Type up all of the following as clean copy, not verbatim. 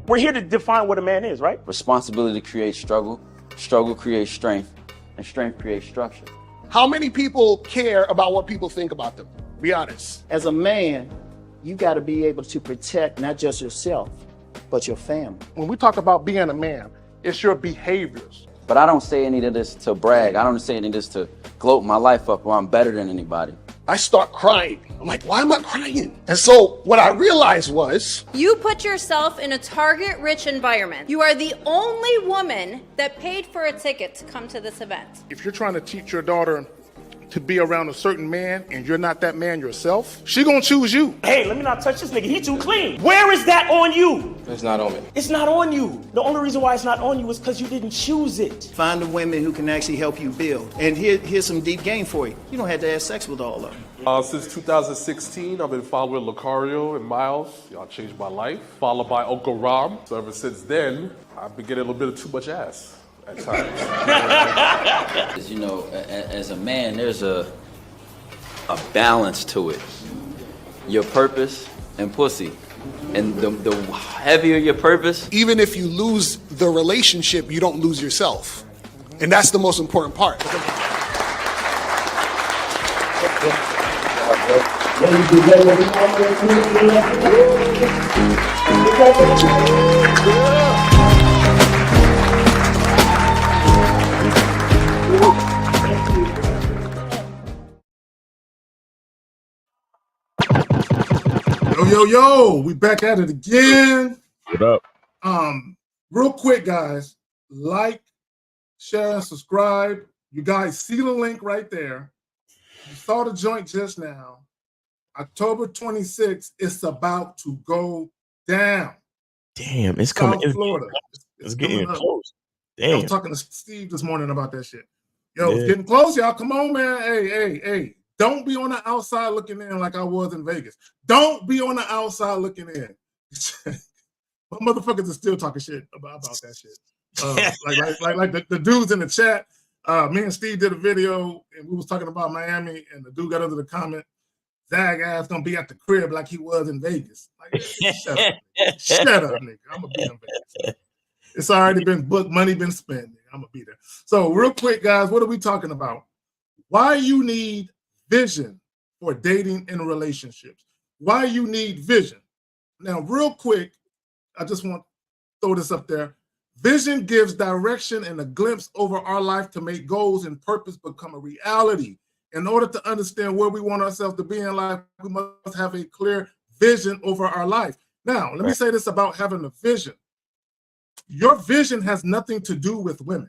We're here to define what a man is, right? Responsibility creates struggle, struggle creates strength, and strength creates structure. How many people care about what people think about them? Be honest. As a man, you got to be able to protect not just yourself, but your family. When we talk about being a man, it's your behaviors. But I don't say any of this to brag. I don't say any of this to gloat my life up or I'm better than anybody. I start crying. I'm like, why am I crying? And so what I realized was, you put yourself in a target-rich environment. You are the only woman that paid for a ticket to come to this event. if you're trying to teach your daughter to be around a certain man and you're not that man yourself, she gonna choose you. Hey, let me not touch this nigga. He too clean. Where is that on you? It's not on me. It's not on you. The only reason why it's not on you is because you didn't choose it. Find the women who can actually help you build. And here's some deep game for you. You don't have to have sex with all of them. Since 2016, I've been following Lucario and Miles. Y'all changed my life. Followed by Uncle Ram. So ever since then, I've been getting a little bit of too much ass at times. You know, as a man, there's a balance to it. Your purpose and pussy. And the heavier your purpose, Even if you lose the relationship, you don't lose yourself. And that's the most important part. Yo, we back at it again. What up? Real quick, guys, like, share, and subscribe. You guys see the link right there. You saw the joint just now. October 26th, it's about to go down. Damn, it's South coming. Florida. It's getting coming up. close. I Damn. was talking to Steve this morning about that shit. Yo, Yeah. it's getting close, y'all. Come on, man. Hey. Don't be on the outside looking in like I was in Vegas. Don't be on the outside looking in. My motherfuckers are still talking shit about that shit. Like the dudes in the chat. Me and Steve did a video and we was talking about Miami, and the dude got under the comment, Zag ass gonna be at the crib like he was in Vegas. Like, shut up, nigga. I'm gonna be in Vegas. It's already been booked, money been spent. Nigga. I'm gonna be there. So real quick, guys, what are we talking about? Why you need vision for dating and relationships. Why you need vision. Now, real quick, I just want to throw this up there. Vision gives direction and a glimpse over our life to make goals and purpose become a reality. In order to understand where we want ourselves to be in life, we must have a clear vision over our life. Now, let me say this about having a vision. Your vision has nothing to do with women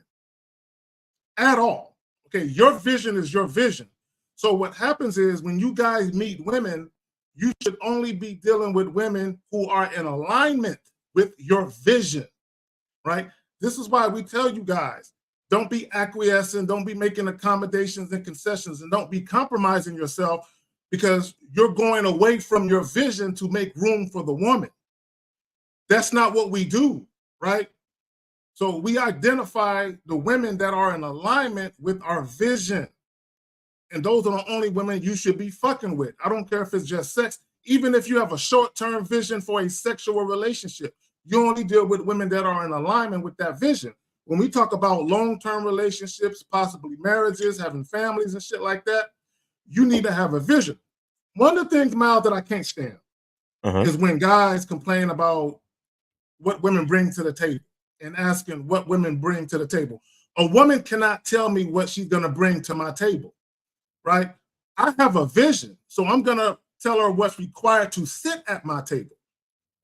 at all. Okay, your vision is your vision. So what happens is when you guys meet women, you should only be dealing with women who are in alignment with your vision, right? This is why we tell you guys, don't be acquiescing, don't be making accommodations and concessions, and don't be compromising yourself because you're going away from your vision to make room for the woman. That's not what we do, right? So we identify the women that are in alignment with our vision. And those are the only women you should be fucking with. I don't care if it's just sex. Even if you have a short-term vision for a sexual relationship, you only deal with women that are in alignment with that vision. When we talk about long-term relationships, possibly marriages, having families and shit like that, you need to have a vision. One of the things, Miles, that I can't stand is when guys complain about what women bring to the table and asking what women bring to the table. A woman cannot tell me what she's going to bring to my table. Right? I have a vision, so I'm gonna tell her what's required to sit at my table,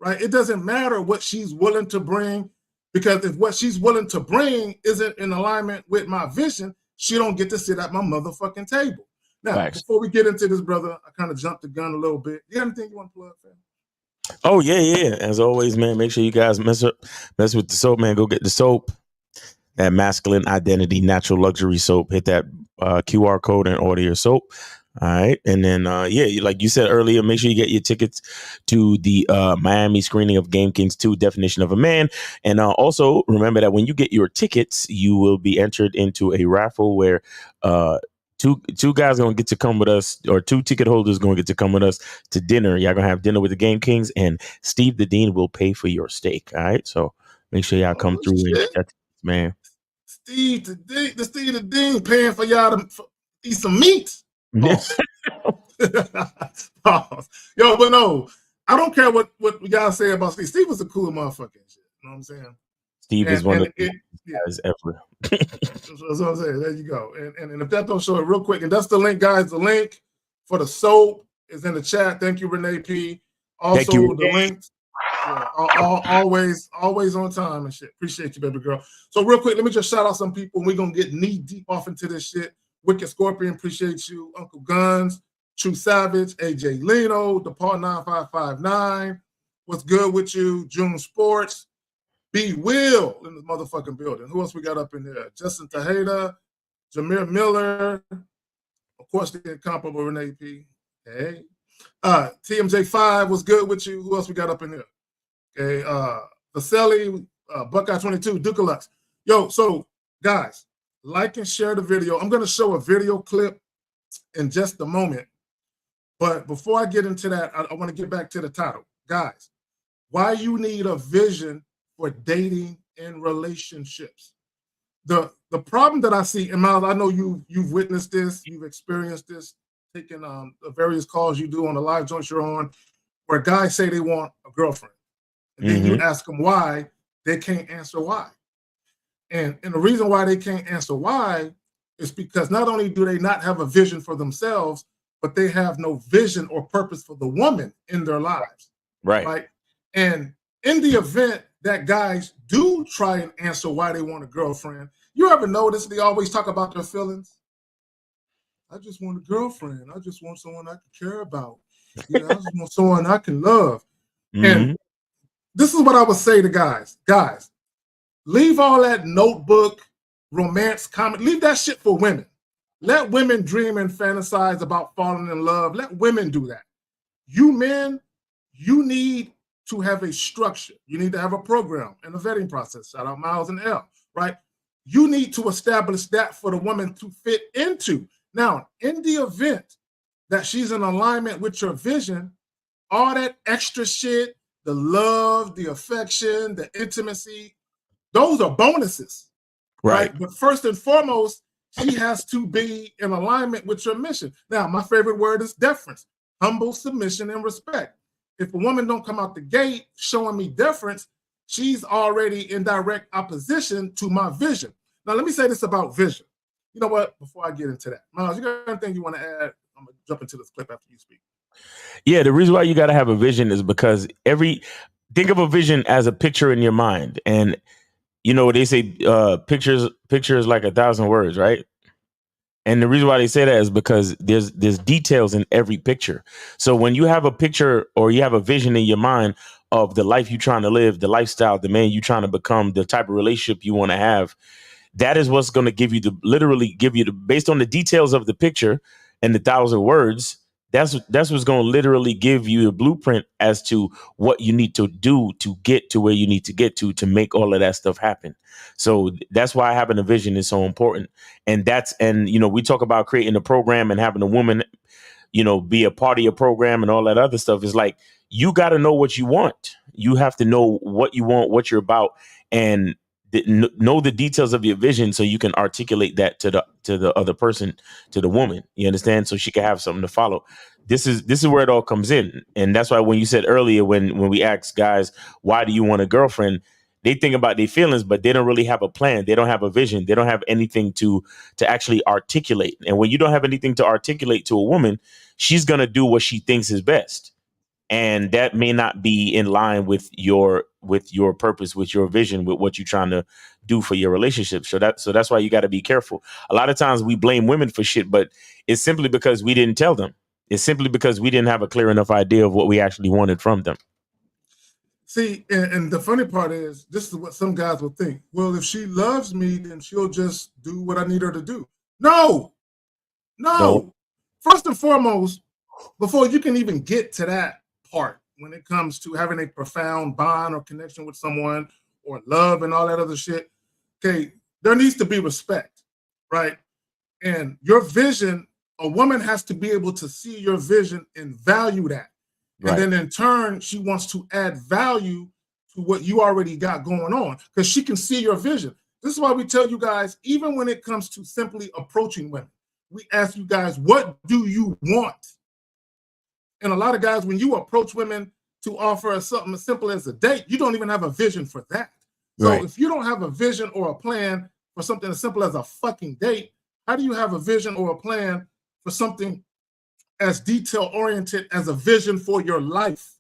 right? It doesn't matter what she's willing to bring, because if what she's willing to bring isn't in alignment with my vision, she don't get to sit at my motherfucking table. Now, before we get into this, brother, I kind of jumped the gun a little bit. You have anything you want to plug, fam? Oh, yeah. As always, man, make sure you guys mess with the soap, man. Go get the soap. That masculine identity, natural luxury soap. Hit that QR code and order your soap. All right. And then, like you said earlier, make sure you get your tickets to the Miami screening of Game Kings 2, Definition of a Man. And also remember that when you get your tickets, you will be entered into a raffle where Two guys gonna get to come with us, or 2 ticket holders gonna get to come with us to dinner. Y'all gonna have dinner with the Game Kings, and Steve the Dean will pay for your steak. All right, so make sure y'all come through and get that, man. Steve the Dean paying for y'all to eat some meat. Pause. Pause. Yo, but no, I don't care what y'all say about Steve. Steve was a cool motherfucker. Shit, you know what I'm saying? Steve is one of the guys ever. That's what I'm saying. There you go. And if that don't show it real quick, and that's the link, guys. The link for the soap is in the chat. Thank you, Renee P. Also, Thank you. the links, always on time and shit. Appreciate you, baby girl. So real quick, let me just shout out some people. We're gonna get knee deep off into this shit. Wicked Scorpion, appreciate you. Uncle Guns, True Savage, AJ Leno, DePaul 9559. What's good with you? June Sports. B Will in the motherfucking building. Who else we got up in there? Justin Tejeda, Jameer Miller, of course the incomparable Renee P. Hey. TMJ5 was good with you. Who else we got up in there? Okay, Vasily, Buckeye 22, Dukalux. Yo, so guys, like and share the video. I'm gonna show a video clip in just a moment. But before I get into that, I want to get back to the title. Guys, why you need a vision for dating and relationships. The problem that I see, and Miles, I know you've witnessed this, you've experienced this, taking the various calls you do on the live joints you're on, where guys say they want a girlfriend. And then you ask them why, they can't answer why. And the reason why they can't answer why is because not only do they not have a vision for themselves, but they have no vision or purpose for the woman in their lives. Right? And in the event that guys do try and answer why they want a girlfriend, you ever notice they always talk about their feelings? I just want a girlfriend. I just want someone I can care about. I just want someone I can love. And this is what I would say to guys. Guys, leave all that notebook, romance, comment. Leave that shit for women. Let women dream and fantasize about falling in love. Let women do that. You men, you need to have a structure. You need to have a program and a vetting process. Shout out Miles and L, right? You need to establish that for the woman to fit into. Now, in the event that she's in alignment with your vision, all that extra shit, the love, the affection, the intimacy, those are bonuses, right? But first and foremost, she has to be in alignment with your mission. Now, my favorite word is deference, humble submission and respect. If a woman don't come out the gate showing me deference, she's already in direct opposition to my vision. Now, let me say this about vision. You know what? Before I get into that, Miles, you got anything you want to add? I'm going to jump into this clip after you speak. Yeah, the reason why you got to have a vision is because think of a vision as a picture in your mind. And, they say pictures like 1,000 words, right? And the reason why they say that is because there's details in every picture. So when you have a picture or you have a vision in your mind of the life you're trying to live, the lifestyle, the man you're trying to become, the type of relationship you want to have, that is what's going to give you based on the details of the picture and the 1,000 words. That's what's going to literally give you a blueprint as to what you need to do to get to where you need to get to make all of that stuff happen. So that's why having a vision is so important. And we talk about creating a program and having a woman, be a part of your program and all that other stuff. Is like, you got to know what you want. You have to know what you want, what you're about, and know the details of your vision so you can articulate that to the other person, to the woman. You understand? So she can have something to follow. This is where it all comes in. And that's why when you said earlier, when we ask guys, why do you want a girlfriend? They think about their feelings, but they don't really have a plan. They don't have a vision. They don't have anything to actually articulate. And when you don't have anything to articulate to a woman, she's going to do what she thinks is best. And that may not be in line with your purpose, with your vision, with what you're trying to do for your relationship. So that's why you got to be careful. A lot of times we blame women for shit, but it's simply because we didn't tell them. It's simply because we didn't have a clear enough idea of what we actually wanted from them. See, and the funny part is, this is what some guys will think. Well, if she loves me, then she'll just do what I need her to do. No. First and foremost, before you can even get to that part, when it comes to having a profound bond or connection with someone or love and all that other shit, okay, there needs to be respect, right? And your vision, a woman has to be able to see your vision and value that. And then in turn, she wants to add value to what you already got going on because she can see your vision. This is why we tell you guys, even when it comes to simply approaching women, we ask you guys, what do you want? And a lot of guys, when you approach women to offer us something as simple as a date, you don't even have a vision for that. So if you don't have a vision or a plan for something as simple as a fucking date, how do you have a vision or a plan for something as detail-oriented as a vision for your life?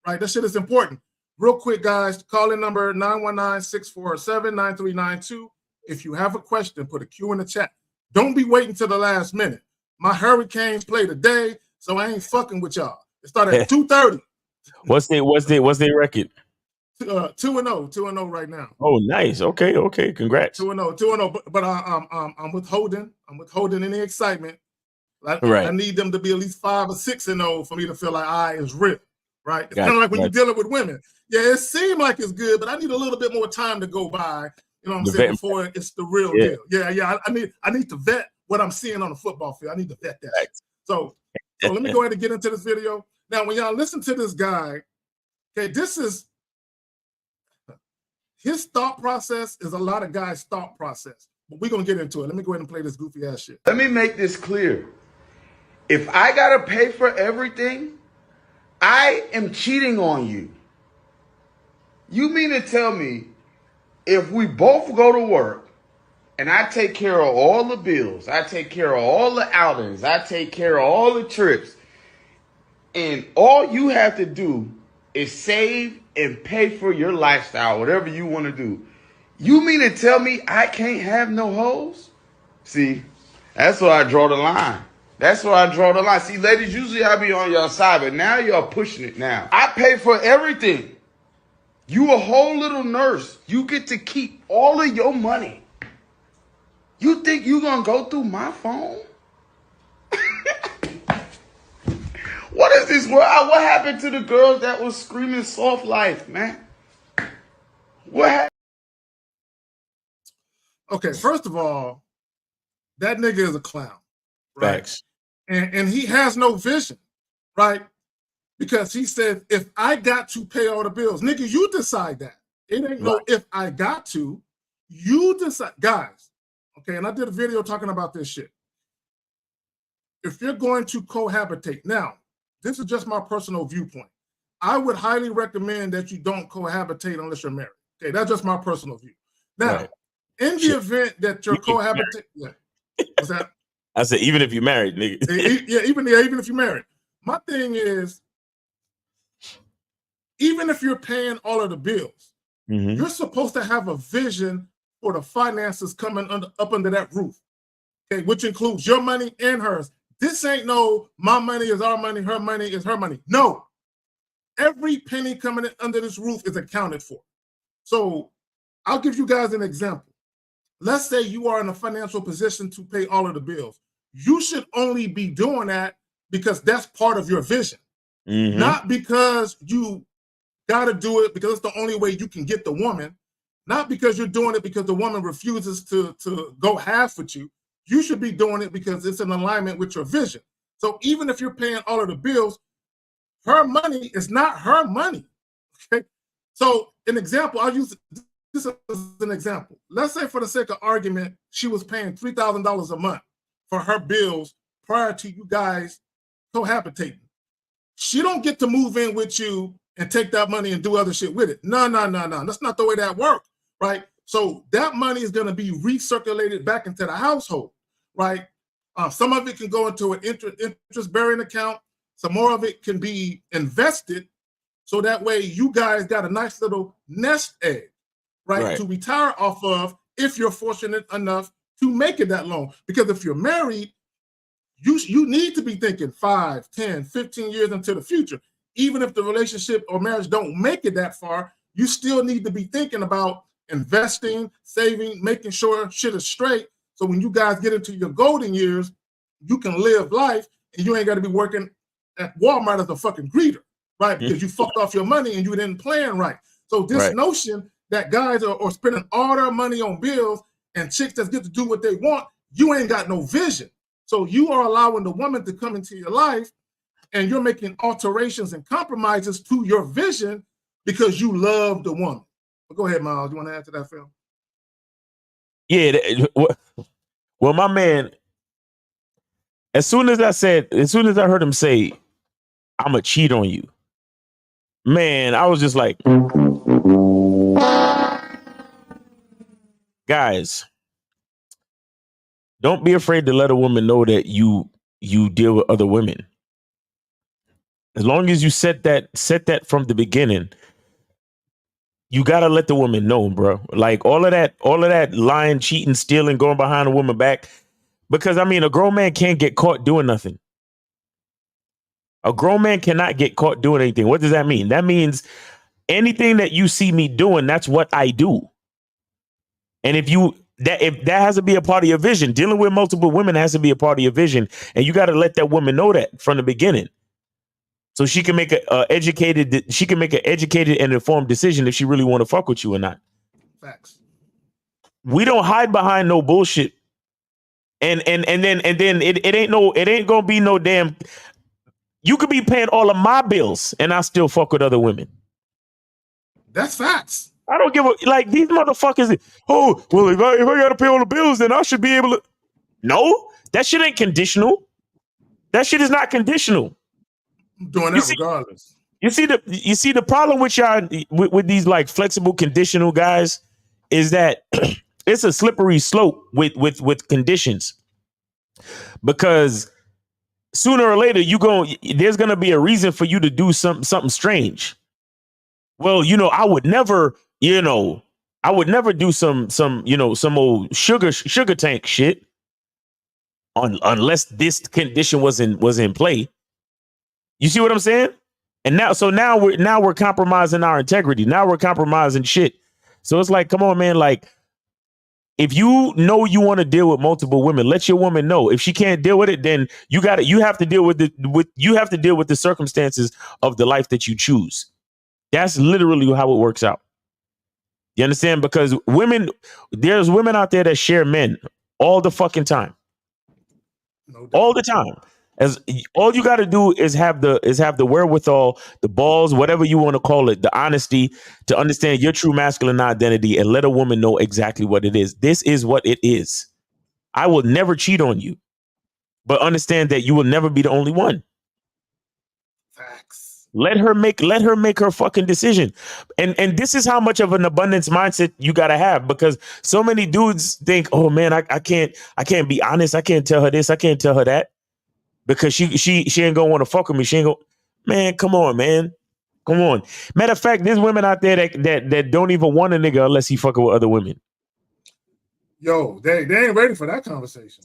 Right? That shit is important. Real quick, guys, call in number 919-647-9392. If you have a question, put a Q in the chat. Don't be waiting till the last minute. My Hurricanes play today, so I ain't fucking with y'all. It started at 2:30. What's their record? 2-0 right now. Oh, nice. Okay. Congrats. 2-0. But I'm withholding. I'm withholding any excitement. I need them to be at least 5 or 6-0 for me to feel like I is real. Right? It's kind of like when you're dealing with women. Yeah, it seemed like it's good, but I need a little bit more time to go by. You know what I'm saying? Before it's the real deal. Yeah. I need to vet what I'm seeing on the football field. I need to vet that. Right. So let me go ahead and get into this video. Now, when y'all listen to this guy, okay, this is his thought process is a lot of guys' thought process. But we're gonna get into it. Let me go ahead and play this goofy ass shit. Let me make this clear. If I gotta pay for everything, I am cheating on you. You mean to tell me if we both go to work and I take care of all the bills, I take care of all the outings, I take care of all the trips, and all you have to do is save and pay for your lifestyle, whatever you want to do, you mean to tell me I can't have no hoes? See, that's where I draw the line. That's where I draw the line. See, ladies, usually I be on your side, but now y'all pushing it now. I pay for everything. You a whole little nurse. You get to keep all of your money. You think you gonna go through my phone? What is this world? What happened to the girls that was screaming soft life, man? What happened? Okay, first of all, that nigga is a clown. Right? Facts. And he has no vision, right? Because he said, if I got to pay all the bills, nigga, you decide that. It ain't no if I got to, you decide. Guys, okay, and I did a video talking about this shit. If you're going to cohabitate, now, this is just my personal viewpoint. I would highly recommend that you don't cohabitate unless you're married. Okay, that's just my personal view. Now, in the event that you're cohabitating, what's that? I said, even if you're married, nigga. Even if you're married. My thing is, even if you're paying all of the bills, you're supposed to have a vision for the finances coming up under that roof, okay, which includes your money and hers. This ain't no, my money is our money, her money is her money. No. Every penny coming in under this roof is accounted for. So I'll give you guys an example. Let's say you are in a financial position to pay all of the bills. You should only be doing that because that's part of your vision, not because you got to do it because it's the only way you can get the woman, not because you're doing it because the woman refuses to go half with you. You should be doing it because it's in alignment with your vision. So even if you're paying all of the bills, her money is not her money. Okay. So an example, I'll use this as an example. Let's say for the sake of argument, she was paying $3,000 a month for her bills prior to you guys cohabitating. She don't get to move in with you and take that money and do other shit with it. No. That's not the way that works, right? So that money is going to be recirculated back into the household, right? Some of it can go into an interest-bearing account. Some more of it can be invested. So that way you guys got a nice little nest egg, right? To retire off of if you're fortunate enough to make it that long. Because if you're married, you need to be thinking 5, 10, 15 years into the future. Even if the relationship or marriage don't make it that far, you still need to be thinking about investing, saving, making sure shit is straight. So when you guys get into your golden years, you can live life and you ain't got to be working at Walmart as a fucking greeter, right? Because you fucked off your money and you didn't plan right. So this notion that guys are spending all their money on bills and chicks that get to do what they want, you ain't got no vision. So you are allowing the woman to come into your life and you're making alterations and compromises to your vision because you love the woman. But go ahead, Miles. You want to add to that, Phil? Yeah. Well, my man, as soon as I heard him say, I'm going to cheat on you, man, I was just like, guys, don't be afraid to let a woman know that you deal with other women. As long as you set that from the beginning, you gotta let the woman know, bro. Like all of that lying, cheating, stealing, going behind a woman back. Because I mean, a grown man can't get caught doing nothing. A grown man cannot get caught doing anything. What does that mean? That means anything that you see me doing, that's what I do. And if that has to be a part of your vision, dealing with multiple women has to be a part of your vision, and you got to let that woman know that from the beginning, so she can make an educated and informed decision if she really want to fuck with you or not. Facts. We don't hide behind no bullshit, and then it ain't gonna be no damn. You could be paying all of my bills, and I still fuck with other women. That's facts. I don't give a like these motherfuckers. Oh, well, if I gotta pay all the bills, then I should be able to. No, that shit ain't conditional. That shit is not conditional. I'm doing that regardless. You see the problem with y'all with these like flexible conditional guys is that it's a slippery slope with conditions, because sooner or later there's gonna be a reason for you to do something strange. Well, I would never do some old sugar tank shit unless this condition was in play. You see what I'm saying? And now we're compromising our integrity. Now we're compromising shit. So it's like, come on, man. Like, if you know you want to deal with multiple women, let your woman know. If she can't deal with it, then you have to deal with the circumstances of the life that you choose. That's literally how it works out. You understand? Because there's women out there that share men all the fucking time. No doubt. All the time. As all you got to do is have the wherewithal, the balls, whatever you want to call it, the honesty to understand your true masculine identity and let a woman know exactly what it is. This is what it is. I will never cheat on you, but understand that you will never be the only one. Facts. Let her make her fucking decision. And this is how much of an abundance mindset you got to have, because so many dudes think, oh man, I can't be honest. I can't tell her this. I can't tell her that. Because she ain't gonna want to fuck with me. She ain't gonna, man, come on, man. Come on. Matter of fact, there's women out there that don't even want a nigga unless he fucking with other women. Yo, they ain't ready for that conversation.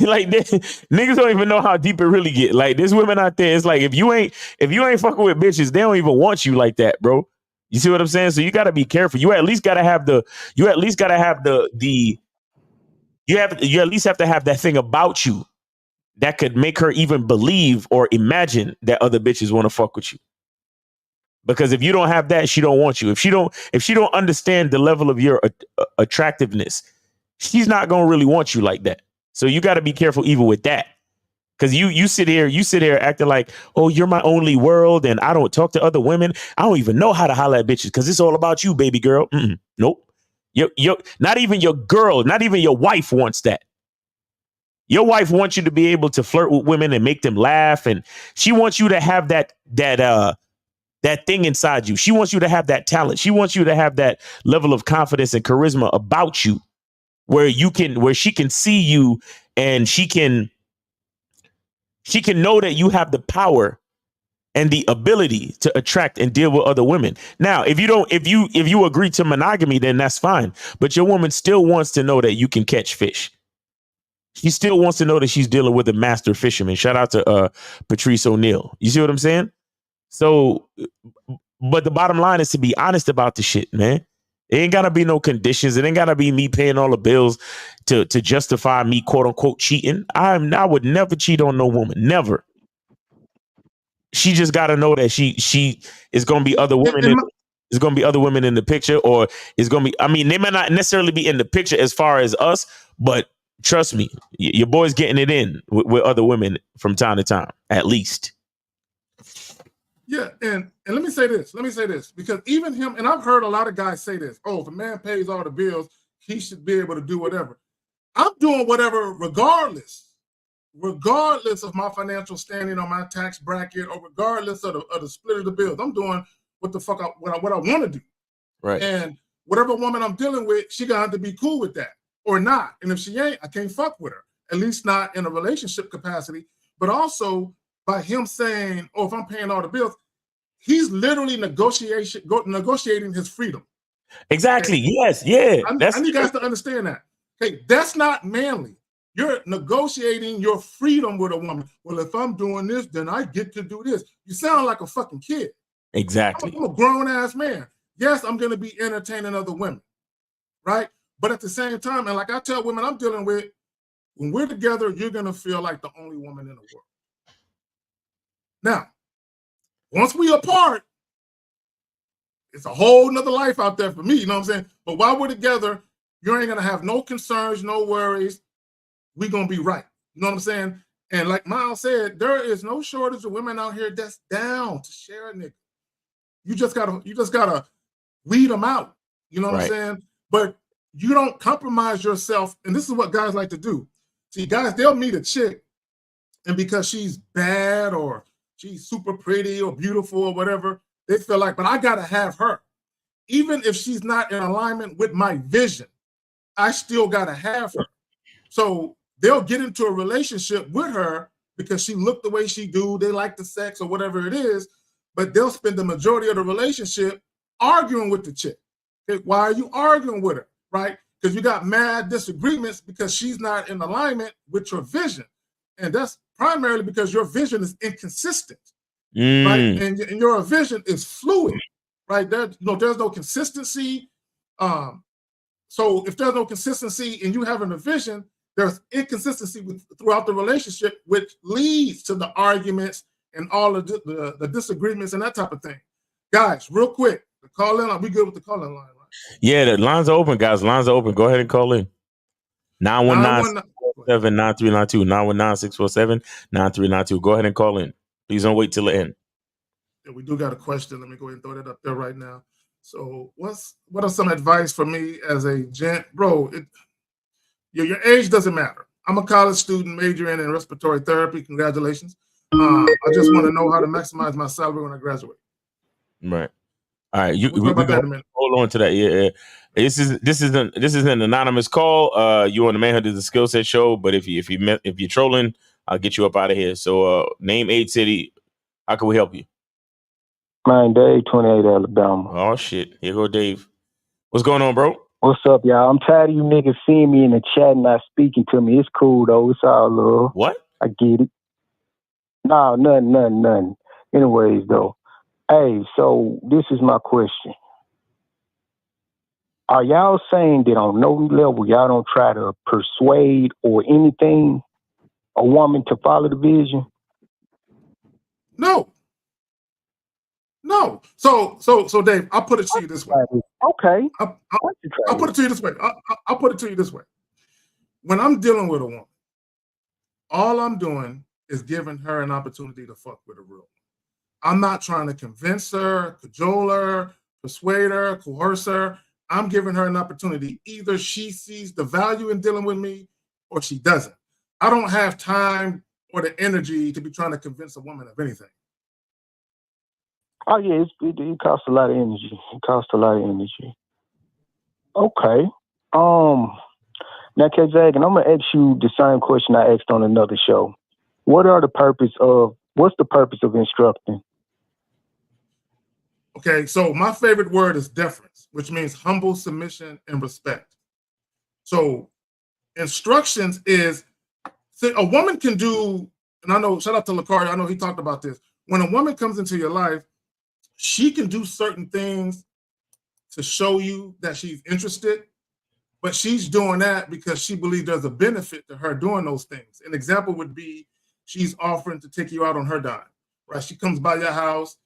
Like, niggas don't even know how deep it really get. Like, there's women out there, it's like if you ain't fucking with bitches, they don't even want you like that, bro. You see what I'm saying? So you gotta be careful. You at least have to have that thing about you that could make her even believe or imagine that other bitches want to fuck with you. Because if you don't have that, she don't want you. If she don't understand the level of your attractiveness, she's not going to really want you like that. So you got to be careful even with that. Because you sit here acting like, oh, you're my only world and I don't talk to other women. I don't even know how to holler at bitches because it's all about you, baby girl. Nope. Not even your girl, not even your wife wants that. Your wife wants you to be able to flirt with women and make them laugh. And she wants you to have that thing inside you. She wants you to have that talent. She wants you to have that level of confidence and charisma about you where she can see you and she can know that you have the power and the ability to attract and deal with other women. Now, if you agree to monogamy, then that's fine. But your woman still wants to know that you can catch fish. She still wants to know that she's dealing with a master fisherman. Shout out to Patrice O'Neal. You see what I'm saying? So, but the bottom line is to be honest about the shit, man. It ain't gotta be no conditions. It ain't gotta be me paying all the bills to justify me, quote unquote, cheating. I would never cheat on no woman. Never. She just gotta know that she is gonna be other women. There's gonna be other women in the picture, or is gonna be. I mean, they may not necessarily be in the picture as far as us, but trust me, your boy's getting it in with other women from time to time, at least. Yeah, and let me say this. Because even him, and I've heard a lot of guys say this, oh, if a man pays all the bills, he should be able to do whatever. I'm doing whatever regardless of my financial standing or my tax bracket, or regardless of the split of the bills. I'm doing what the fuck what I want to do. Right. And whatever woman I'm dealing with, she gonna have to be cool with that or not. And if she ain't, I can't fuck with her. At least not in a relationship capacity. But also by him saying, oh, if I'm paying all the bills, he's literally negotiating his freedom. Exactly. Okay? Yes. Yeah. I need you guys to understand that. Okay, that's not manly. You're negotiating your freedom with a woman. Well, if I'm doing this, then I get to do this. You sound like a fucking kid. Exactly. I'm a grown-ass man. Yes, I'm going to be entertaining other women, right? But at the same time, and like I tell women I'm dealing with, when we're together, you're going to feel like the only woman in the world. Now, once we apart, it's a whole nother life out there for me, you know what I'm saying? But while we're together, you ain't going to have no concerns, no worries. We're going to be right. You know what I'm saying? And like Miles said, there is no shortage of women out here that's down to share a nigga. You just gotta weed them out. You know what I'm saying? But you don't compromise yourself. And this is what guys like to do. See, guys, they'll meet a chick, and because she's bad or she's super pretty or beautiful or whatever, they feel like, but I gotta have her. Even if she's not in alignment with my vision, I still gotta have her. So they'll get into a relationship with her because she looked the way she do, they like the sex or whatever it is, but they'll spend the majority of the relationship arguing with the chick. Okay, why are you arguing with her, right? Because you got mad disagreements because she's not in alignment with your vision. And that's primarily because your vision is inconsistent, right? And your vision is fluid, right? There's no consistency. So if there's no consistency and you having a vision, there's inconsistency throughout the relationship, which leads to the arguments and all of the disagreements and that type of thing. Guys, real quick, the call in, we good with the call in line, right? Yeah, the lines are open, guys. Lines are open. Go ahead and call in. 919-647-9392. 919-647-9392. Go ahead and call in. Please don't wait till the end. Yeah, we do got a question. Let me go ahead and throw that up there right now. So what are some advice for me as a gent? Bro, your age doesn't matter. I'm a college student majoring in respiratory therapy. Congratulations. I just want to know how to maximize my salary when I graduate. Right. All right. We'll talk about that in a minute. Hold on to that. Yeah. This is an anonymous call. You on the Manhood is a Skill Set show, but if you're trolling, I'll get you up out of here. So name 8 city. How can we help you? Man, Dave, 28 Alabama. Oh shit. Here go Dave. What's going on, bro? What's up, y'all? I'm tired of you niggas seeing me in the chat and not speaking to me. It's cool though. It's all love. What? I get it. No, nothing. Anyways, though. Hey, so this is my question. Are y'all saying that on no level y'all don't try to persuade or anything a woman to follow the vision? No. So Dave, I'll put it to you this way. Okay. I'll put it to you this way. I'll put it to you this way. When I'm dealing with a woman, all I'm doing is giving her an opportunity to fuck with a real one. I'm not trying to convince her, cajole her, persuade her, coerce her. I'm giving her an opportunity. Either she sees the value in dealing with me or she doesn't. I don't have time or the energy to be trying to convince a woman of anything. Oh, yeah, it costs a lot of energy. Okay. Now, K-Zag, and I'm going to ask you the same question I asked on another show. What's the purpose of instructing? Okay, so my favorite word is deference, which means humble submission and respect. So instructions is, see, a woman can do, and I know, shout out to Lacari, I know he talked about this. When a woman comes into your life, she can do certain things to show you that she's interested, but she's doing that because she believes there's a benefit to her doing those things. An example would be she's offering to take you out on her dime, right? She comes by your house,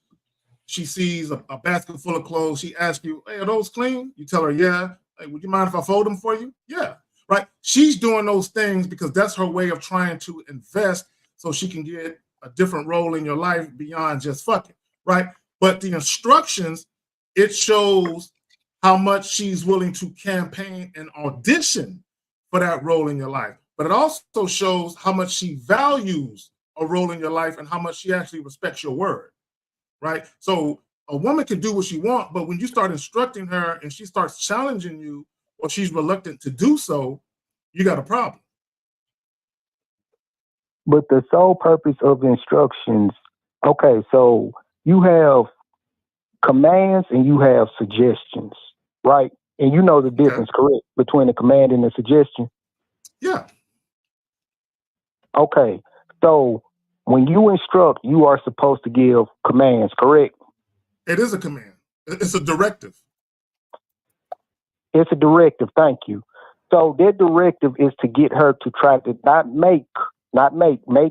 she sees a basket full of clothes, she asks you, hey, are those clean? You tell her, yeah. Hey, would you mind if I fold them for you? Yeah. right? She's doing those things because that's her way of trying to invest so she can get a different role in your life beyond just fucking, right? But the instructions, it shows how much she's willing to campaign and audition for that role in your life. But it also shows how much she values a role in your life and how much she actually respects your word, right? So a woman can do what she wants, but when you start instructing her and she starts challenging you or she's reluctant to do so, you got a problem. But the sole purpose of instructions, okay, so you have commands and you have suggestions, right? And you know the difference, correct, between a command and a suggestion? Yeah. Okay, so when you instruct, you are supposed to give commands, correct? It is a command. It's a directive. It's a directive, thank you. So that directive is to get her to try to not make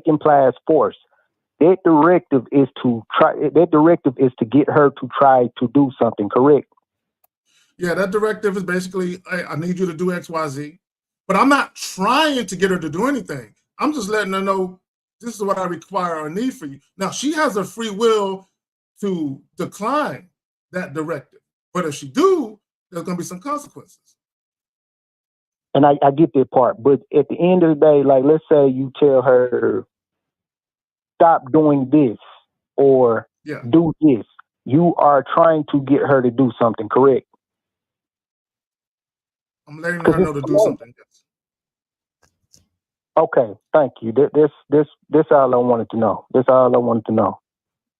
implies force. That directive is to get her to try to do something, correct? Yeah, that directive is basically, hey, I need you to do X, Y, Z. But I'm not trying to get her to do anything. I'm just letting her know this is what I require or need for you. Now, she has a free will to decline that directive. But if she do, there's going to be some consequences. And I get that part. But at the end of the day, like, let's say you tell her, stop doing this or do this. You are trying to get her to do something, correct? I'm letting her know to do something. Okay, thank you. This all I wanted to know. That's all I wanted to know.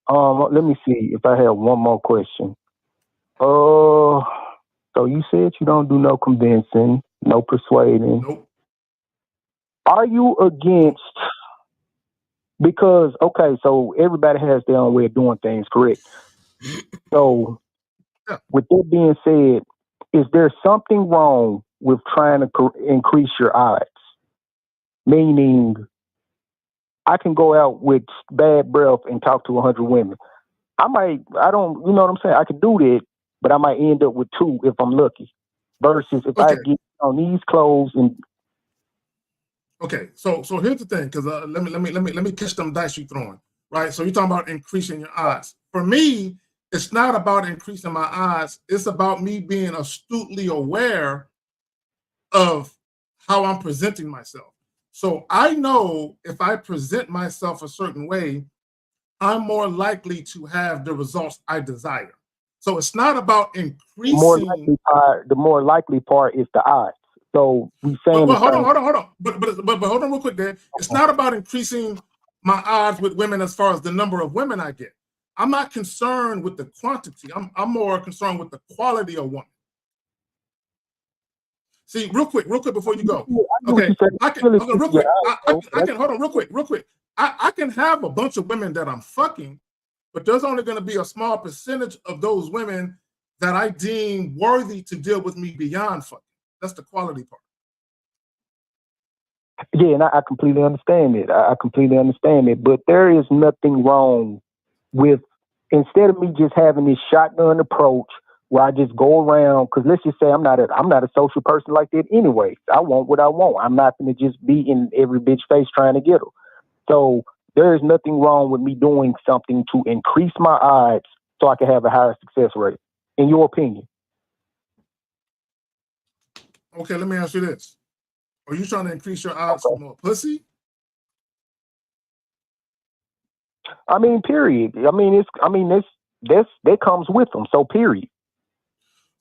Let me see if I have one more question. So you said you don't do no convincing, no persuading. Nope. Are you against? Because okay, so everybody has their own way of doing things, correct? So, with that being said, is there something wrong with trying to increase your odds? Meaning, I can go out with bad breath and talk to 100 women. You know what I'm saying? I could do that, but I might end up with 2 if I'm lucky. Versus if I get on these clothes and. Okay, so here's the thing, because let me catch them dice you throwing, right? So you're talking about increasing your odds. For me, it's not about increasing my odds. It's about me being astutely aware of how I'm presenting myself. So I know if I present myself a certain way, I'm more likely to have the results I desire. So it's not about increasing. The more likely part is the odds. So we saying. Well, hold on. But hold on real quick there. It's not about increasing my odds with women as far as the number of women I get. I'm not concerned with the quantity. I'm more concerned with the quality of women. See, real quick before you go. Okay, I can hold on real quick. I can have a bunch of women that I'm fucking, but there's only going to be a small percentage of those women that I deem worthy to deal with me beyond fucking. That's the quality part. Yeah, and I completely understand it. I completely understand it. But there is nothing wrong with, instead of me just having this shotgun approach where I just go around, because let's just say I'm not a social person like that anyway. I want what I want. I'm not going to just be in every bitch face trying to get her. So there is nothing wrong with me doing something to increase my odds so I can have a higher success rate, in your opinion. Okay, let me ask you this. Are you trying to increase your odds for more pussy? I mean, period. That comes with them. So period.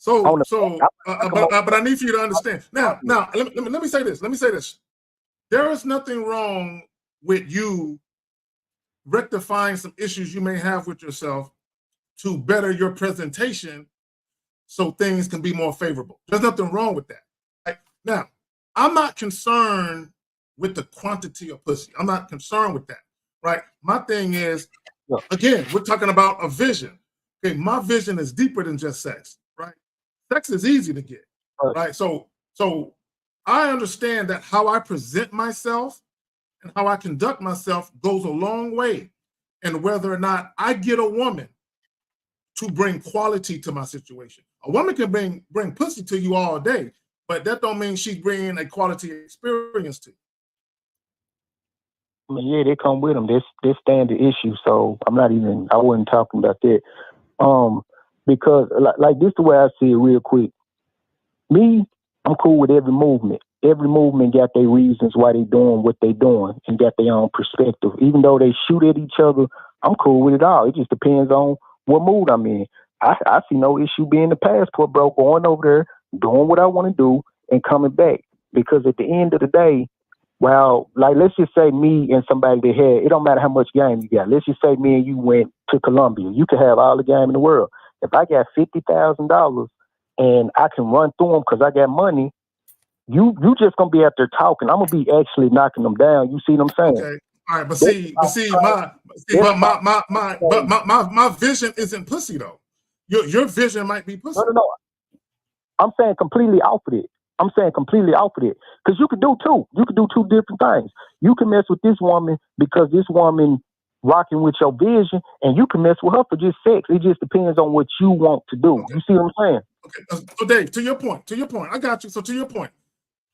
But I need for you to understand. Now, let me say this. There is nothing wrong with you rectifying some issues you may have with yourself to better your presentation so things can be more favorable. There's nothing wrong with that. Right? Now, I'm not concerned with the quantity of pussy. I'm not concerned with that, right? My thing is, again, we're talking about a vision. Okay, my vision is deeper than just sex, right? Sex is easy to get, right? So I understand that how I present myself and how I conduct myself goes a long way in whether or not I get a woman to bring quality to my situation. A woman can bring pussy to you all day, but that don't mean she's bringing a quality experience to you. I mean, yeah, they come with them. This standard issue. So I wasn't talking about that. Because like this, the way I see it, real quick. Me, I'm cool with every movement. Every movement got their reasons why they doing what they doing and got their own perspective. Even though they shoot at each other, I'm cool with it all. It just depends on what mood I'm in. I see no issue being the passport, bro, going over there, doing what I want to do, and coming back. Because at the end of the day, well, like let's just say me and somebody that had, it don't matter how much game you got. Let's just say me and you went to Colombia. You could have all the game in the world. If I got $50,000 and I can run through them because I got money, you just gonna be out there talking. I'm gonna be actually knocking them down. You see what I'm saying? Okay. All right, but my vision isn't pussy though. Your vision might be pussy. No. I'm saying completely off of it. Because you could do two. You could do two different things. You can mess with this woman because this woman rocking with your vision, and you can mess with her for just sex. It just depends on what you want to do. Okay. You see what I'm saying? Okay. So Dave, to your point, I got you. So to your point,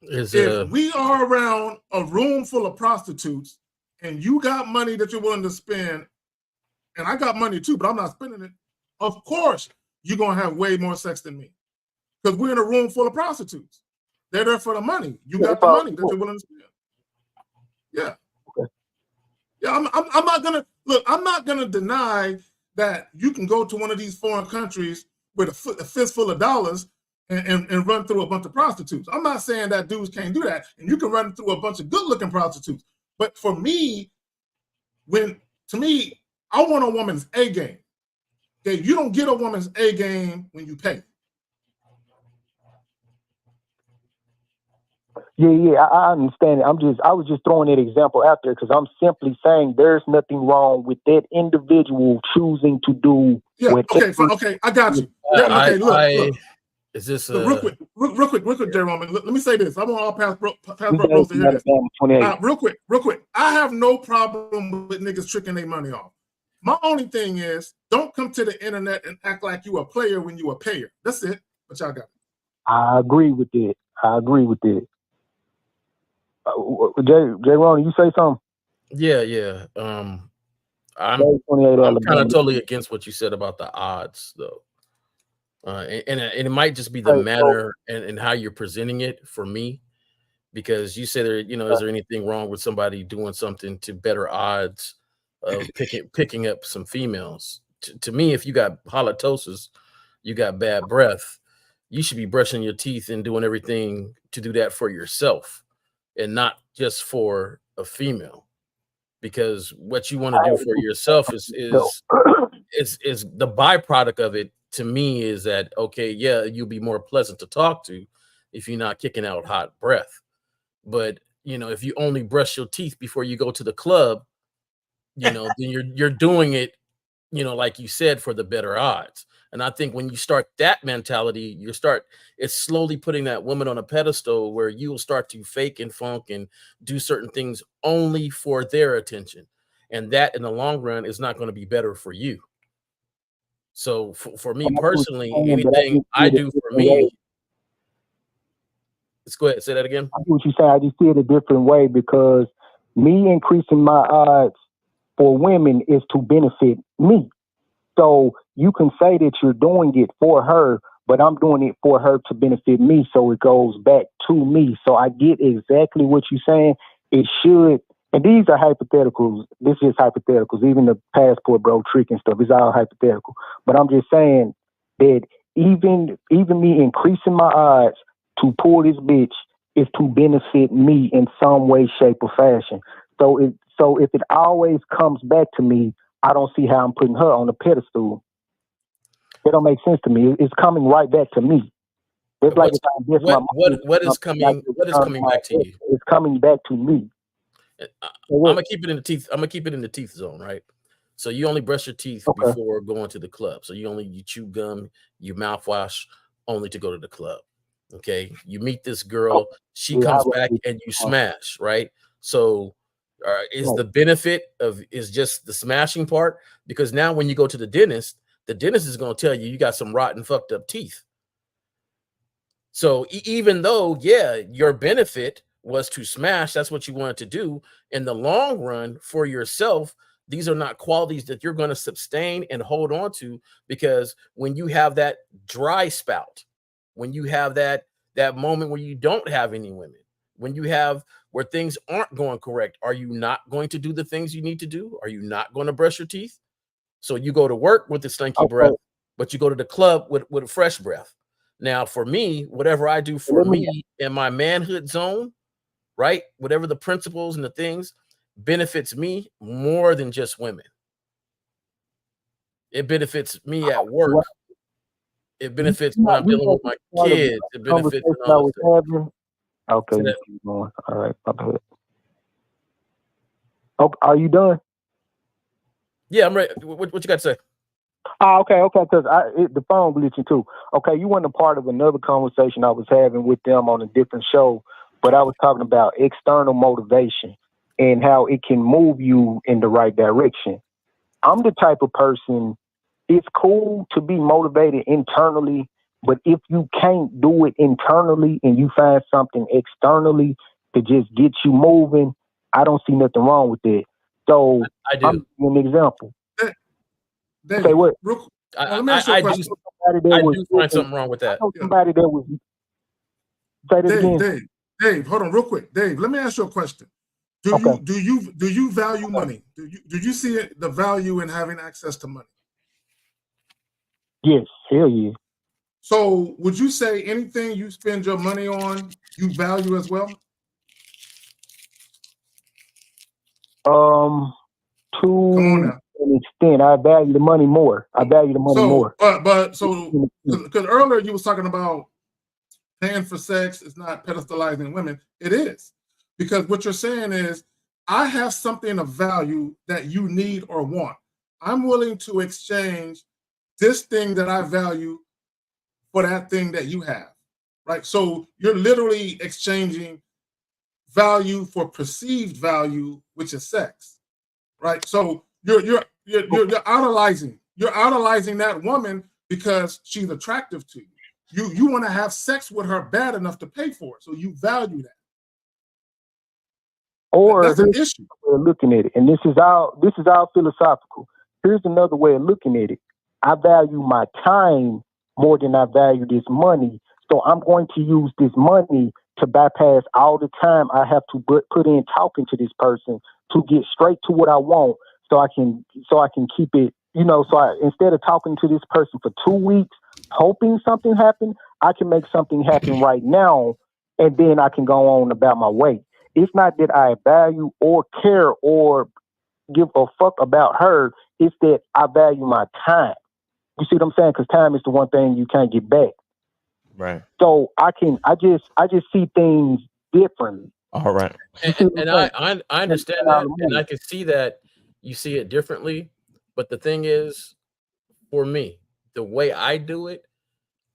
if we are around a room full of prostitutes and you got money that you're willing to spend, and I got money too, but I'm not spending it, of course you're gonna have way more sex than me. Because we're in a room full of prostitutes. They're there for the money. You got the money that you're willing to spend. Yeah. Okay. Yeah, I'm not gonna look. I'm not gonna deny that you can go to one of these foreign countries with a fistful of dollars and run through a bunch of prostitutes. I'm not saying that dudes can't do that, and you can run through a bunch of good-looking prostitutes. But for me, I want a woman's A game. Okay, you don't get a woman's A game when you pay. Yeah, I understand it. I was just throwing that example out there because I'm simply saying there's nothing wrong with that individual choosing to do. Yeah. Okay. I got you. Okay. Look. Is this real quick, Jerome? Let me say this. I want all past bros to hear this. Real quick. I have no problem with niggas tricking their money off. My only thing is, don't come to the internet and act like you a player when you a payer. That's it. But y'all got it. I agree with it. Jay Ron, you say something? Yeah. I'm kind of totally against what you said about the odds, though. And it might just be the manner and how you're presenting it for me, because you said is there anything wrong with somebody doing something to better odds of picking up some females? To me, if you got halitosis, you got bad breath, you should be brushing your teeth and doing everything to do that for yourself and not just for a female, because what you want to do for yourself is the byproduct of it. To me, is that okay? Yeah, you'll be more pleasant to talk to if you're not kicking out hot breath. But if you only brush your teeth before you go to the club, then you're doing it, like you said, for the better odds. And I think when you start that mentality, it's slowly putting that woman on a pedestal where you will start to fake and funk and do certain things only for their attention. And that in the long run is not going to be better for you. So for me personally, anything I do for me, let's go ahead, say that again. I see what you say. I just see it a different way, because me increasing my odds for women is to benefit me. So you can say that you're doing it for her, but I'm doing it for her to benefit me. So it goes back to me. So I get exactly what you're saying. It should. And these are hypotheticals. This is hypotheticals. Even the passport bro trick and stuff is all hypothetical. But I'm just saying that even me increasing my odds to pull this bitch is to benefit me in some way, shape, or fashion. So if it always comes back to me, I don't see how I'm putting her on a pedestal. It don't make sense to me. It's coming right back to me. It's like what is coming back to you? It's coming back to me. I'm gonna keep it in the teeth. I'm gonna keep it in the teeth zone, right? So you only brush your teeth before going to the club. So you chew gum, you mouthwash only to go to the club. Okay, you meet this girl, she comes back and you smash, right? So is the benefit is just the smashing part? Because now when you go to the dentist is going to tell you got some rotten, fucked up teeth. So even though, yeah, your benefit was to smash, that's what you wanted to do, in the long run for yourself, these are not qualities that you're going to sustain and hold on to, because when you have that dry spout, when you have that moment where you don't have any women, when you have where things aren't going correct, are you not going to do the things you need to do? Are you not going to brush your teeth? So you go to work with the stinky breath, but you go to the club with a fresh breath. Now, for me, whatever I do for me in my manhood zone, right? Whatever the principles and the things benefits me more than just women. It benefits me at work. It benefits when I'm dealing with my kids. It benefits in all those things. Okay, you keep going. All right, my bad. Okay, are you done? Yeah, I'm ready. What you got to say? Okay, because the phone glitching too. Okay, you weren't a part of another conversation I was having with them on a different show, but I was talking about external motivation and how it can move you in the right direction. I'm the type of person, it's cool to be motivated internally, but if you can't do it internally and you find something externally to just get you moving, I don't see nothing wrong with it. So I do. I'm giving you an example. David, Say what? let me ask you a question. I do find something wrong with that. Somebody that was. Say that again. Dave, hold on real quick. Dave, let me ask you a question. Do you value money? Do you see the value in having access to money? Yes, hell yeah. So would you say anything you spend your money on, you value as well? To an extent, I value the money more. More. Because earlier you was talking about paying for sex is not pedestalizing women. It is. Because what you're saying is, I have something of value that you need or want. I'm willing to exchange this thing that I value for that thing that you have, right? So you're literally exchanging value for perceived value, which is sex, right? So you're idolizing that woman because she's attractive to you. You want to have sex with her bad enough to pay for it, so you value that. Or that's an issue. Way of looking at it, and this is all philosophical. Here's another way of looking at it. I value my time more than I value this money, so I'm going to use this money to bypass all the time I have to put in talking to this person to get straight to what I want, so I can keep it. Instead of talking to this person for 2 weeks, hoping something happens, I can make something happen right now, and then I can go on about my way. It's not that I value or care or give a fuck about her. It's that I value my time. You see what I'm saying? Because time is the one thing you can't get back. Right. So I just see things differently. All right. And I understand that, and I can see that you see it differently. But the thing is, for me, the way I do it,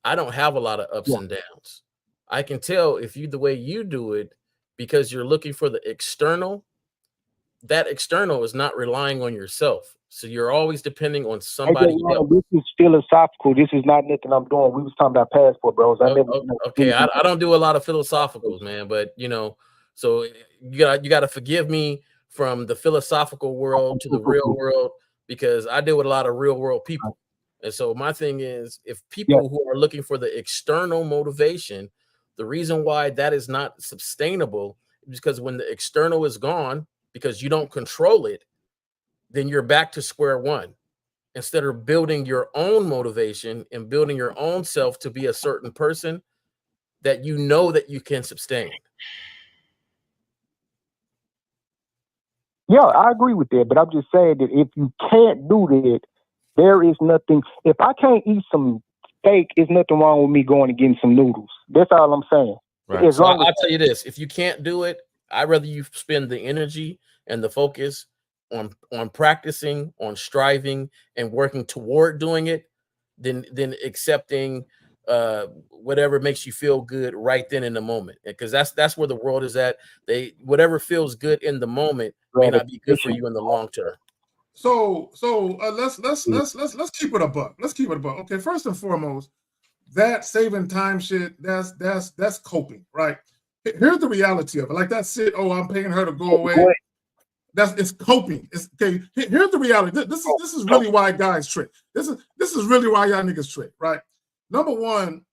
I don't have a lot of ups and downs. I can tell if the way you do it, because you're looking for the external, that external is not relying on yourself. So you're always depending on somebody else. This is philosophical. This is not nothing I'm doing. We was talking about passport, bros. I don't do a lot of philosophicals, man. But so you got to forgive me from the philosophical world to the real world, because I deal with a lot of real world people. And so my thing is, if people who are looking for the external motivation, the reason why that is not sustainable is because when the external is gone, because you don't control it, then you're back to square one. Instead of building your own motivation and building your own self to be a certain person that that you can sustain. Yeah, I agree with that. But I'm just saying that if you can't do that, there is nothing. If I can't eat some steak, there's nothing wrong with me going and getting some noodles. That's all I'm saying. Right. So I'll tell you this: if you can't do it, I'd rather you spend the energy and the focus on practicing, on striving, and working toward doing it, than accepting whatever makes you feel good right then in the moment. Because that's where the world is at. Whatever feels good in the moment may not be good for you in the long term. So let's keep it a buck. Let's keep it a buck. Okay, first and foremost, that saving time shit, that's coping, right? Here's the reality of it. Like that shit, oh, I'm paying her to go away. It's coping. It's okay. Here's the reality. This is really why guys trick. This is really why y'all niggas trick, right? Number one,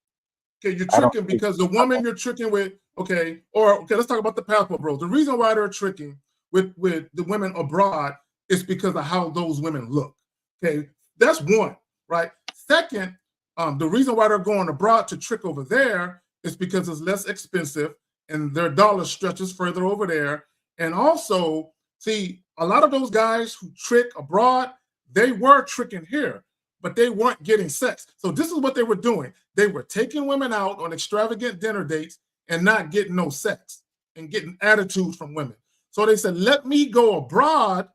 okay, you're tricking because the woman you're tricking with, okay, let's talk about the passport bros. The reason why they're tricking with the women abroad is because of how those women look. Okay, that's one, right? Second, the reason why they're going abroad to trick over there is because it's less expensive and their dollar stretches further over there. And also, see, a lot of those guys who trick abroad, they were tricking here, but they weren't getting sex. So this is what they were doing. They were taking women out on extravagant dinner dates and not getting no sex and getting attitudes from women. So they said, let me go abroad.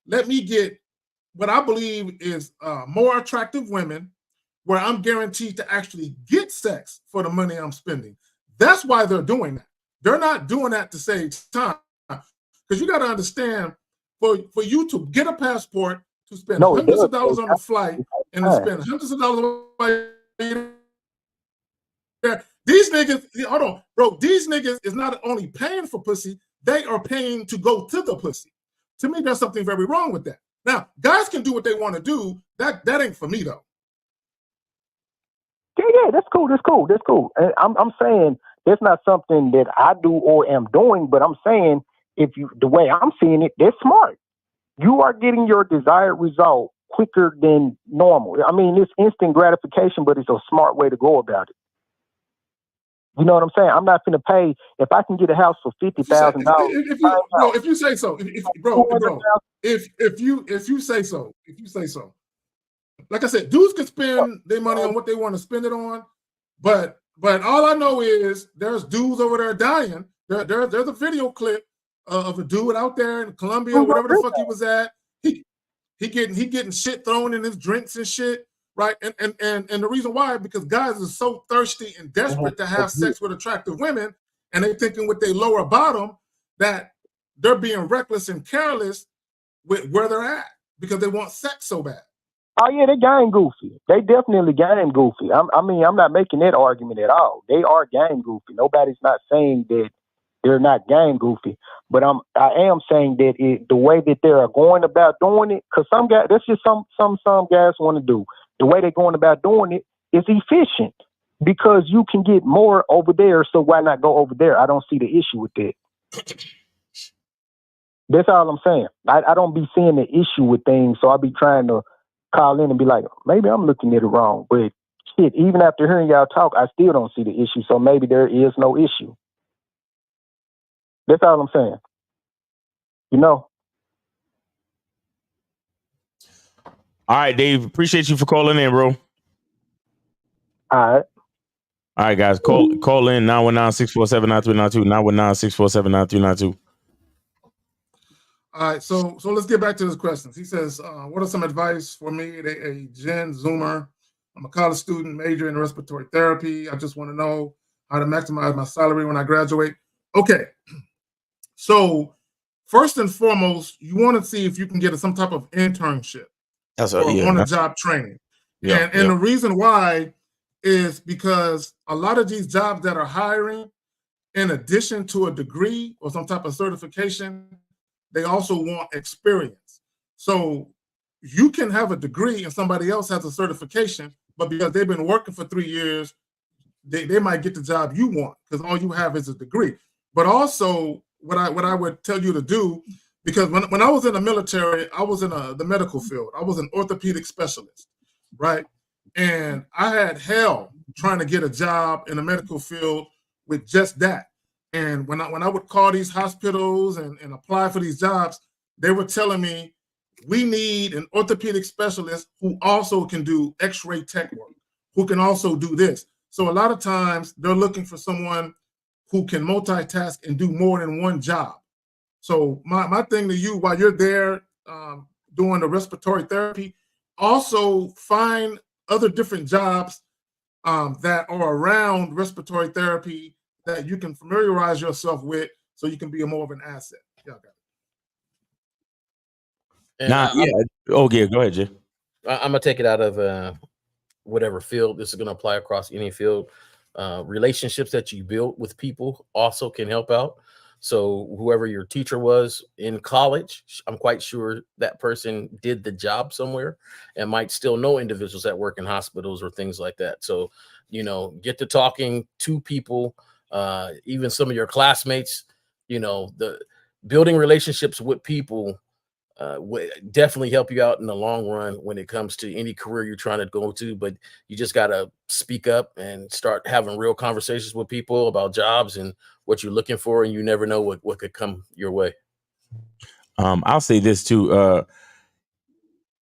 Let me get what I believe is more attractive women where I'm guaranteed to actually get sex for the money I'm spending. That's why they're doing that. They're not doing that to save time. Because you got to understand, for you to get a passport, to spend hundreds of dollars on a flight, and to spend hundreds of dollars on these niggas, hold on, bro, these niggas is not only paying for pussy, they are paying to go to the pussy. To me, there's something very wrong with that. Now, guys can do what they want to do. That ain't for me, though. Yeah, that's cool. And I'm saying it's not something that I do or am doing, but I'm saying the way I'm seeing it, they're smart. You are getting your desired result quicker than normal. I mean, it's instant gratification, but it's a smart way to go about it. You know what I'm saying? I'm not going to pay if I can get a house for $50,000. If you say so, if you say so. Like I said, dudes can spend their money on what they want to spend it on, but all I know is there's dudes over there dying. There's a video clip of a dude out there in Colombia, whatever the fuck he was at. He getting shit thrown in his drinks and shit, right? And the reason why, because guys are so thirsty and desperate to have sex with attractive women, and they thinking with their lower bottom that they're being reckless and careless with where they're at because they want sex so bad. Oh yeah, they game goofy. They definitely game goofy. I mean, I'm not making that argument at all. They are game goofy. Nobody's not saying that they're not game goofy, but I am saying that the way that they are going about doing it, because some guys, that's just some guys want to do. The way they're going about doing it is efficient because you can get more over there. So why not go over there? I don't see the issue with that. That's all I'm saying. I don't be seeing the issue with things, so I be trying to call in and be like, maybe I'm looking at it wrong. But shit, even after hearing y'all talk, I still don't see the issue. So maybe there is no issue. That's all I'm saying. You know? All right, Dave. Appreciate you for calling in, bro. All right, guys. Call in 919-647-9392. 919-647-9392. All right, so let's get back to his questions. He says, what are some advice for me, a Gen Zoomer? I'm a college student majoring in respiratory therapy. I just want to know how to maximize my salary when I graduate. Okay, so first and foremost, you want to see if you can get some type of internship on-the-job training. And the reason why is because a lot of these jobs that are hiring, in addition to a degree or some type of certification, they also want experience. So you can have a degree and somebody else has a certification, but because they've been working for 3 years, they might get the job you want because all you have is a degree. But also what I would tell you to do, because when I was in the military, I was in the medical field. I was an orthopedic specialist, right? And I had hell trying to get a job in the medical field with just that. And when I would call these hospitals and apply for these jobs, they were telling me, we need an orthopedic specialist who also can do x-ray tech work, who can also do this. So a lot of times they're looking for someone who can multitask and do more than one job. So my thing to you, while you're there doing the respiratory therapy, also find other different jobs that are around respiratory therapy that you can familiarize yourself with so you can be more of an asset. Yeah, go ahead, Jay. I'm gonna take it out of whatever field. This is going to apply across any field. Relationships that you build with people also can help out. So whoever your teacher was in college, I'm quite sure that person did the job somewhere and might still know individuals that work in hospitals or things like that. So, you know, get to talking to people, even some of your classmates. You know, the building relationships with people definitely help you out in the long run when it comes to any career you're trying to go to. But you just got to speak up and start having real conversations with people about jobs and what you're looking for. And you never know what could come your way. I'll say this too.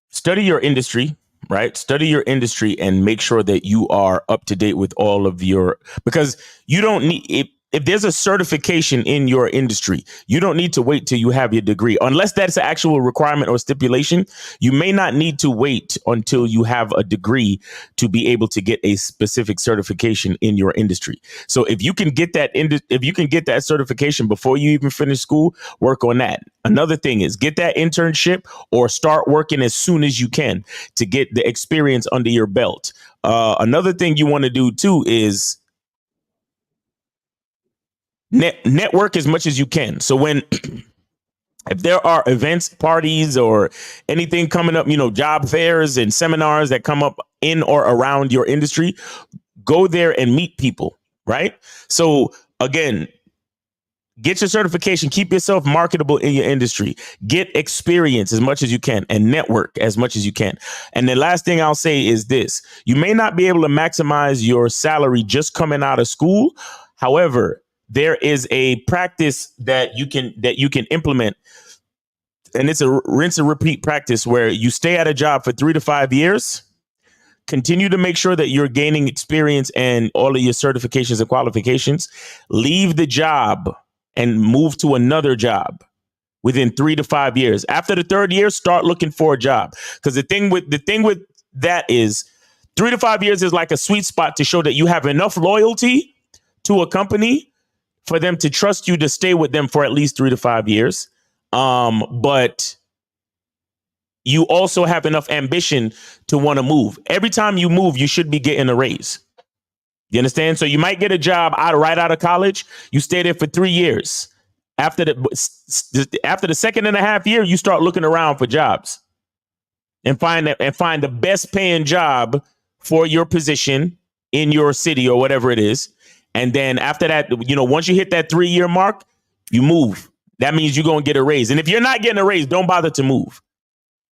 Study your industry, right? Study your industry and make sure that you are up to date with all of your, because you don't need it. If there's a certification in your industry, you don't need to wait till you have your degree. Unless that's an actual requirement or stipulation, you may not need to wait until you have a degree to be able to get a specific certification in your industry. So if you can get that certification before you even finish school, work on that. Another thing is get that internship or start working as soon as you can to get the experience under your belt. Another thing you want to do too is network as much as you can. So when if there are events, parties, or anything coming up, you know, job fairs and seminars that come up in or around your industry, go there and meet people, right? So again, get your certification, keep yourself marketable in your industry, get experience as much as you can, and network as much as you can. And the last thing I'll say is this: you may not be able to maximize your salary just coming out of school. However, there is a practice that you can implement, and it's a rinse and repeat practice where you stay at a job for 3 to 5 years, continue to make sure that you're gaining experience and all of your certifications and qualifications, leave the job and move to another job within 3 to 5 years. After the 3rd year, start looking for a job. Because the thing with that is 3 to 5 years is like a sweet spot to show that you have enough loyalty to a company for them to trust you to stay with them for at least 3 to 5 years. But you also have enough ambition to want to move. Every time you move, you should be getting a raise. You understand? So you might get a job right out of college. You stay there for 3 years. After the 2.5 year, you start looking around for jobs and find the best paying job for your position in your city or whatever it is. And then after that, you know, once you hit that 3 year mark, you move. That means you're going to get a raise. And if you're not getting a raise, don't bother to move.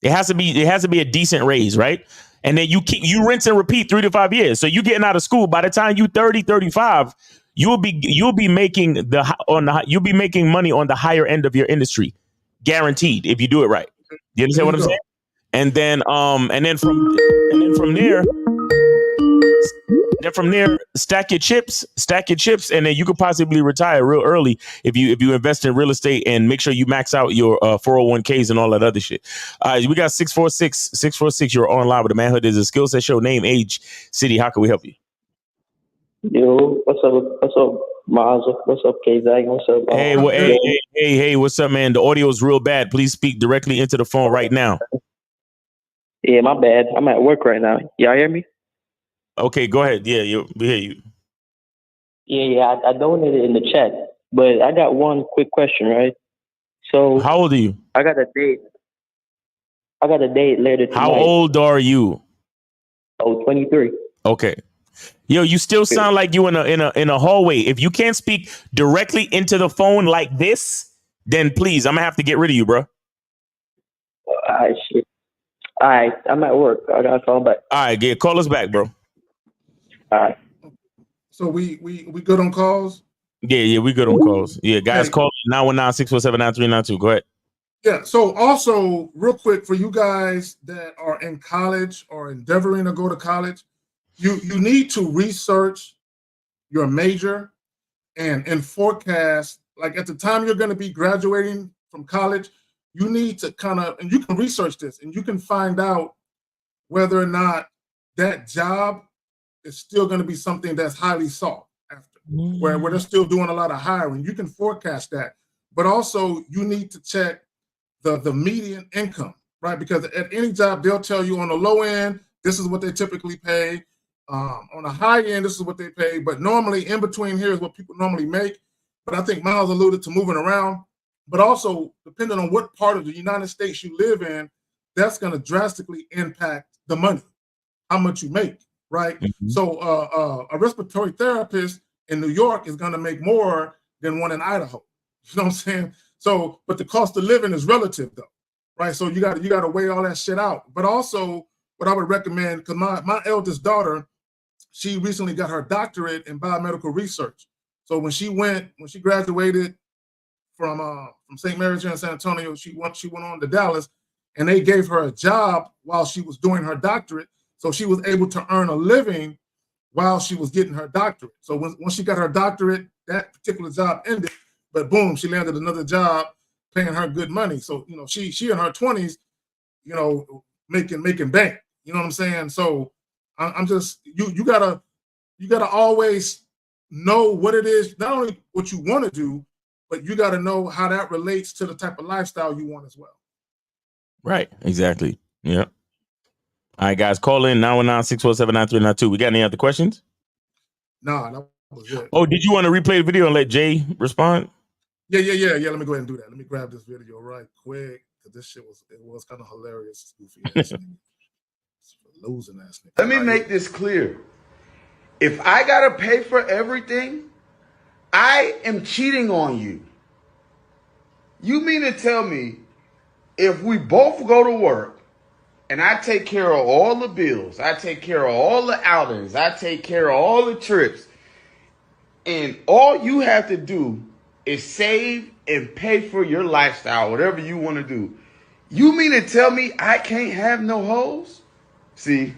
It has to be a decent raise, right? And then you rinse and repeat 3 to 5 years. So you getting out of school, by the time you 30, 35, you'll be making money on the higher end of your industry, guaranteed, if you do it right. You understand what I'm saying? And then from there, stack your chips, and then you could possibly retire real early if you invest in real estate and make sure you max out your 401ks and all that other shit. We got 646. You're online with the Manhood is a skill set show. Name, age, city. How can we help you? Yo, what's up, Maza? What's up, K-Zag? What's up? Hey, what's up, man? The audio is real bad. Please speak directly into the phone right now. Yeah, my bad. I'm at work right now. Y'all hear me? Okay, go ahead. Yeah, we hear you. Yeah, I donated in the chat, but I got one quick question, right? So, how old are you? I got a date later tonight. How old are you? Oh, 23. Okay. Yo, you still sound like you in a hallway. If you can't speak directly into the phone like this, then please, I'm gonna have to get rid of you, bro. All right, shit. All right, I'm at work. I gotta call back. All right, call us back, bro. All right. So we good on calls? Yeah, we good on calls. Yeah, guys, call 919-647-9392. Go ahead. Yeah. So also, real quick, for you guys that are in college or endeavoring to go to college, you need to research your major and forecast. Like at the time you're going to be graduating from college, you need to and you can research this and you can find out whether or not that job is still going to be something that's highly sought after, where they're still doing a lot of hiring. You can forecast that, but also you need to check the median income, right? Because at any job, they'll tell you on the low end, This is what they typically pay. On the high end, this is what they pay. But normally, in between here is what people normally make. But I think Miles alluded to moving around. But also, depending on what part of the United States you live in, that's going to drastically impact the money, how much you make, right? So a respiratory therapist in New York is going to make more than one in Idaho. You know what I'm saying? So, but the cost of living is relative, though, right? So you got to weigh all that shit out. But also, what I would recommend, because my eldest daughter, she recently got her doctorate in biomedical research. So when she graduated from St. Mary's here in San Antonio, she went on to Dallas, and they gave her a job while she was doing her doctorate. So she was able to earn a living while she was getting her doctorate. So once she got her doctorate, that particular job ended, but boom, she landed another job paying her good money. So, you know, she in her 20s, you know, making bank. You know what I'm saying? So I'm just, you gotta always know what it is, not only what you want to do, but you got to know how that relates to the type of lifestyle you want as well. Right. Exactly. Yeah. All right, guys, call in 919-647-9392. We got any other questions? Nah, that was it. Oh, did you want to replay the video and let Jay respond? Yeah. Let me go ahead and do that. Let me grab this video right quick, because this shit was kind of hilarious. Goofy ass nigga. Losing ass nigga. Let me make this clear. If I gotta pay for everything, I am cheating on you. You mean to tell me if we both go to work and I take care of all the bills, I take care of all the outings, I take care of all the trips, and all you have to do is save and pay for your lifestyle, whatever you want to do, you mean to tell me I can't have no hoes? See,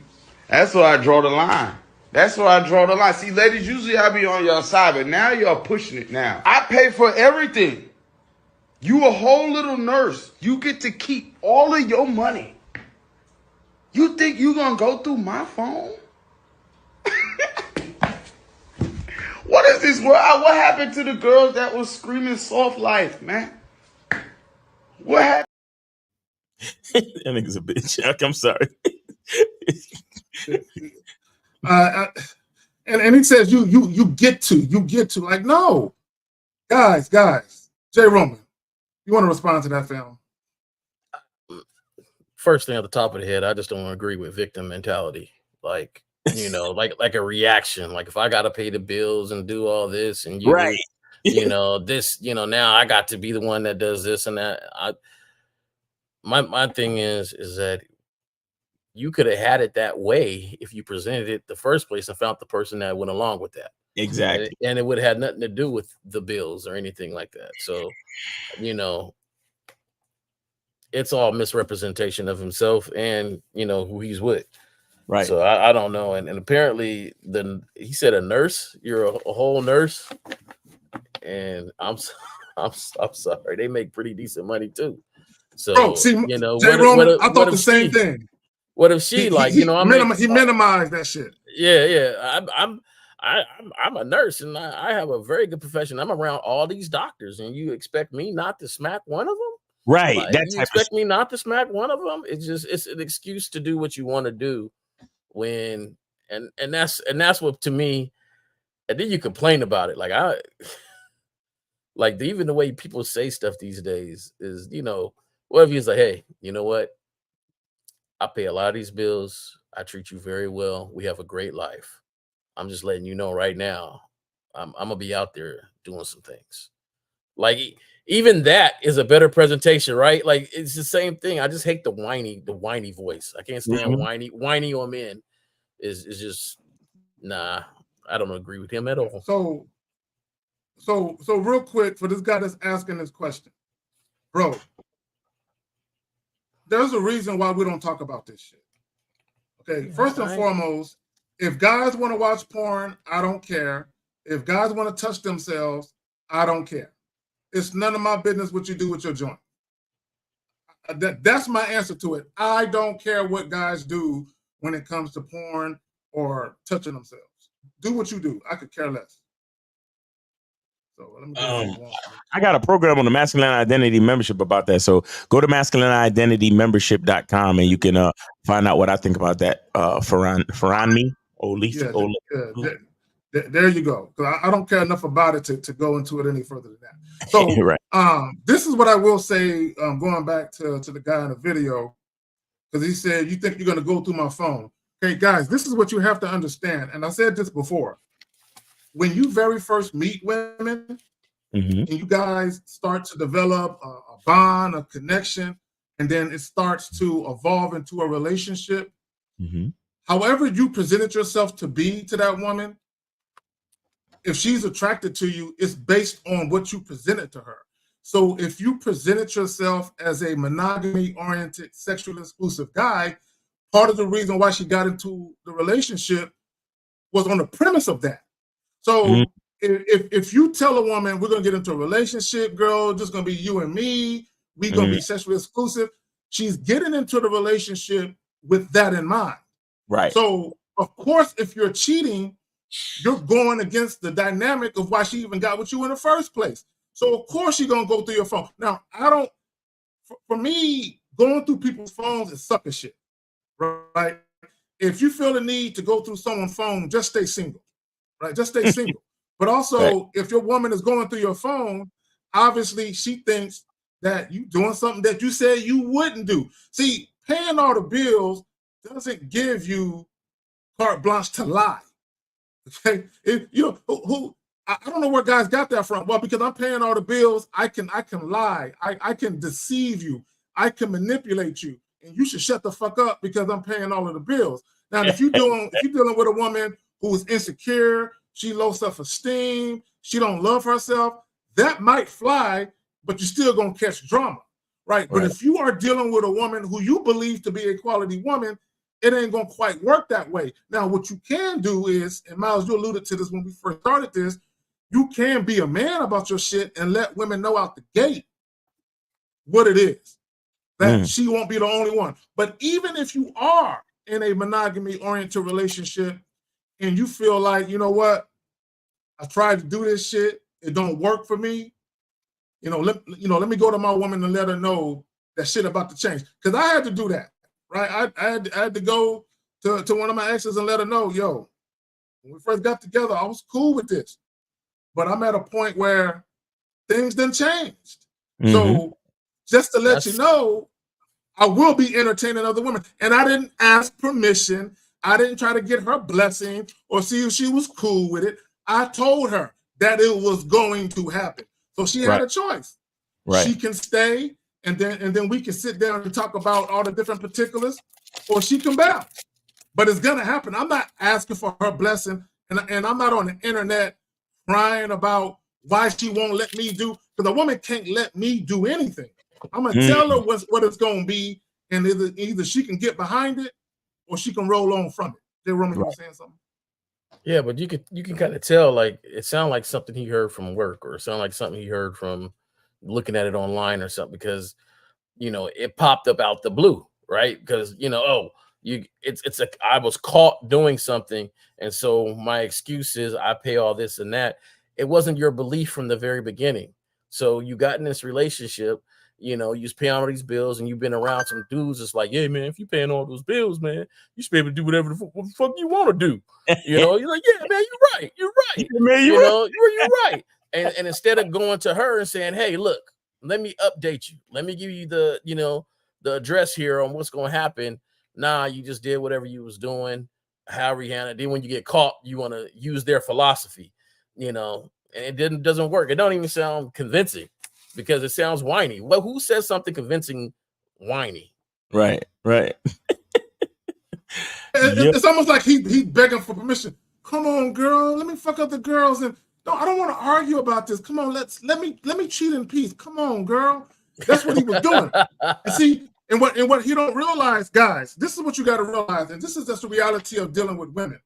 that's where I draw the line. That's where I draw the line. See, ladies, usually I be on your side, but now y'all pushing it now. I pay for everything. You a whole little nurse. You get to keep all of your money. You think you gonna go through my phone? What is this world? What happened to the girls that was screaming soft life, man? What happened? That nigga's a bitch. I'm sorry. And he says you get to like, no, guys, Jay Roman, you want to respond to that, film? First thing at the top of the head, I just don't agree with victim mentality. Like, you know, like a reaction. Like if I got to pay the bills and do all this, and you, right, you know, this, you know, now I got to be the one that does this and that. My thing is that you could have had it that way if you presented it the first place and found the person that went along with that. Exactly. And it would have had nothing to do with the bills or anything like that. So, you know, it's all misrepresentation of himself and, you know, who he's with. Right. So I don't know. And apparently he said a nurse, you're a whole nurse. And I'm sorry. They make pretty decent money too. So, bro, see, you know, Jay Roman, I thought the same thing. What if she he minimized that shit? Yeah. I'm a nurse and I have a very good profession. I'm around all these doctors, and you expect me not to smack one of them? Right. Like, you expect me not to smack one of them? It's an excuse to do what you want to do when and that's what, to me, and then you complain about it. Like even the way people say stuff these days is, you know, what if he's like, hey, you know what? I pay a lot of these bills. I treat you very well. We have a great life. I'm just letting you know right now, I'm gonna be out there doing some things. Like even that is a better presentation, right? Like it's the same thing. I just hate the whiny voice. I can't stand whiny on men. Is just nah. I don't agree with him at all. So real quick, for this guy that's asking this question, bro, there's a reason why we don't talk about this shit. Okay, first and foremost, if guys want to watch porn, I don't care. If guys want to touch themselves, I don't care. It's none of my business what you do with your joint. That's my answer to it. I don't care what guys do when it comes to porn or touching themselves. Do what you do. I could care less. So let me go I got a program on the Masculine Identity Membership about that. So go to masculineidenitymembership.com and you can find out what I think about that. Farhan there you go. Because I don't care enough about it to go into it any further than that. So right. This is what I will say, going back to the guy in the video, because he said, you think you're going to go through my phone. Okay, guys, this is what you have to understand. And I said this before. When you very first meet women, and you guys start to develop a bond, a connection, and then it starts to evolve into a relationship, however you presented yourself to be to that woman, if she's attracted to you, it's based on what you presented to her. So if you presented yourself as a monogamy-oriented, sexually exclusive guy, part of the reason why she got into the relationship was on the premise of that. So if you tell a woman, we're going to get into a relationship, girl, just going to be you and me, we're going to be sexually exclusive, she's getting into the relationship with that in mind. Right. So, of course, if you're cheating, you're going against the dynamic of why she even got with you in the first place. So, of course, you're going to go through your phone. Now, for me, going through people's phones is sucker shit, right? If you feel the need to go through someone's phone, just stay single, right? Just stay single. But also, if your woman is going through your phone, obviously she thinks that you doing something that you said you wouldn't do. See, paying all the bills doesn't give you carte blanche to lie. Okay, I don't know where guys got that from. Well, because I'm paying all the bills, I can lie, I can deceive you, I can manipulate you, and you should shut the fuck up because I'm paying all of the bills. Now, if you're dealing with a woman who is insecure, she low self-esteem, she don't love herself, that might fly, but you're still gonna catch drama, right? But if you are dealing with a woman who you believe to be a quality woman, it ain't gonna quite work that way. Now, what you can do is, and Miles, you alluded to this when we first started this, you can be a man about your shit and let women know out the gate what it is. That she won't be the only one. But even if you are in a monogamy-oriented relationship and you feel like, you know what, I tried to do this shit, it don't work for me, let me go to my woman and let her know that shit about to change. Because I had to do that, right? I had to go to one of my exes and let her know, yo, when we first got together, I was cool with this. But I'm at a point where things done changed. So just to let you know, I will be entertaining other women. And I didn't ask permission. I didn't try to get her blessing or see if she was cool with it. I told her that it was going to happen. So she had a choice. Right. She can stay and then we can sit down and talk about all the different particulars, or she can bounce. But it's gonna happen. I'm not asking for her blessing, and I'm not on the internet crying about why she won't let me do, because a woman can't let me do anything. I'm gonna tell her what it's gonna be, and either she can get behind it or she can roll on from it. Did Roman you saying something? Yeah, but you can kind of tell, like, it sounded like something he heard from work, or it sounded like something he heard from looking at it online or something, because it popped up out the blue, right? Because I was caught doing something, and so my excuse is I pay all this and that. It wasn't your belief from the very beginning. So you got in this relationship, you was paying all these bills, and you've been around some dudes. It's like, yeah, man, if you're paying all those bills, man, you should be able to do whatever the fuck you want to do. You're like, yeah, man, you're right. Man, you're right. And instead of going to her and saying, hey, look, let me update you. Let me give you the address here on what's going to happen. Nah, you just did whatever you was doing, however you handled it. Then when you get caught, you want to use their philosophy, and it doesn't work. It don't even sound convincing because it sounds whiny. Well, who says something convincing whiny? Right. It's almost like he's begging for permission. Come on, girl, let me fuck up the girls, and no, I don't want to argue about this. Come on, let me cheat in peace. Come on, girl. That's what he was doing. And see, and what he don't realize, guys, this is what you got to realize, and this is just the reality of dealing with women.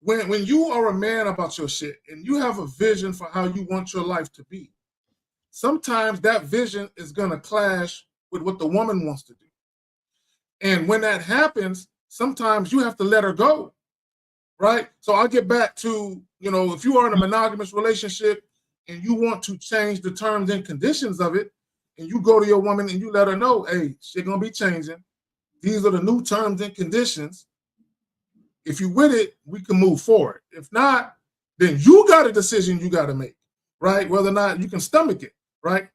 When you are a man about your shit and you have a vision for how you want your life to be, sometimes that vision is gonna clash with what the woman wants to do. And when that happens, sometimes you have to let her go, right? So I'll get back to, if you are in a monogamous relationship and you want to change the terms and conditions of it, and you go to your woman and you let her know, hey, shit gonna be changing. These are the new terms and conditions. If you with it, we can move forward. If not, then you got a decision you got to make, right? Whether or not you can stomach it, right?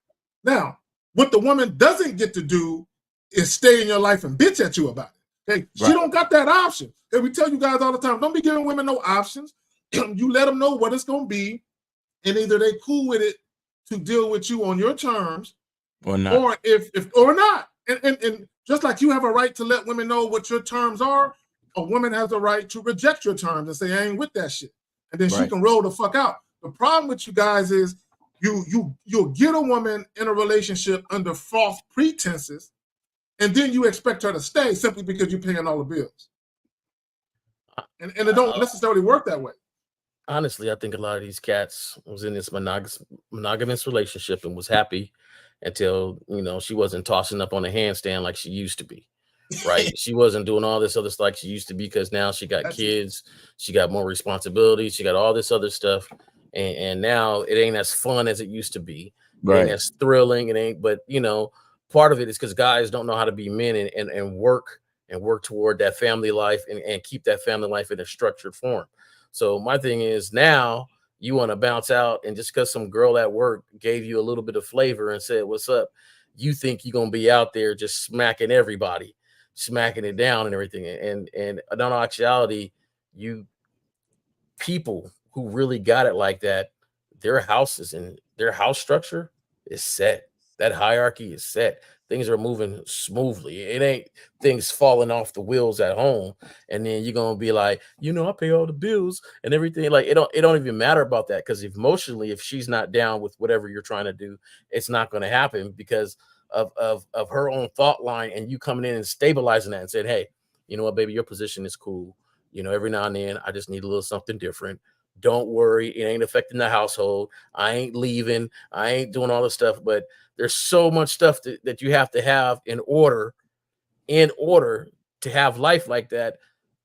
Now, what the woman doesn't get to do is stay in your life and bitch at you about it. Okay, she don't got that option. And we tell you guys all the time, don't be giving women no options. You let them know what it's gonna be, and either they cool with it to deal with you on your terms, or not, or if or not. And just like you have a right to let women know what your terms are, a woman has a right to reject your terms and say, I ain't with that shit. And then she can roll the fuck out. The problem with you guys is you'll get a woman in a relationship under false pretenses, and then you expect her to stay simply because you're paying all the bills. And it don't necessarily work that way. Honestly, I think a lot of these cats was in this monogamous relationship and was happy until, she wasn't tossing up on a handstand like she used to be. Right. She wasn't doing all this other stuff like she used to be, because now she got kids, she got more responsibilities, she got all this other stuff. And now it ain't as fun as it used to be. It ain't as thrilling. It ain't, but part of it is because guys don't know how to be men and work toward that family life and keep that family life in a structured form. So my thing is, now you want to bounce out, and just because some girl at work gave you a little bit of flavor and said, what's up, you think you're going to be out there just smacking everybody, smacking it down and everything. And in all actuality, you people who really got it like that, their houses and their house structure is set. That hierarchy is set. Things are moving smoothly. It ain't things falling off the wheels at home. And then you're going to be like, I pay all the bills and everything. Like, it don't even matter about that, because emotionally, if she's not down with whatever you're trying to do, it's not going to happen because of her own thought line, and you coming in and stabilizing that and said, hey, you know what, baby, your position is cool. Every now and then I just need a little something different. Don't worry, it ain't affecting the household. I ain't leaving. I ain't doing all this stuff. But there's so much stuff that you have to have in order to have life like that,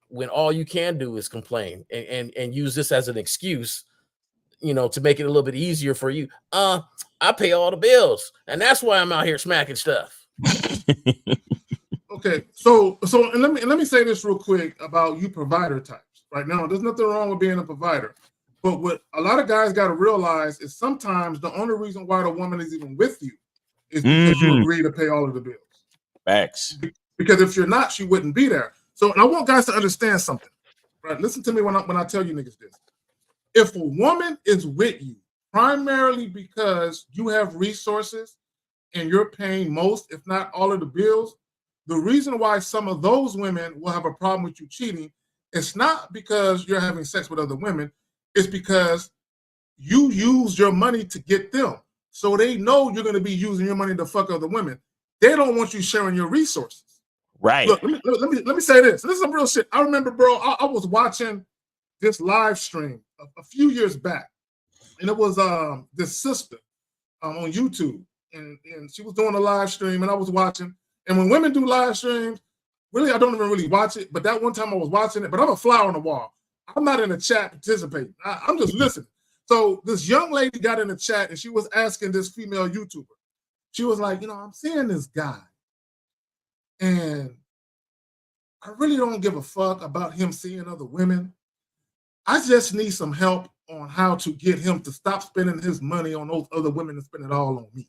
when all you can do is complain and use this as an excuse, to make it a little bit easier for you. I pay all the bills, and that's why I'm out here smacking stuff. Okay, so and let me say this real quick about you provider types. Right now, there's nothing wrong with being a provider, but what a lot of guys got to realize is sometimes the only reason why the woman is even with you is because you agree to pay all of the bills. Facts. Because if you're not, she wouldn't be there. So, and I want guys to understand something. Right? Listen to me when I tell you niggas this. If a woman is with you primarily because you have resources and you're paying most, if not all of the bills, the reason why some of those women will have a problem with you cheating, it's not because you're having sex with other women. It's because you use your money to get them. So they know you're going to be using your money to fuck other women. They don't want you sharing your resources. Right. Look, let me say this. This is some real shit. I remember, bro, I was watching this live stream a few years back. And it was this sister on YouTube. And she was doing a live stream, and I was watching. And when women do live streams, really, I don't even really watch it. But that one time I was watching it. But I'm a fly on the wall. I'm not in the chat participating. I'm just listening. So this young lady got in the chat, and she was asking this female YouTuber. She was like, I'm seeing this guy, and I really don't give a fuck about him seeing other women. I just need some help on how to get him to stop spending his money on those other women and spend it all on me.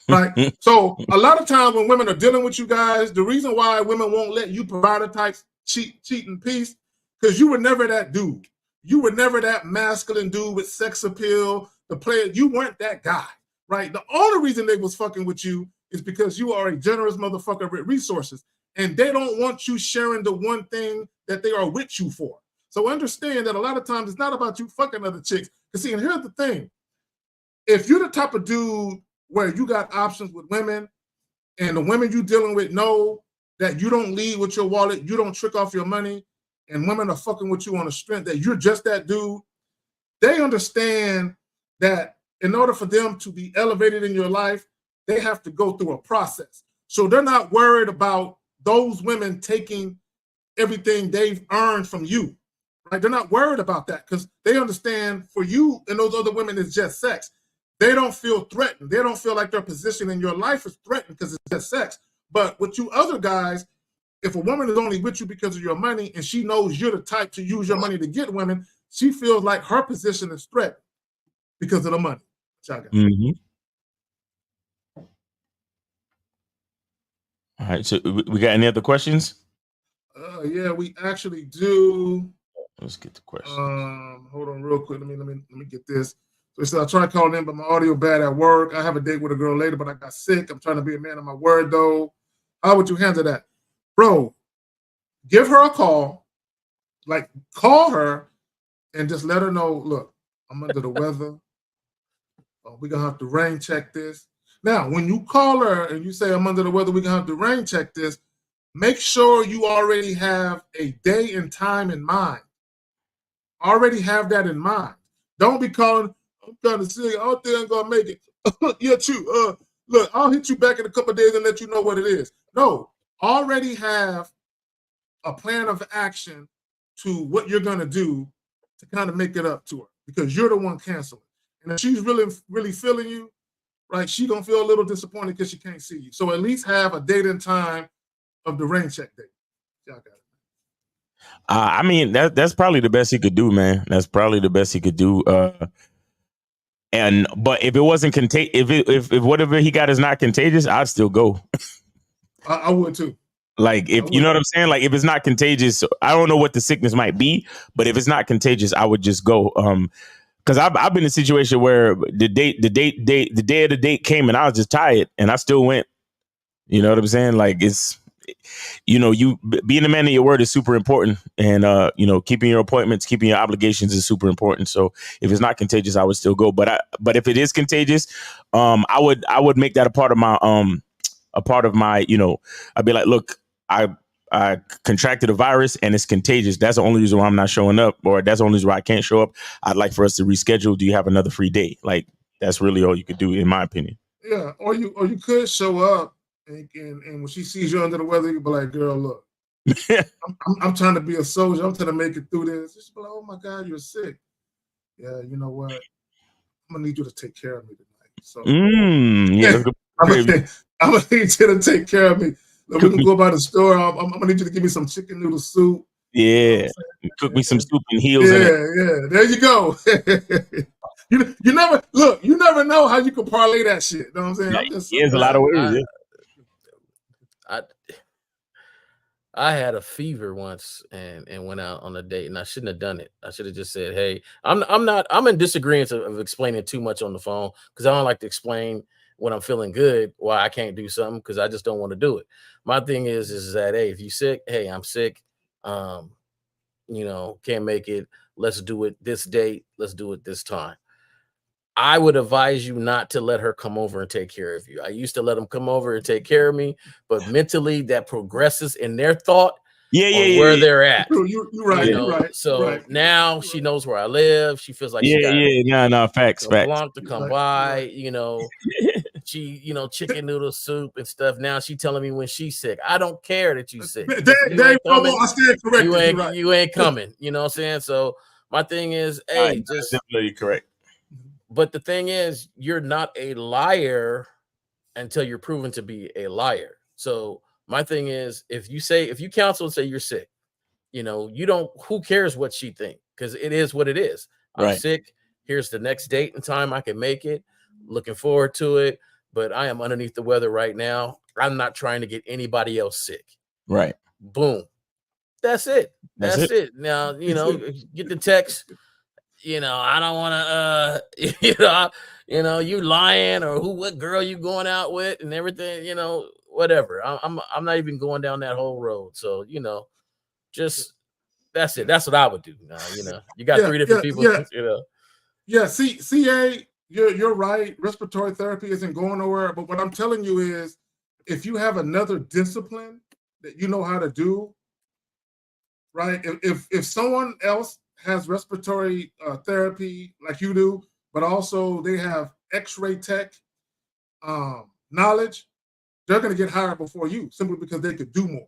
Right? So a lot of times when women are dealing with you guys, the reason why women won't let you provider types cheat in peace, because you were never that dude. You were never that masculine dude with sex appeal, the player. You weren't that guy, right? The only reason they was fucking with you is because you are a generous motherfucker with resources, and they don't want you sharing the one thing that they are with you for. So understand that a lot of times it's not about you fucking other chicks. Because see, and here's the thing. If you're the type of dude where you got options with women, and the women you dealing with know that you don't lead with your wallet, you don't trick off your money, and women are fucking with you on the strength that you're just that dude, they understand that in order for them to be elevated in your life, they have to go through a process. So they're not worried about those women taking everything they've earned from you. right? They're not worried about that because they understand for you and those other women it's just sex. They don't feel threatened. They don't feel like their position in your life is threatened because it's just sex. But with you other guys, if a woman is only with you because of your money and she knows you're the type to use your money to get women, she feels like her position is threatened because of the money. Mm-hmm. All right, so we got any other questions? Yeah, we actually do. Let's get the question. Hold on real quick. Let me get this. So it said, I tried calling in, but my audio bad at work. I have a date with a girl later, but I got sick. I'm trying to be a man of my word, though. How would you handle that? Bro, give her a call. Like, call her and just let her know, look, I'm under the weather. We're going to have to rain check this. Now, when you call her and you say, I'm under the weather, we're going to have to rain check this, make sure you already have a day and time in mind. Already have that in mind. Don't be calling, I'm trying to see, I don't think I'm going to make it. Yeah, true. Look, I'll hit you back in a couple of days and let you know what it is. No, already have a plan of action to what you're going to do to kind of make it up to her because you're the one canceling. And if she's really, really feeling you, right, she going to feel a little disappointed because she can't see you. So at least have a date and time of the rain check date. Y'all got it. I mean, that's probably the best he could do, man. That's probably the best he could do. But if it wasn't if whatever he got is not contagious, I'd still go. I would too. Like, if you know what I'm saying, like if it's not contagious, I don't know what the sickness might be, but if it's not contagious, I would just go. Because I've been in a situation where the day of the date came and I was just tired and I still went. You know what I'm saying? Like it's, you being a man of your word is super important, and keeping your appointments, keeping your obligations is super important. So if it's not contagious, I would still go. But if it is contagious, I would make that a part of my I'd be like, look, I contracted a virus and it's contagious. That's the only reason why I'm not showing up, or that's the only reason why I can't show up. I'd like for us to reschedule. Do you have another free day? Like, that's really all you could do, in my opinion. Yeah, or you could show up and when she sees you under the weather, you be like, girl, look, I'm trying to be a soldier. I'm trying to make it through this. She's like, oh my God, you're sick. Yeah, you know what? I'm gonna need you to take care of me tonight. So I'm gonna need you to take care of me. Look, we can go by the store. I'm gonna need you to give me some chicken noodle soup. Yeah, cook me some soup and heels. Yeah. There you go. you never know how you can parlay that shit. You know what I'm saying? There's a lot of ways. I had a fever once and went out on a date, and I shouldn't have done it. I should have just said, "Hey, I'm in disagreement of explaining too much on the phone because I don't like to explain when I'm feeling good why I can't do something because I just don't want to do it." My thing is that, hey, if you sick, hey, I'm sick. Can't make it. Let's do it this date. Let's do it this time. I would advise you not to let her come over and take care of you. I used to let them come over and take care of me, but mentally that progresses in their thought where they're at. You're right. You're right. So now she knows where I live. She feels like facts. To come by, she, chicken noodle soup and stuff. Now she telling me when she's sick. I don't care that you sick. You ain't coming. You know what I'm saying? So my thing is, hey, just definitely correct. But the thing is, you're not a liar until you're proven to be a liar. So my thing is, if you counsel and say you're sick, who cares what she think? Because it is what it is. I'm sick. Here's the next date and time I can make it. Looking forward to it. But I am underneath the weather right now. I'm not trying to get anybody else sick. Right. Boom. That's it. That's it. Now, get the text. I don't want to, you lying or what girl you going out with and everything, whatever. I'm not even going down that whole road. So, just that's it. That's what I would do. You got three different people, Yeah. CA, you're right. Respiratory therapy isn't going nowhere. But what I'm telling you is, if you have another discipline that you know how to do, right? If someone else has respiratory therapy like you do, but also they have X-ray tech knowledge, they're going to get hired before you simply because they could do more,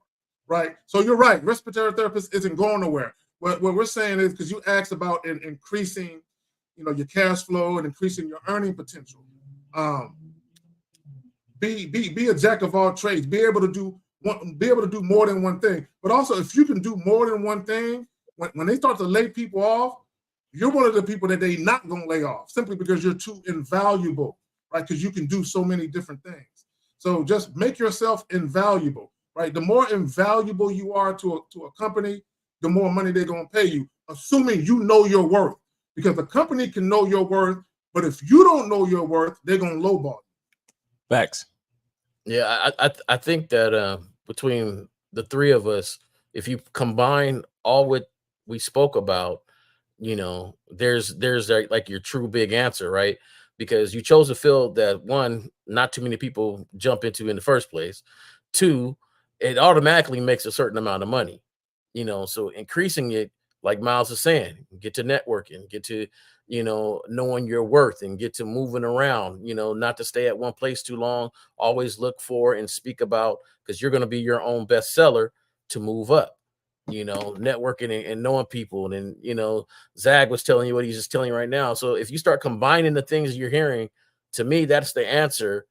right? So you're right. Respiratory therapist isn't going nowhere. what we're saying is, because you asked about increasing, your cash flow and increasing your earning potential. Be a jack of all trades. Be able to do more than one thing. But also, if you can do more than one thing, when they start to lay people off, you're one of the people that they not gonna lay off simply because you're too invaluable, right? Because you can do so many different things. So just make yourself invaluable, right? The more invaluable you are to a company, the more money they're gonna pay you, assuming you know your worth. Because the company can know your worth, but if you don't know your worth, they're gonna lowball you. Facts. Yeah, I think that between the three of us, if you combine all what we spoke about, there's like your true big answer, right? Because you chose a field that, one, not too many people jump into in the first place. Two, it automatically makes a certain amount of money, so increasing it, like Miles is saying, get to networking, get to, knowing your worth, and get to moving around, not to stay at one place too long. Always look for and speak about, because you're going to be your own bestseller, to move up, networking and knowing people. And then, Zag was telling you what he's just telling you right now. So if you start combining the things you're hearing, to me, that's the answer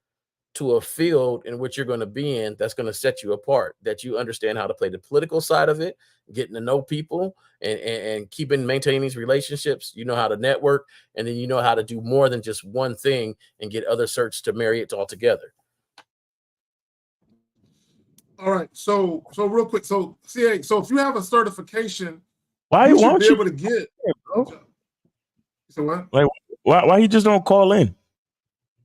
to a field in which you're going to be in, that's going to set you apart, that you understand how to play the political side of it, getting to know people, and maintaining these relationships. You know how to network, and then you know how to do more than just one thing and get other certs to marry it all together. All right, so real quick, so CA, so if you have a certification, why you won't should you be able to get. bro? So what? Like, why you just don't call in?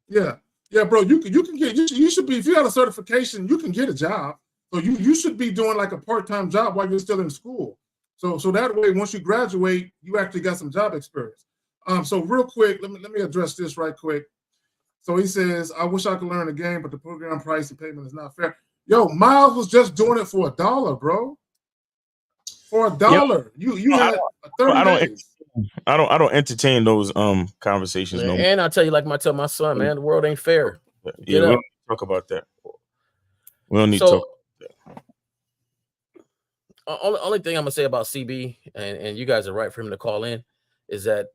Yeah, bro. You can get. You should be, if you got a certification, you can get a job. So you should be doing like a part-time job while you're still in school. So that way, once you graduate, you actually got some job experience. So real quick, let me address this right quick. So he says, I wish I could learn the game, but the program price and payment is not fair. Yo, Miles was just doing it for $1, bro. For $1. You had 30 days. I don't entertain those conversations no more. And I tell you, like I tell my son, man, the world ain't fair. Yeah, we don't talk about that. We don't need to talk about that. Only thing I'm gonna say about CB, and you guys are right for him to call in, is that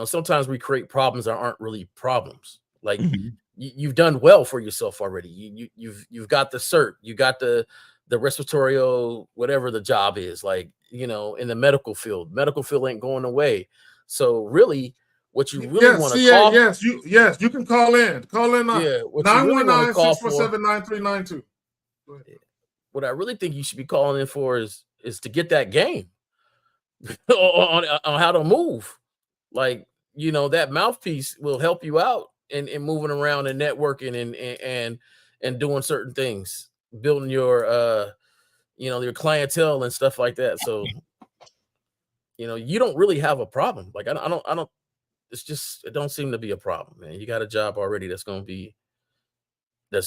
sometimes we create problems that aren't really problems. Like you've done well for yourself already. You've got the cert, you got the respiratory, whatever the job is, like in the medical field ain't going away. So really, what you really want to call, you can call in. Call in 919-647-9392. What I really think you should be calling in for is to get that game on how to move. Like, that mouthpiece will help you out in moving around and networking and doing certain things, building your your clientele and stuff like that. So you don't really have a problem. Like I don't it's just, it don't seem to be a problem, man. You got a job already that's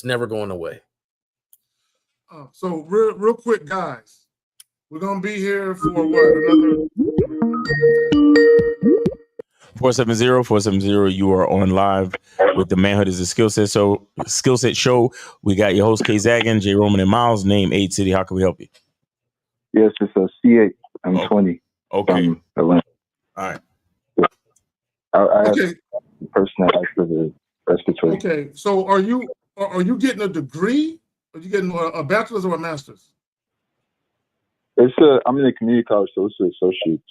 never going away. So real quick, guys, we're gonna be here for what, another 470-470. You are on live with the Manhood is a Skill Set show. We got your host K Zagan, J Roman, and Miles. Name 8 City. How can we help you? Yes, it's a C8. I'm 20. Okay. Atlanta. All right. I have the person that asked for the respiratory. Okay, so are you getting a degree? Are you getting a bachelor's or a master's? I'm in a community college, so it's an associate's.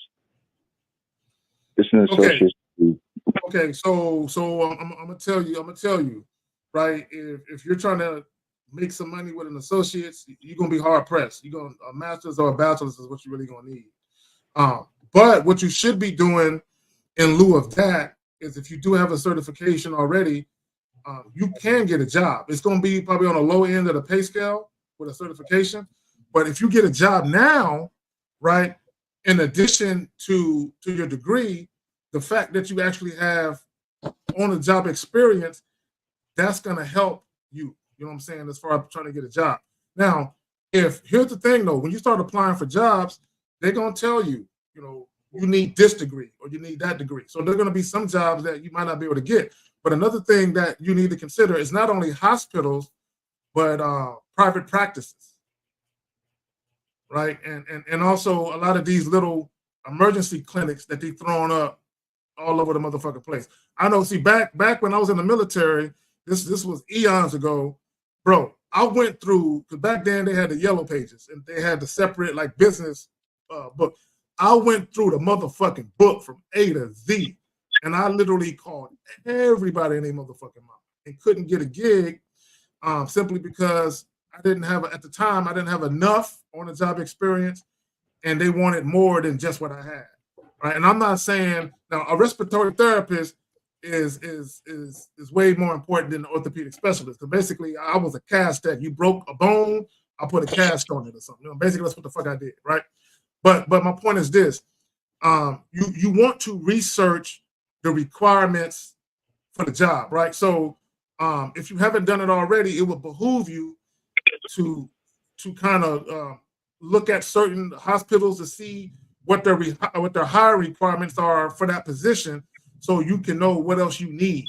It's an associate's. Okay, so I'm gonna tell you, right? If you're trying to make some money with an associate's, you're gonna be hard pressed. A master's or a bachelor's is what you're really gonna need. But what you should be doing in lieu of that is, if you do have a certification already, you can get a job. It's going to be probably on the low end of the pay scale with a certification. But if you get a job now, right, in addition to your degree, the fact that you actually have on-the-job experience, that's going to help you. You know what I'm saying? As far as trying to get a job. Now, here's the thing though, when you start applying for jobs, they're going to tell you, you need this degree or you need that degree. So there are going to be some jobs that you might not be able to get. But another thing that you need to consider is not only hospitals, but private practices, right? And also a lot of these little emergency clinics that they throwing up all over the motherfucking place. I know. See, back when I was in the military, this was eons ago, bro. I went through, because back then they had the yellow pages and they had the separate like business book. I went through the motherfucking book from A to Z, and I literally called everybody in their motherfucking mouth and couldn't get a gig simply because I didn't have, at the time, I didn't have enough on the job experience, and they wanted more than just what I had. Right. And I'm not saying now a respiratory therapist is way more important than an orthopedic specialist. Because basically I was a cast tech. You broke a bone, I put a cast on it or something. You know, basically that's what the fuck I did, right? But my point is this. You want to research the requirements for the job, right? So if you haven't done it already, it would behoove you to kind of look at certain hospitals to see what their hiring requirements are for that position, so you can know what else you need.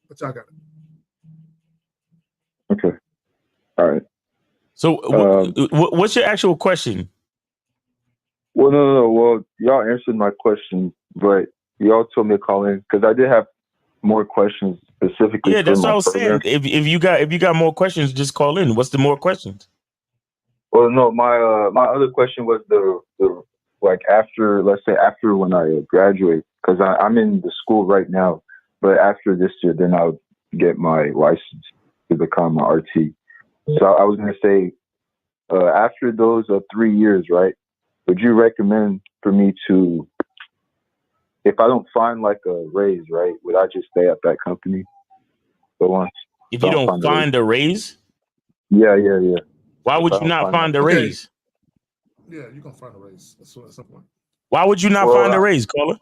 But y'all got it. Okay. All right. So what's your actual question? Well, no. Well, y'all answered my question, but y'all told me to call in because I did have more questions specifically. Yeah, that's for what my I was program. saying. If you got more questions, just call in. What's the more questions? Well, no, my other question was the like after, let's say after when I graduate, because I'm in the school right now, but after this year, then I'll get my license to become an RT. So I was going to say, after those 3 years, right, would you recommend for me to, if I don't find like a raise, right, would I just stay at that company? So once If you don't find a raise? Yeah. Why would you not find a raise? Yeah, you're gonna find a raise at some point. Why would you not find a raise, caller?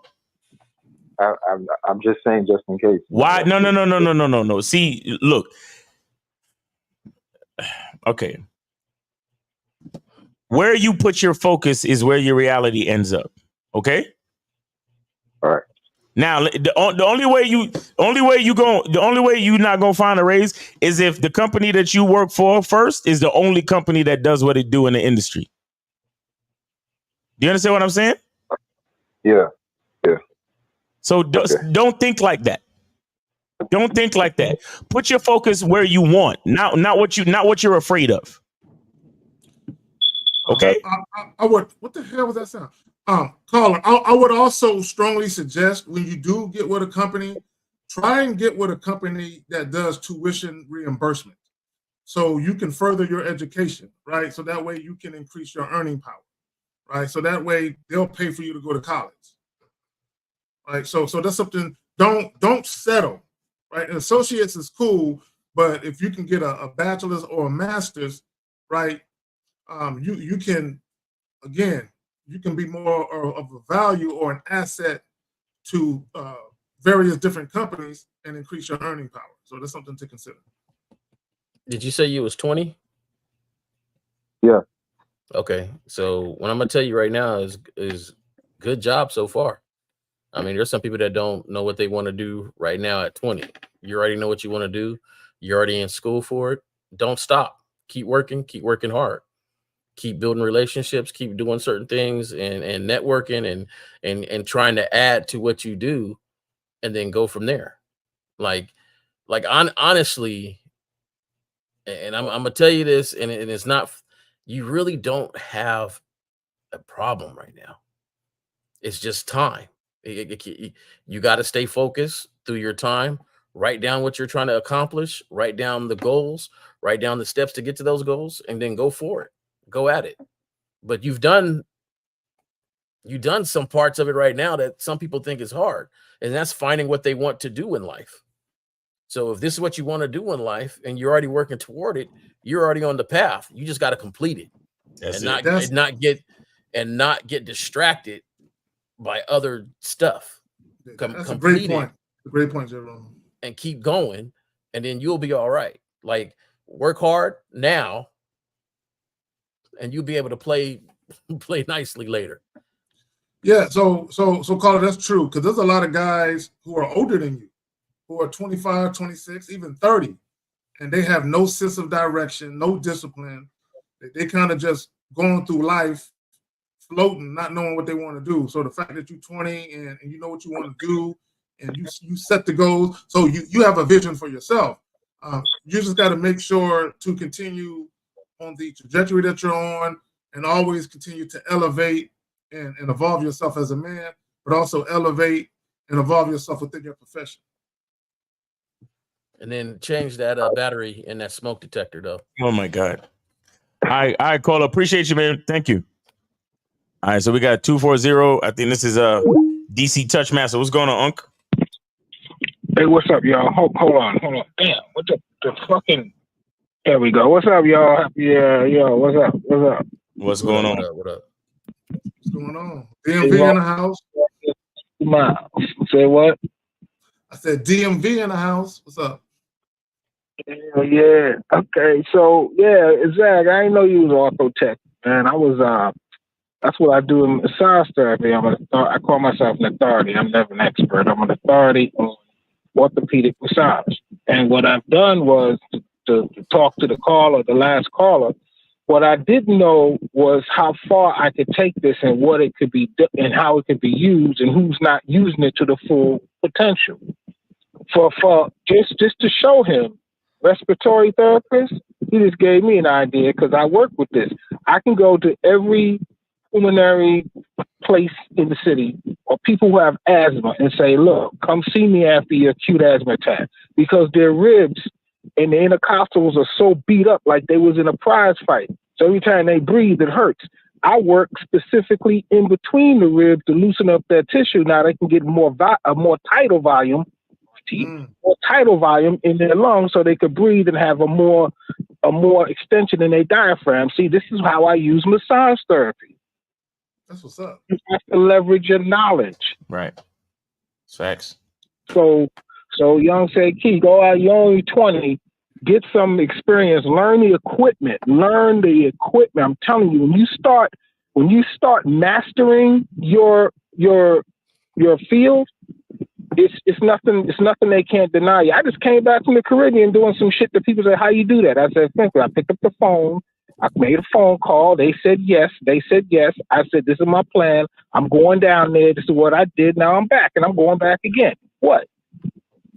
I'm just saying, just in case. Why? No. See, look. Okay. Where you put your focus is where your reality ends up. Okay. All right. Now, the only way you not gonna find a raise is if the company that you work for first is the only company that does what it do in the industry. Do you understand what I'm saying? Yeah. So don't think like that. Don't think like that. Put your focus where you want, not what you're afraid of. Okay. I would. What the hell was that sound? Caller, I would also strongly suggest when you do get with a company, try and get with a company that does tuition reimbursement, so you can further your education, right? So that way you can increase your earning power, right? So that way they'll pay for you to go to college, right? So that's something. Don't settle, right? An associates is cool, but if you can get a bachelor's or a master's, right? You can, again, you can be more of a value or an asset to various different companies and increase your earning power. So that's something to consider. Did you say you was 20? Yeah. Okay. So what I'm gonna tell you right now is good job so far. I mean, there's some people that don't know what they want to do right now at 20. You already know what you want to do. You're already in school for it. Don't stop. Keep working hard. Keep building relationships, keep doing certain things and networking and trying to add to what you do and then go from there. Honestly, and I'm gonna tell you this, and it's not, you really don't have a problem right now. It's just time. You got to stay focused through your time. Write down what you're trying to accomplish. Write down the goals. Write down the steps to get to those goals, and then go for it. Go at it. But you've done some parts of it right now that some people think is hard, and that's finding what they want to do in life. So if this is what you want to do in life and you're already working toward it, you're already on the path. You just got to complete it. And not get distracted by other stuff. That's a great point. A great point, Jerome. And keep going, and then you'll be all right. Like, work hard now, and you'll be able to play nicely later. Yeah, so Carter, that's true, because there's a lot of guys who are older than you, who are 25, 26, even 30, and they have no sense of direction, no discipline. They kind of just going through life floating, not knowing what they want to do. So the fact that you're 20 and you know what you want to do, and you set the goals, so you have a vision for yourself. You just got to make sure to continue on the trajectory that you're on, and always continue to elevate and evolve yourself as a man, but also elevate and evolve yourself within your profession. And then change that battery in that smoke detector, though. Oh my God. All right, Cole. Appreciate you, man. Thank you. All right, so we got 240. I think this is DC Touchmaster. What's going on, Unc? Hey, what's up, y'all? Hold on. Damn, what the fucking? There we go. What's up, y'all? Yo, what's up? What's going on? What up? What's going on? DMV in the house. Say what? I said DMV in the house. What's up? Yeah. Okay. So yeah, Zach, I didn't know you was orthotech, man. I was that's what I do in massage therapy. I call myself an authority. I'm never an expert. I'm an authority on orthopedic massage. And what I've done was to talk to the last caller. What I didn't know was how far I could take this and what it could be and how it could be used and who's not using it to the full potential. For just to show him, respiratory therapist, he just gave me an idea because I work with this. I can go to every pulmonary place in the city or people who have asthma and say, look, come see me after your acute asthma attack, because their ribs and the intercostals are so beat up like they was in a prize fight. So every time they breathe, it hurts. I work specifically in between the ribs to loosen up that tissue. Now they can get more tidal volume in their lungs, so they could breathe and have a more extension in their diaphragm. See, this is how I use massage therapy. That's what's up. You have to leverage your knowledge. Right. Facts. So young said, Key, go out, you're only 20, get some experience, learn the equipment. I'm telling you, when you start mastering your field, it's nothing they can't deny you. I just came back from the Caribbean doing some shit that people say, how you do that? I said, simply, I picked up the phone, I made a phone call, they said yes. I said, this is my plan. I'm going down there. This is what I did. Now I'm back and I'm going back again. What?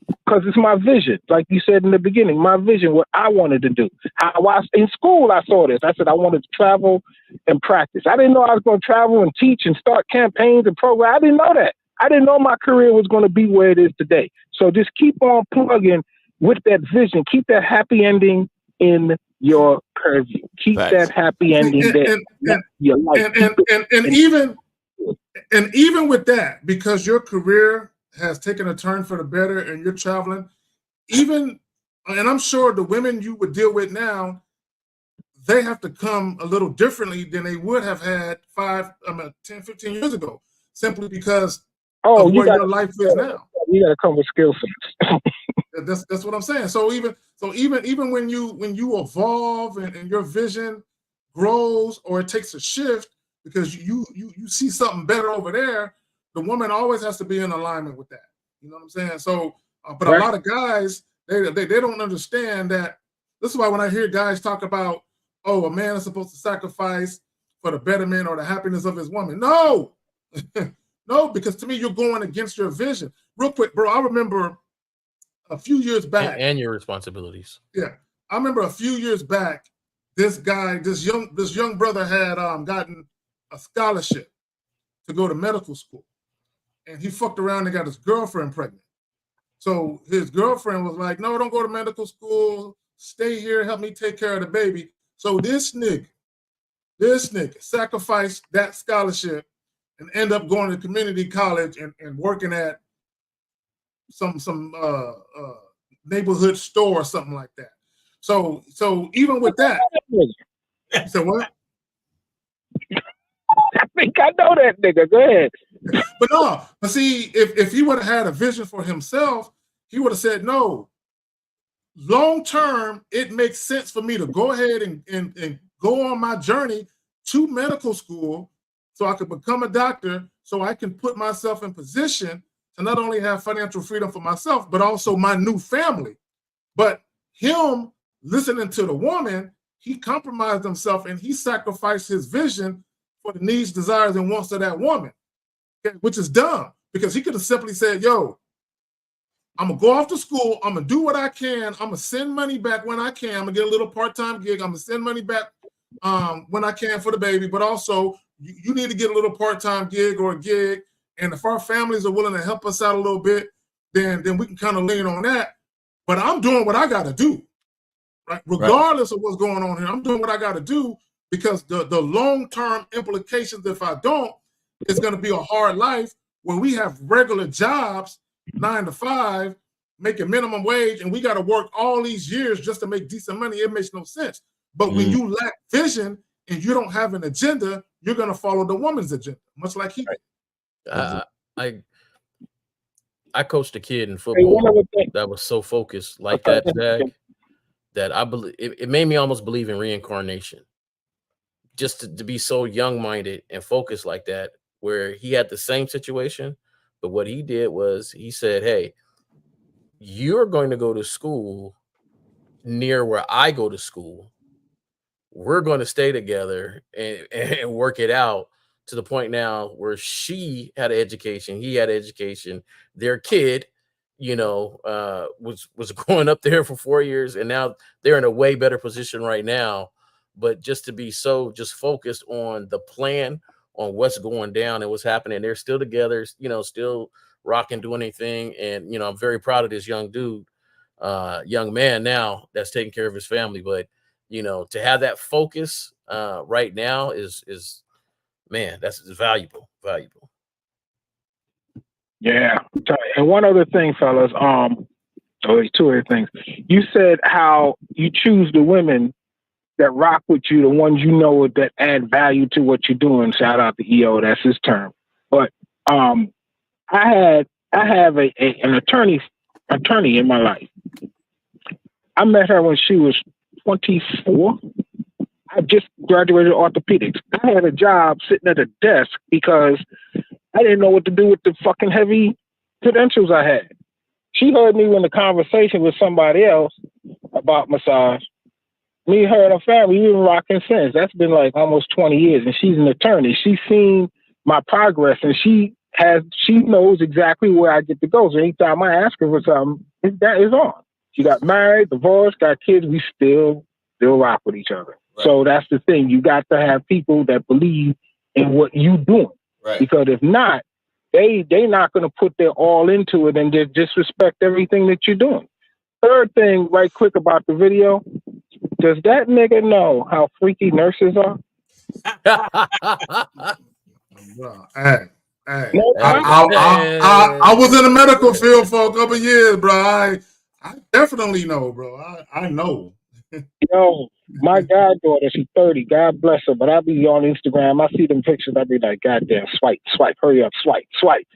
Because it's my vision. Like you said in the beginning, my vision, what I wanted to do. In school, I saw this. I said I wanted to travel and practice. I didn't know I was going to travel and teach and start campaigns and programs. I didn't know that. I didn't know my career was going to be where it is today. So just keep on plugging with that vision. Keep that happy ending in your purview. Keep that happy ending there. Your life. And even with that, because your career has taken a turn for the better and you're traveling, and I'm sure the women you would deal with now, they have to come a little differently than they would have had 10, 15 years ago, simply because of where your life is now. You got to come with skill sets. That's what I'm saying. So even when you evolve and your vision grows or it takes a shift because you see something better over there, the woman always has to be in alignment with that. You know what I'm saying? So, but a lot of guys, they don't understand that. This is why when I hear guys talk about, a man is supposed to sacrifice for the betterment or the happiness of his woman. No, no, because to me, you're going against your vision. Real quick, bro, I remember a few years back. And your responsibilities. Yeah. I remember a few years back, this young brother had gotten a scholarship to go to medical school. And he fucked around and got his girlfriend pregnant. So his girlfriend was like, no, don't go to medical school. Stay here, help me take care of the baby. So this nigga sacrificed that scholarship and end up going to community college and working at some neighborhood store or something like that. So even with that, so what? I think I know that nigga. Go ahead. But see, if he would have had a vision for himself, he would have said, no, long term, it makes sense for me to go ahead and go on my journey to medical school so I could become a doctor, so I can put myself in position to not only have financial freedom for myself, but also my new family. But him listening to the woman, he compromised himself and he sacrificed his vision for the needs, desires, and wants of that woman, okay, which is dumb because he could have simply said, yo, I'm going to go off to school. I'm going to do what I can. I'm going to send money back when I can. I'm going to get a little part-time gig. I'm going to send money back when I can for the baby. But also, you need to get a little part-time gig or a gig. And if our families are willing to help us out a little bit, then we can kind of lean on that. But I'm doing what I got to do, right? Regardless of what's going on here, I'm doing what I got to do because the long-term implications, if I don't, it's going to be a hard life where we have regular jobs, 9 to 5, making minimum wage, and we got to work all these years just to make decent money. It makes no sense. But when you lack vision and you don't have an agenda, you're going to follow the woman's agenda, much like he did. I coached a kid in football that was so focused like that, Zach, that I believe it made me almost believe in reincarnation. Just to be so young-minded and focused like that, where he had the same situation. But what he did was he said, hey, you're going to go to school near where I go to school. We're going to stay together and work it out to the point now where she had an education, he had an education, their kid, was growing up there for 4 years, and now they're in a way better position right now. But just to be so just focused on the plan, on what's going down and what's happening. They're still together, still rocking, doing anything. And, I'm very proud of this young dude, young man now that's taking care of his family. But, to have that focus right now is man, that's valuable. Yeah. And one other thing, fellas, two other things. You said how you choose the women that rock with you, the ones that add value to what you're doing. Shout out to EO, that's his term. But I have an attorney in my life. I met her when she was 24. I just graduated orthopedics. I had a job sitting at a desk because I didn't know what to do with the fucking heavy credentials I had. She heard me in a conversation with somebody else about massage. Me, her, and her family, we've been rocking since. That's been like almost 20 years, and she's an attorney. She's seen my progress, and she knows exactly where I get to go. So anytime I ask her for something, that is on. She got married, divorced, got kids. We still rock with each other. Right. So that's the thing. You got to have people that believe in what you're doing. Right. Because if not, they not going to put their all into it and just disrespect everything that you're doing. Third thing, right quick about the video. Does that nigga know how freaky nurses are? Hey. I was in the medical field for a couple of years, bro. I definitely know, bro. I know. Yo, my goddaughter, she's 30. God bless her. But I be on Instagram. I see them pictures. I be like, goddamn, swipe, hurry up, swipe.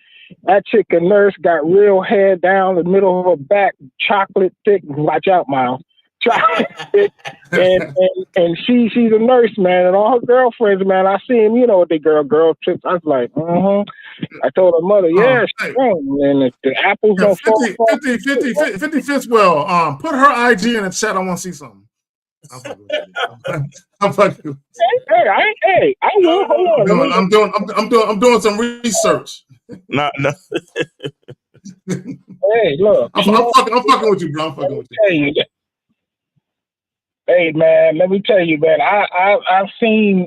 That chick, a nurse, got real hair down the middle of her back, chocolate thick. Watch out, Miles. Chocolate thick. And she's a nurse, man. And all her girlfriends, man, I see them, what they girl trips. I was like, I told her mother, she's wrong. And the apples don't fall. 50 Fitzwell, put her IG in the chat. I want to see something. I'm fucking. Hey, I will. Hold on. I'm doing some research. No. Hey, look. I'm fucking with you, bro. I'm fucking with you. Hey, man, let me tell you, man. I've seen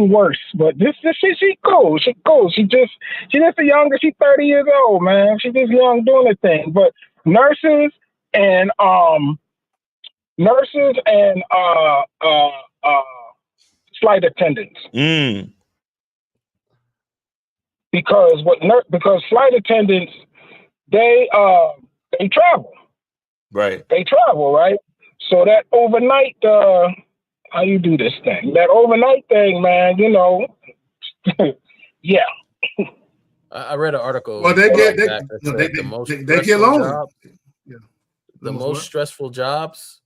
worse, but this she cool. She cool. She just a younger. She's 30 years old, man. She just young doing the thing. But nurses and flight attendants. Because flight attendants they travel. Right. They travel, right? So that overnight how you do this thing? That overnight thing, man, yeah. I read an article. Well, they get lonely. The most stressful jobs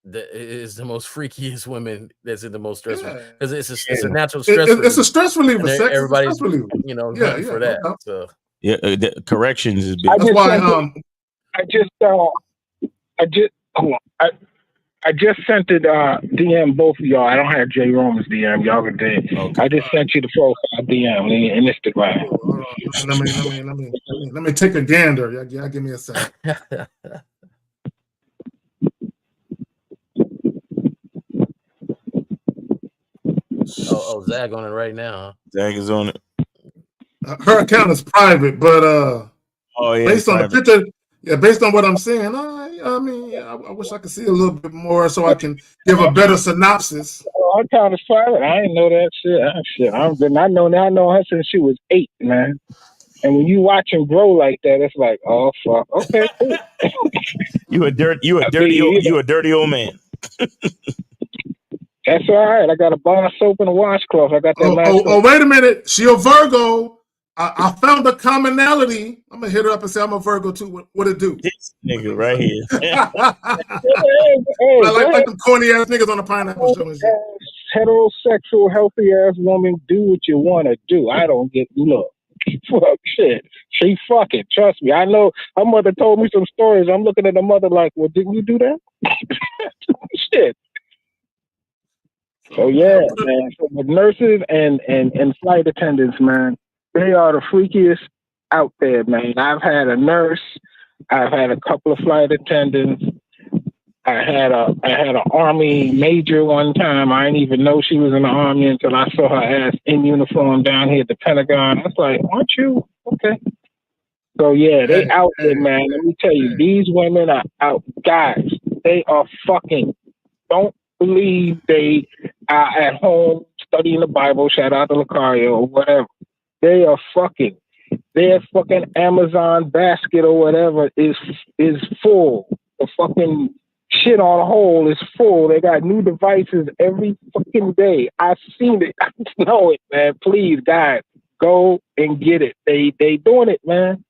is the most freakiest women. That's in the most stressful because it's a natural stress. It's a stress reliever. Everybody's for that. So the corrections is big. That's why I just hold on. I just sent it DM both of y'all. I don't have J Roman's DM. Y'all can do. Okay. I just sent you the profile DM in Instagram. Let me take a gander. Yeah, give me a second. Oh, Zag on it right now. Huh? Zag is on it. Her account is private, but based on private. the picture, based on what I'm seeing, I wish I could see a little bit more so I can give a better synopsis. Oh, her account is private. I didn't know that shit. I know her since she was 8, man. And when you watch him grow like that, it's like, oh fuck, okay, cool. You a dirty old man. That's all right. I got a bar of soap and a washcloth. I got that. Wait a minute. She a Virgo. I found a commonality. I'm gonna hit her up and say I'm a Virgo too. What it do? This nigga right here. I like them corny ass niggas on the pineapple show and shit. Heterosexual, healthy ass woman, do what you want to do. I don't get look. Fuck shit. She fucking trust me. I know her mother told me some stories. I'm looking at the mother like, well, didn't you do that? Shit. So yeah, man. So with nurses and flight attendants, man, they are the freakiest out there, man. I've had a nurse. I've had a couple of flight attendants. I had an Army major one time. I didn't even know she was in the Army until I saw her ass in uniform down here at the Pentagon. I was like, aren't you? Okay. So, yeah, they out there, man. Let me tell you, these women are out. Guys, they are fucking. Don't believe they are at home studying the Bible. Shout out to Lucario or whatever. They are fucking. Their fucking Amazon basket or whatever is full. The fucking shit on a hole is full. They got new devices every fucking day. I've seen it. I know it, man. Please, guys, go and get it. They doing it, man.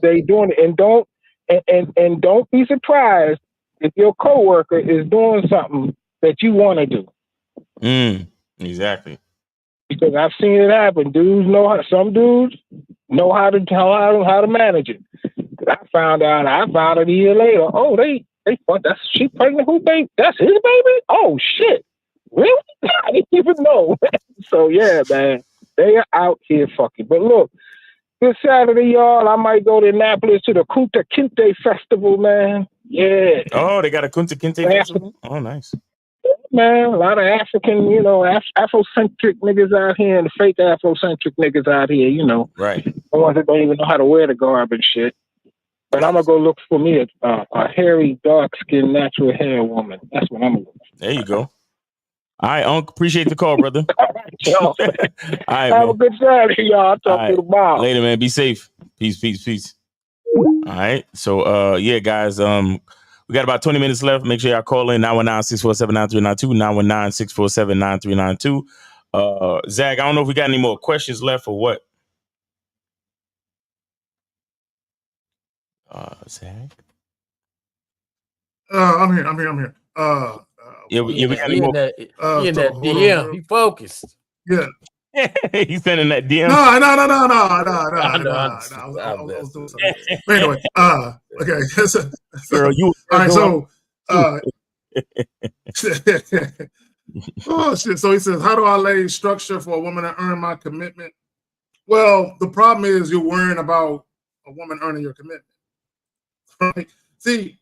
They doing it, and don't be surprised if your coworker is doing something that you want to do. Exactly. Because I've seen it happen. Some dudes know how to manage it. I found out a year later. Oh, she pregnant? Who baby? That's his baby? Oh shit! Really? I didn't even know. So yeah, man, they are out here fucking. But look, this Saturday, y'all, I might go to Annapolis to the Kunta Kinte Festival, man. Yeah. Oh, they got a Kunta Kinte Festival? Oh, nice. Man, a lot of African, Afrocentric niggas out here and the fake Afrocentric niggas out here, Right. The ones that don't even know how to wear the garb and shit. But I'm going to go look for me a hairy, dark-skinned, natural hair woman. That's what I'm looking for. There you go. All right, Unc. Appreciate the call, brother. All right, Have a good Saturday, y'all. I'll talk to you tomorrow. Later, man. Be safe. Peace. All right. So, yeah, guys, we got about 20 minutes left. Make sure y'all call in 919-647-9392, 919-647-9392. Zach, I don't know if we got any more questions left or what. Zach? I'm here. We got any more? He in that DM. He focused. Yeah. He's sending that DM. No. But anyway, okay. Girl, you. All right, so. Oh shit! So he says, "How do I lay structure for a woman to earn my commitment?" Well, the problem is you're worrying about a woman earning your commitment. Right? See,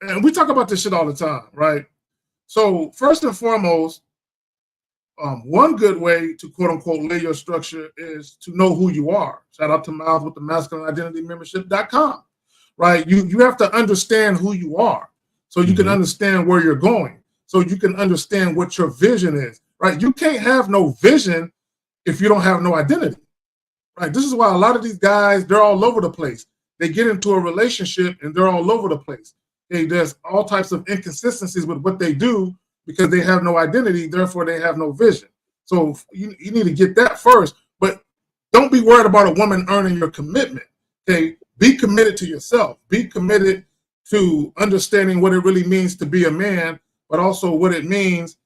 and we talk about this shit all the time, right? So first and foremost, one good way to quote unquote lay your structure is to know who you are. Shout out to Miles with the masculineinfluence.com. Right? You have to understand who you are so you can understand where you're going. So you can understand what your vision is. Right? You can't have no vision if you don't have no identity. Right? This is why a lot of these guys, they're all over the place. They get into a relationship and they're all over the place. There's all types of inconsistencies with what they do because they have no identity, therefore they have no vision. So you need to get that first, but don't be worried about a woman earning your commitment. Okay, be committed to yourself. Be committed to understanding what it really means to be a man, but also what it means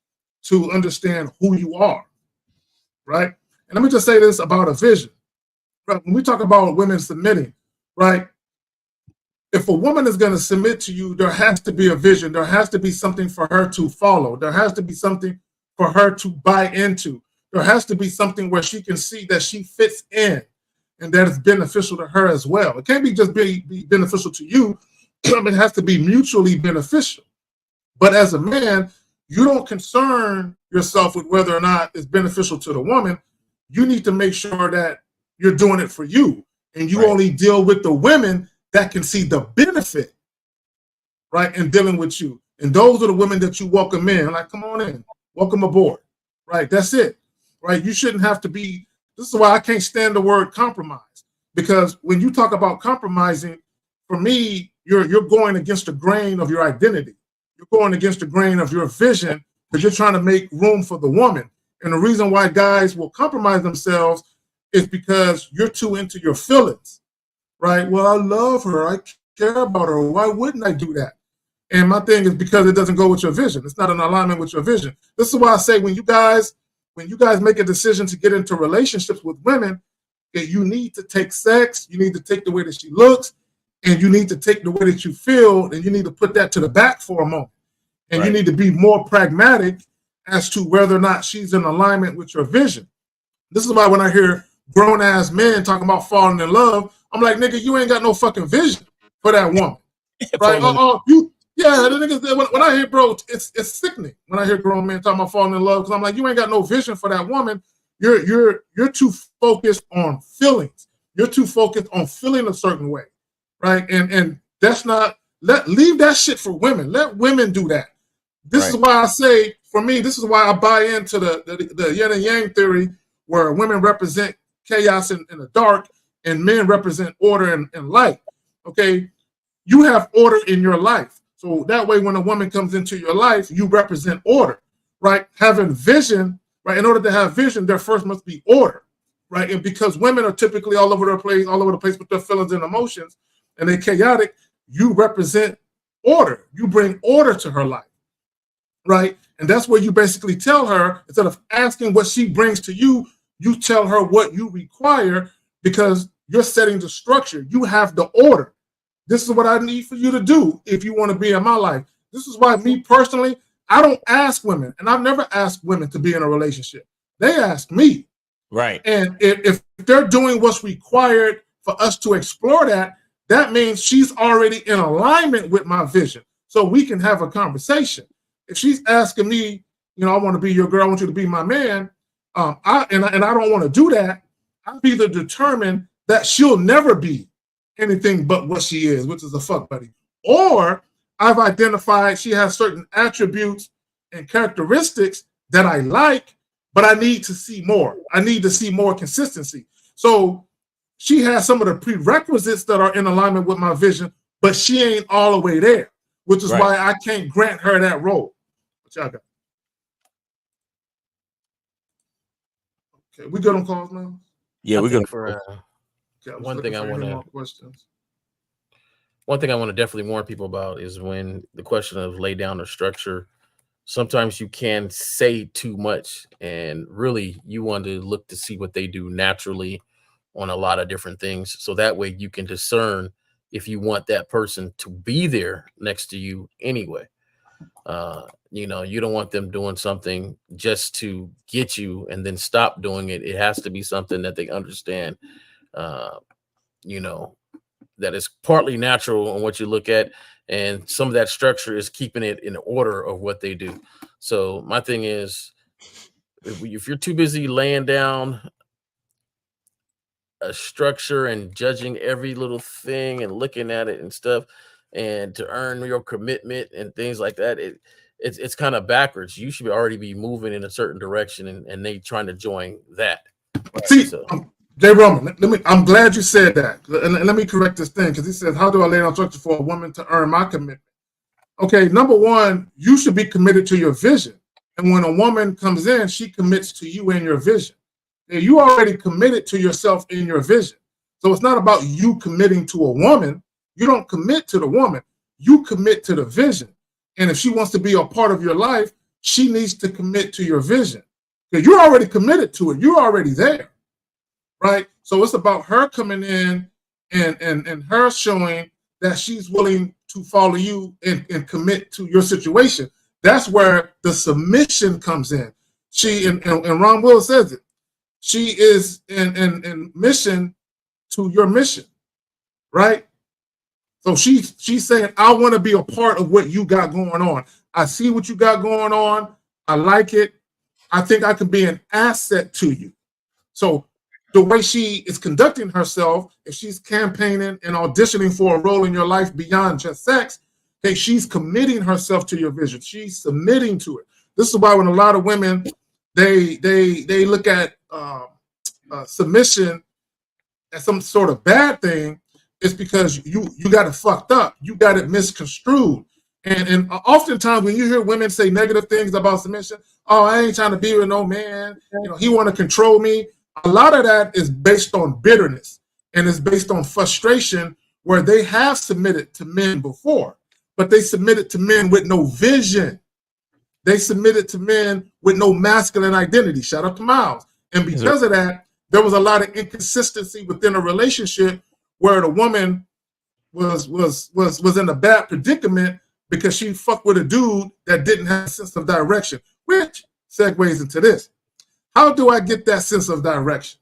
to understand who you are, right? And let me just say this about a vision. Right? When we talk about women submitting, right? if a woman is going to submit to you, there has to be a vision. There has to be something for her to follow. There has to be something for her to buy into. There has to be something where she can see that she fits in and that it's beneficial to her as well. It can't be just be beneficial to you. It has to be mutually beneficial. But as a man, you don't concern yourself with whether or not it's beneficial to the woman. You need to make sure that you're doing it for you. And you only deal with the women that can see the benefit, right, in dealing with you. And those are the women that you welcome in. Like, come on in, welcome aboard, right? That's it, right? You shouldn't have to be, this is why I can't stand the word compromise. Because when you talk about compromising, for me, you're going against the grain of your identity. You're going against the grain of your vision because you're trying to make room for the woman. And the reason why guys will compromise themselves is because you're too into your feelings, right? Well, I love her. I care about her. Why wouldn't I do that? And my thing is because it doesn't go with your vision. It's not in alignment with your vision. This is why I say when you guys make a decision to get into relationships with women, that you need to take sex, you need to take the way that she looks, and you need to take the way that you feel, and you need to put that to the back for a moment. And you need to be more pragmatic as to whether or not she's in alignment with your vision. This is why when I hear grown-ass men talking about falling in love, I'm like, nigga, you ain't got no fucking vision for that woman. Right? The niggas, when I hear, bro, it's sickening when I hear grown men talking about falling in love, because I'm like, you ain't got no vision for that woman. You're too focused on feelings. You're too focused on feeling a certain way. Right? And that's not, leave that shit for women. Let women do that. This is why I say, for me, this is why I buy into the yin and yang theory, where women represent chaos in the dark and men represent order and light. Okay, you have order in your life, so that way when a woman comes into your life, you represent order, right? Having vision, right? In order to have vision, there first must be order, right? And because women are typically all over the place with their feelings and emotions, and they're chaotic, you represent order. You bring order to her life, right? And that's where you basically tell her, instead of asking what she brings to you, you tell her what you require, because you're setting the structure. You have the order. This is what I need for you to do if you want to be in my life. This is why me personally, I don't ask women, and I've never asked women to be in a relationship. They ask me. Right. And if they're doing what's required for us to explore that, that means she's already in alignment with my vision. So we can have a conversation. If she's asking me, I want to be your girl, I want you to be my man, I don't want to do that, I've either determined that she'll never be anything but what she is, which is a fuck buddy, or I've identified she has certain attributes and characteristics that I like, but I need to see more. I need to see more consistency. So she has some of the prerequisites that are in alignment with my vision, but she ain't all the way there, which is why I can't grant her that role. What y'all got? Okay, we good on calls now? Yeah, we're good. One thing I want to definitely warn people about is when the question of lay down or structure. Sometimes you can say too much, and really you want to look to see what they do naturally on a lot of different things, so that way you can discern if you want that person to be there next to you anyway. You don't want them doing something just to get you and then stop doing it. It has to be something that they understand, that is partly natural on what you look at, and some of that structure is keeping it in order of what they do. So my thing is, if you're too busy laying down a structure and judging every little thing and looking at it and stuff, and to earn your commitment and things like that, it's kind of backwards. You should already be moving in a certain direction, and they trying to join that. Right? See, Jay Roman, I'm glad you said that. And let me correct this thing, because he says, how do I lay down structure for a woman to earn my commitment? Okay, number one, you should be committed to your vision. And when a woman comes in, she commits to you and your vision. And you already committed to yourself in your vision. So it's not about you committing to a woman. You don't commit to the woman. You commit to the vision. And if she wants to be a part of your life, she needs to commit to your vision. Because you're already committed to it. You're already there. Right? So it's about her coming in and her showing that she's willing to follow you and commit to your situation. That's where the submission comes in. She and Ron Will says it. She is in mission to your mission, right? So she's saying, I want to be a part of what you got going on. I see what you got going on. I like it. I think I can be an asset to you. So the way she is conducting herself, if she's campaigning and auditioning for a role in your life beyond just sex, okay, she's committing herself to your vision. She's submitting to it. This is why when a lot of women, they look at submission as some sort of bad thing, it's because you got it fucked up. You got it misconstrued. And oftentimes when you hear women say negative things about submission, oh, I ain't trying to be with no man. You know, he want to control me. A lot of that is based on bitterness and is based on frustration where they have submitted to men before, but they submitted to men with no vision. They submitted to men with no masculine identity. Shout out to Miles. And because of that, there was a lot of inconsistency within a relationship where the woman was in a bad predicament because she fucked with a dude that didn't have a sense of direction, which segues into this. How do I get that sense of direction?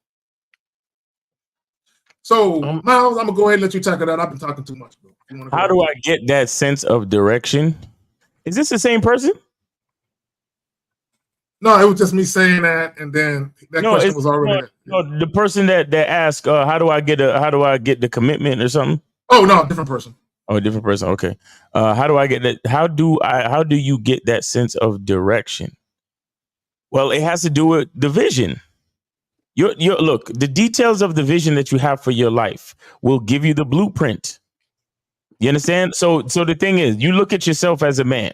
So, Miles, I'm going to go ahead and let you tackle that. I've been talking too much. How do I get that sense of direction? Is this the same person? No, it was just me saying that, and then that question was already there. No, the person that asked, how do I get the commitment or something? Oh no, different person. Oh, a different person. Okay. How do I get that? How do you get that sense of direction? Well, it has to do with the vision. Look, the details of the vision that you have for your life will give you the blueprint. You understand? So the thing is, you look at yourself as a man.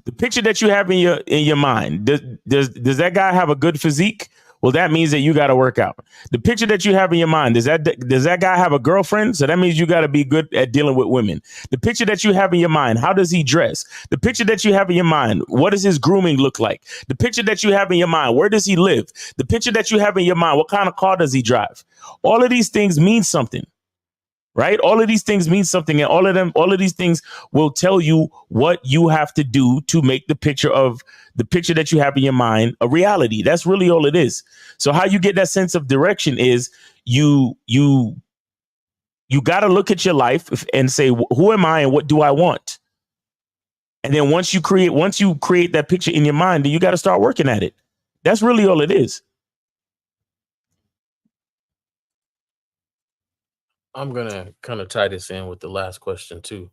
The picture that you have in your mind, does that guy have a good physique? Well, that means that you got to work out. The picture that you have in your mind, does that guy have a girlfriend? So that means you got to be good at dealing with women. The picture that you have in your mind, how does he dress? The picture that you have in your mind, what does his grooming look like? The picture that you have in your mind, where does he live? The picture that you have in your mind, what kind of car does he drive? All of these things mean something. Right? All of these things mean something, and all of these things will tell you what you have to do to make the picture that you have in your mind a reality. That's really all it is. So how you get that sense of direction is you got to look at your life and say, who am I and what do I want? And then once you create that picture in your mind, then you got to start working at it. That's really all it is. I'm going to kind of tie this in with the last question too.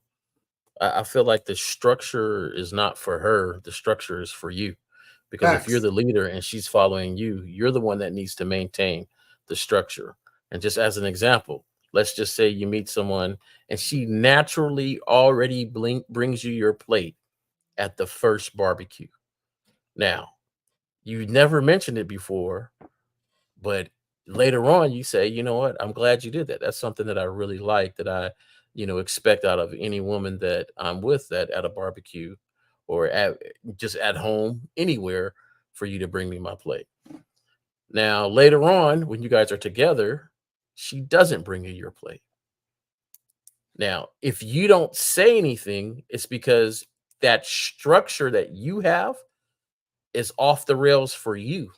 I feel like the structure is not for her. The structure is for you, because if you're the leader and she's following you, you're the one that needs to maintain the structure. And just as an example, let's just say you meet someone and she naturally already brings you your plate at the first barbecue. Now, you never mentioned it before, but later on you say, you know what, I'm glad you did that. That's something that I really like, that I, expect out of any woman that I'm with, that at a barbecue or just at home, anywhere, for you to bring me my plate. Now, later on, when you guys are together, she doesn't bring you your plate. Now, if you don't say anything, it's because that structure that you have is off the rails for you.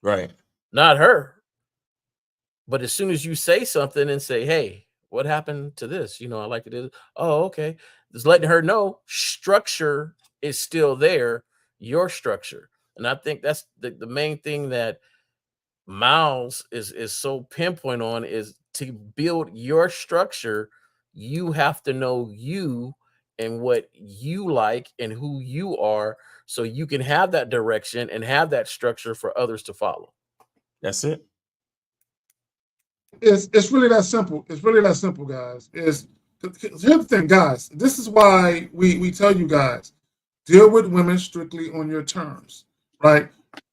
Right. Not her. But as soon as you say something and say, hey, what happened to this? I like to do this. Oh, okay. Just letting her know structure is still there, your structure. And I think that's the main thing that Miles is so pinpoint on, is to build your structure. You have to know you and what you like and who you are, so you can have that direction and have that structure for others to follow. That's it. It's really that simple. It's really that simple, guys. Here's the thing, guys. This is why we tell you guys, deal with women strictly on your terms, right?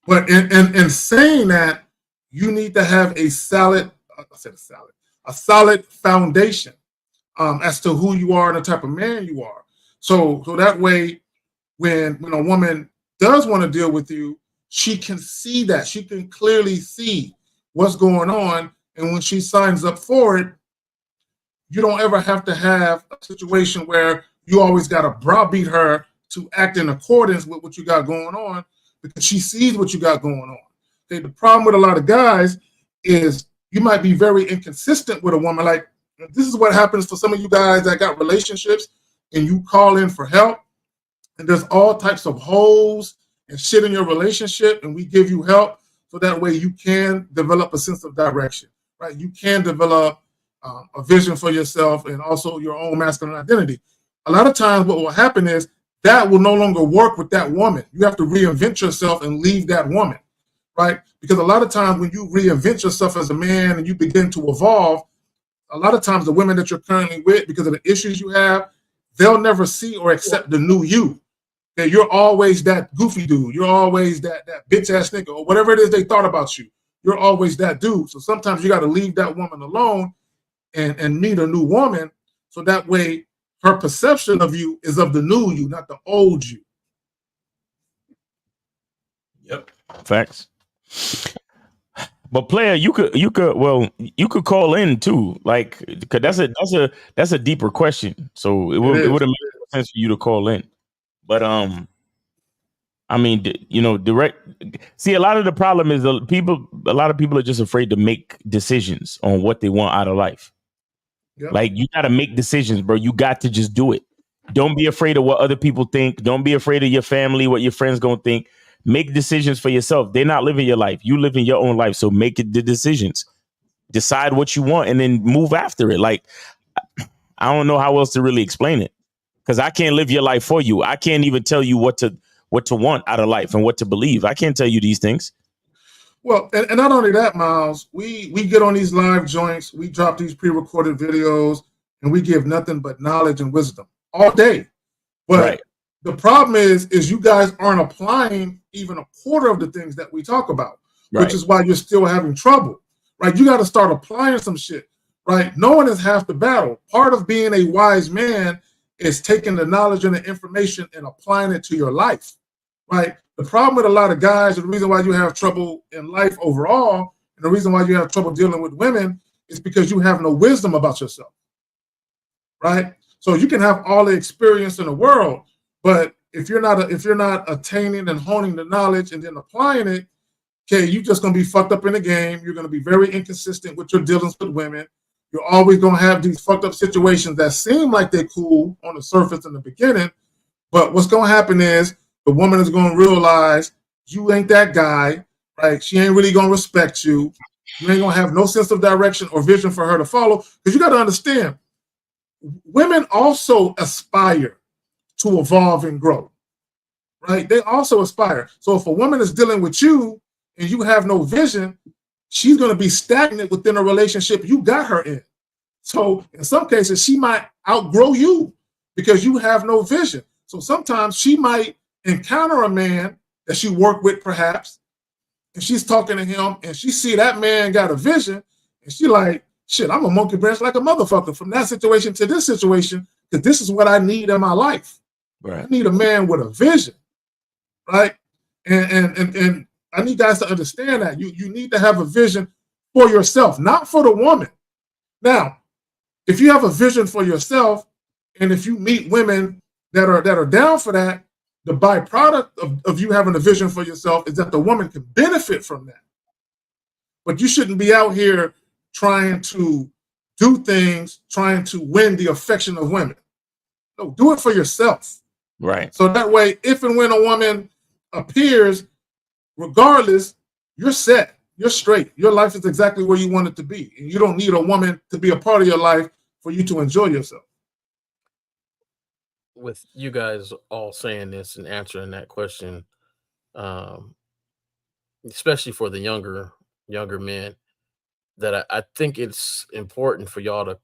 But in saying that, you need to have a solid foundation as to who you are and the type of man you are. So that way, when a woman does want to deal with you, she can see that. She can clearly see what's going on. And when she signs up for it, you don't ever have to have a situation where you always got to browbeat her to act in accordance with what you got going on, because she sees what you got going on. Okay, the problem with a lot of guys is you might be very inconsistent with a woman. Like, this is what happens for some of you guys that got relationships and you call in for help, and there's all types of holes and shit in your relationship, and we give you help so that way you can develop a sense of direction, right? You can develop a vision for yourself and also your own masculine identity. A lot of times what will happen is that will no longer work with that woman. You have to reinvent yourself and leave that woman, right? Because a lot of times when you reinvent yourself as a man and you begin to evolve, a lot of times the women that you're currently with, because of the issues you have, they'll never see or accept the new you. Okay, you're always that goofy dude. You're always that bitch ass nigga, or whatever it is they thought about you. You're always that dude. So sometimes you got to leave that woman alone and meet a new woman, so that way her perception of you is of the new you, not the old you. Yep. Facts. But player, you could call in too, like, cause that's a deeper question. So it would have made sense for you to call in. But I mean, you know, see, a lot of the problem is a lot of people are just afraid to make decisions on what they want out of life. Yep. Like, you got to make decisions, bro. You got to just do it. Don't be afraid of what other people think. Don't be afraid of your family, what your friends gonna think. Make decisions for yourself. They're not living your life. You living your own life. So make the decisions. Decide what you want and then move after it. Like, I don't know how else to really explain it, because I can't live your life for you. I can't even tell you what to want out of life and what to believe. I can't tell you these things. Well, and not only that, Miles, we get on these live joints, we drop these pre-recorded videos, and we give nothing but knowledge and wisdom all day. But the problem is you guys aren't applying even a quarter of the things that we talk about, which is why you're still having trouble, right? You got to start applying some shit, right? Knowing is half the battle. Part of being a wise man is taking the knowledge and the information and applying it to your life, right? The problem with a lot of guys, and the reason why you have trouble in life overall, and the reason why you have trouble dealing with women, is because you have no wisdom about yourself, right? So you can have all the experience in the world, but if you're not attaining and honing the knowledge and then applying it, okay, you're just gonna be fucked up in the game. You're gonna be very inconsistent with your dealings with women. You're always gonna have these fucked up situations that seem like they're cool on the surface in the beginning, but what's gonna happen is the woman is gonna realize you ain't that guy, right? She ain't really gonna respect you. You ain't gonna have no sense of direction or vision for her to follow, because you gotta understand, women also aspire to evolve and grow, right? They also aspire. So if a woman is dealing with you and you have no vision, she's going to be stagnant within a relationship you got her in. So in some cases, she might outgrow you because you have no vision. So sometimes she might encounter a man that she worked with perhaps, and she's talking to him and she see that man got a vision, and she like, shit, I'm a monkey branch like a motherfucker from that situation to this situation, because this is what I need in my life. Right. I need a man with a vision, right? And I need guys to understand that you need to have a vision for yourself, not for the woman. Now, if you have a vision for yourself, and if you meet women that are down for that, the byproduct of you having a vision for yourself is that the woman can benefit from that. But you shouldn't be out here trying to do things, trying to win the affection of women. No, do it for yourself. Right. So that way, if and when a woman appears, regardless, you're set, you're straight. Your life is exactly where you want it to be. And you don't need a woman to be a part of your life for you to enjoy yourself. With you guys all saying this and answering that question, especially for the younger men, that I think it's important for y'all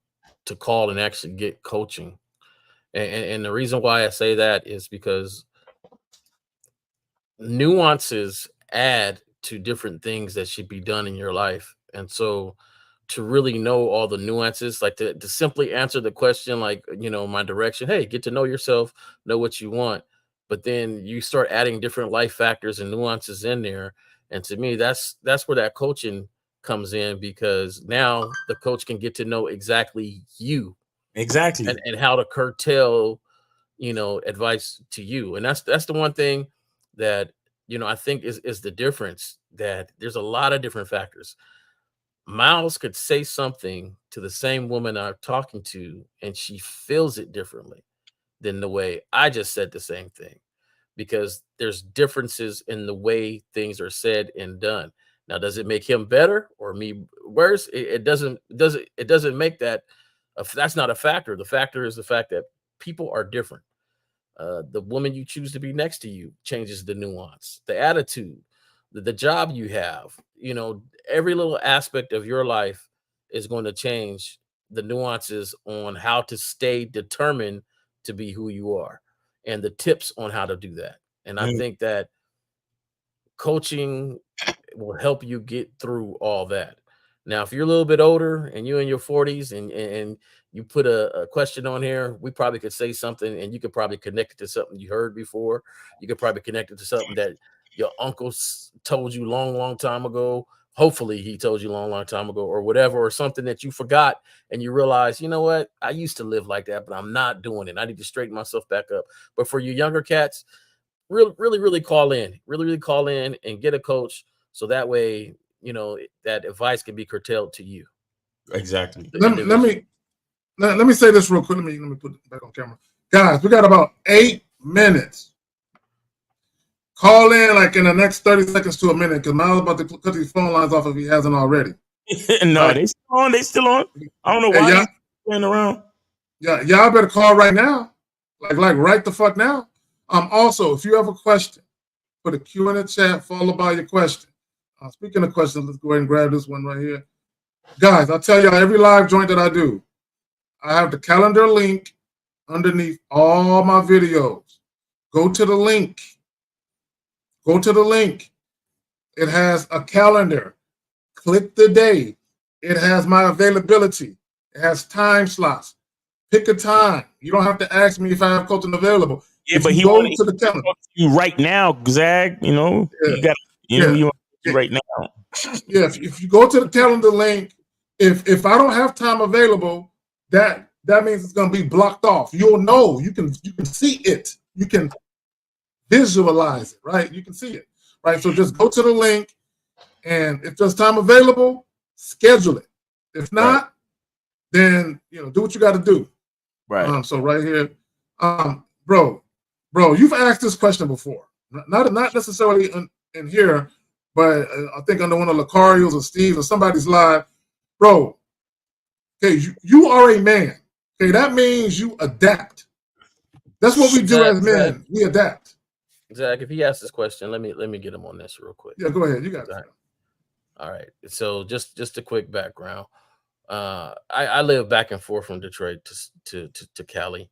to call and actually get coaching. And the reason why I say that is because nuances add to different things that should be done in your life. And so to really know all the nuances, like to simply answer the question, like, you know, my direction, hey, get to know yourself, know what you want. But then you start adding different life factors and nuances in there. And to me, that's where that coaching comes in, because now the coach can get to know exactly you Exactly. And how to curtail, advice to you. And that's the one thing that, I think is the difference, that there's a lot of different factors. Miles could say something to the same woman I'm talking to, and she feels it differently than the way I just said the same thing, because there's differences in the way things are said and done. Now, does it make him better or me worse? It doesn't make that. That's not a factor. The factor is the fact that people are different. The woman you choose to be next to you changes the nuance, the attitude, the job you have. Every little aspect of your life is going to change the nuances on how to stay determined to be who you are, and the tips on how to do that. And I think that coaching will help you get through all that. Now, if you're a little bit older and you're in your 40s and you put a question on here, we probably could say something, and you could probably connect it to something you heard before. You could probably connect it to something that your uncle told you long time ago. Hopefully he told you long time ago, or whatever, or something that you forgot and you realize, you know what, I used to live like that, but I'm not doing it. I need to straighten myself back up. But for you younger cats, really call in, really call in and get a coach, so that way, that advice can be curtailed to you. Exactly. Let me say this real quick. Let me put it back on camera. Guys, we got about 8 minutes. Call in like in the next 30 seconds to a minute, because Miles about to cut these phone lines off if he hasn't already. No, right. They still on. I don't know why he's playing around. Yeah, y'all better call right now. Like right the fuck now. Also, if you have a question, put a Q in the chat followed by your question. Speaking of questions, let's go ahead and grab this one right here. Guys, I'll tell y'all, every live joint that I do, I have the calendar link underneath all my videos. Go to the link. It has a calendar. Click the day. It has my availability. It has time slots. Pick a time. You don't have to ask me if I have coaching available. Yeah, if but he go to the calendar. You right now, Zag. You got you right now. Yeah, if you go to the calendar link, if I don't have time available, that means it's going to be blocked off. You'll know. You can see it. You can visualize it, right? You can see it, right? So just go to the link, and if there's time available, schedule it. If not, then do what you got to do. Right. So right here, bro, you've asked this question before, not necessarily in here, but I think under one of Lucario's or Steve's or somebody's live, bro. Okay, you are a man. Okay, that means you adapt. That's what we do as men. We adapt. Zach, if he asks this question, let me get him on this real quick. Yeah, go ahead. You got it. All right. So just a quick background. I live back and forth from Detroit to Cali,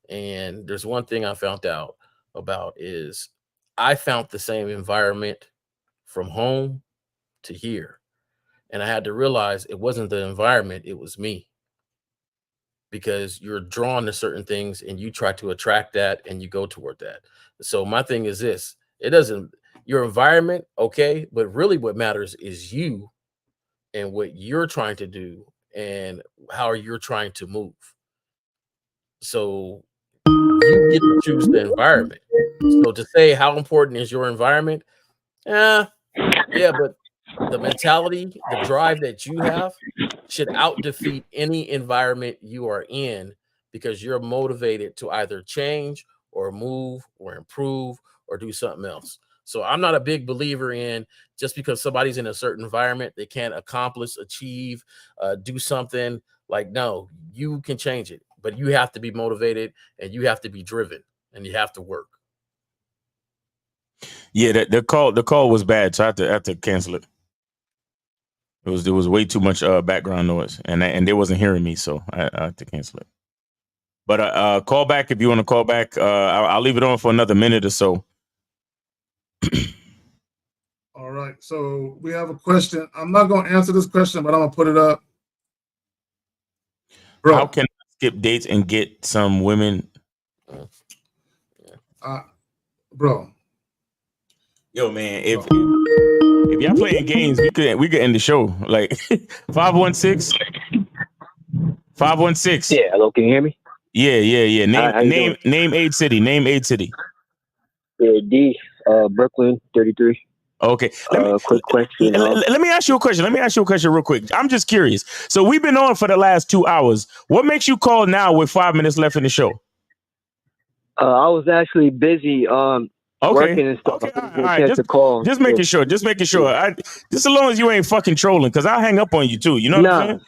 and there's one thing I found out about is I found the same environment from home to here, and I had to realize it wasn't the environment, it was me. Because you're drawn to certain things and you try to attract that and you go toward that. So my thing is this: your environment, okay, but really what matters is you and what you're trying to do and how you're trying to move. So you get to choose the environment. So to say how important is your environment, yeah, but the mentality, the drive that you have should out-defeat any environment you are in, because you're motivated to either change or move or improve or do something else. So I'm not a big believer in just because somebody's in a certain environment, they can't accomplish, achieve, do something. Like, no, you can change it, but you have to be motivated and you have to be driven and you have to work. Yeah, the call was bad, so I had to cancel it. There was way too much background noise, and they wasn't hearing me, so I had to cancel it. But call back if you want to call back. I'll leave it on for another minute or so. All right, so we have a question. I'm not going to answer this question, but I'm going to put it up. Bro. How can I skip dates and get some women? Bro. Yo, man, if y'all playing games, we could end the show. Like 516 516. Yeah, hello, can you hear me? Yeah. How you Name Aid City. Name Aid City. Yeah, D, Brooklyn, 33. Okay. Quick question. Let me ask you a question. Let me ask you a question real quick. I'm just curious. So we've been on for the last 2 hours. What makes you call now with 5 minutes left in the show? I was actually busy working and stuff. Okay. I All didn't right. get a chance to call. Just making sure. Just as long as you ain't fucking trolling, because I'll hang up on you too. You know what I'm saying?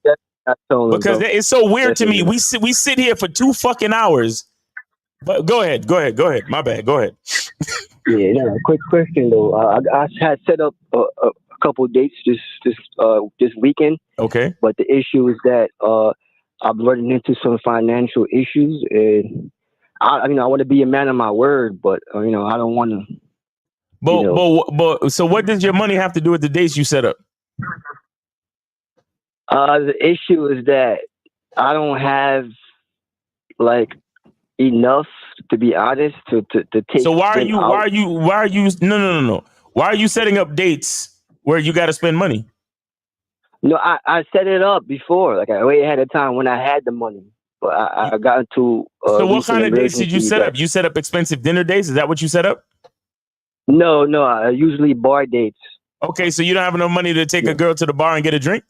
That's not trolling, Because bro. it's so weird to me. Definitely. We sit here for 2 fucking hours. But go ahead. My bad. Go ahead. Yeah, quick question though. I had set up a couple of dates this weekend. Okay. But the issue is that I'm running into some financial issues, and I want to be a man of my word, but I don't want to. But so what does your money have to do with the dates you set up? The issue is that I don't have enough, to be honest, to take. So why are you no. Why are you setting up dates where you got to spend money? No, I set it up before, like way ahead of time when I had the money. But I got into. So what kind of dates did you set up? You set up expensive dinner dates? Is that what you set up? No, I usually bar dates. Okay, so you don't have enough money to take a girl to the bar and get a drink?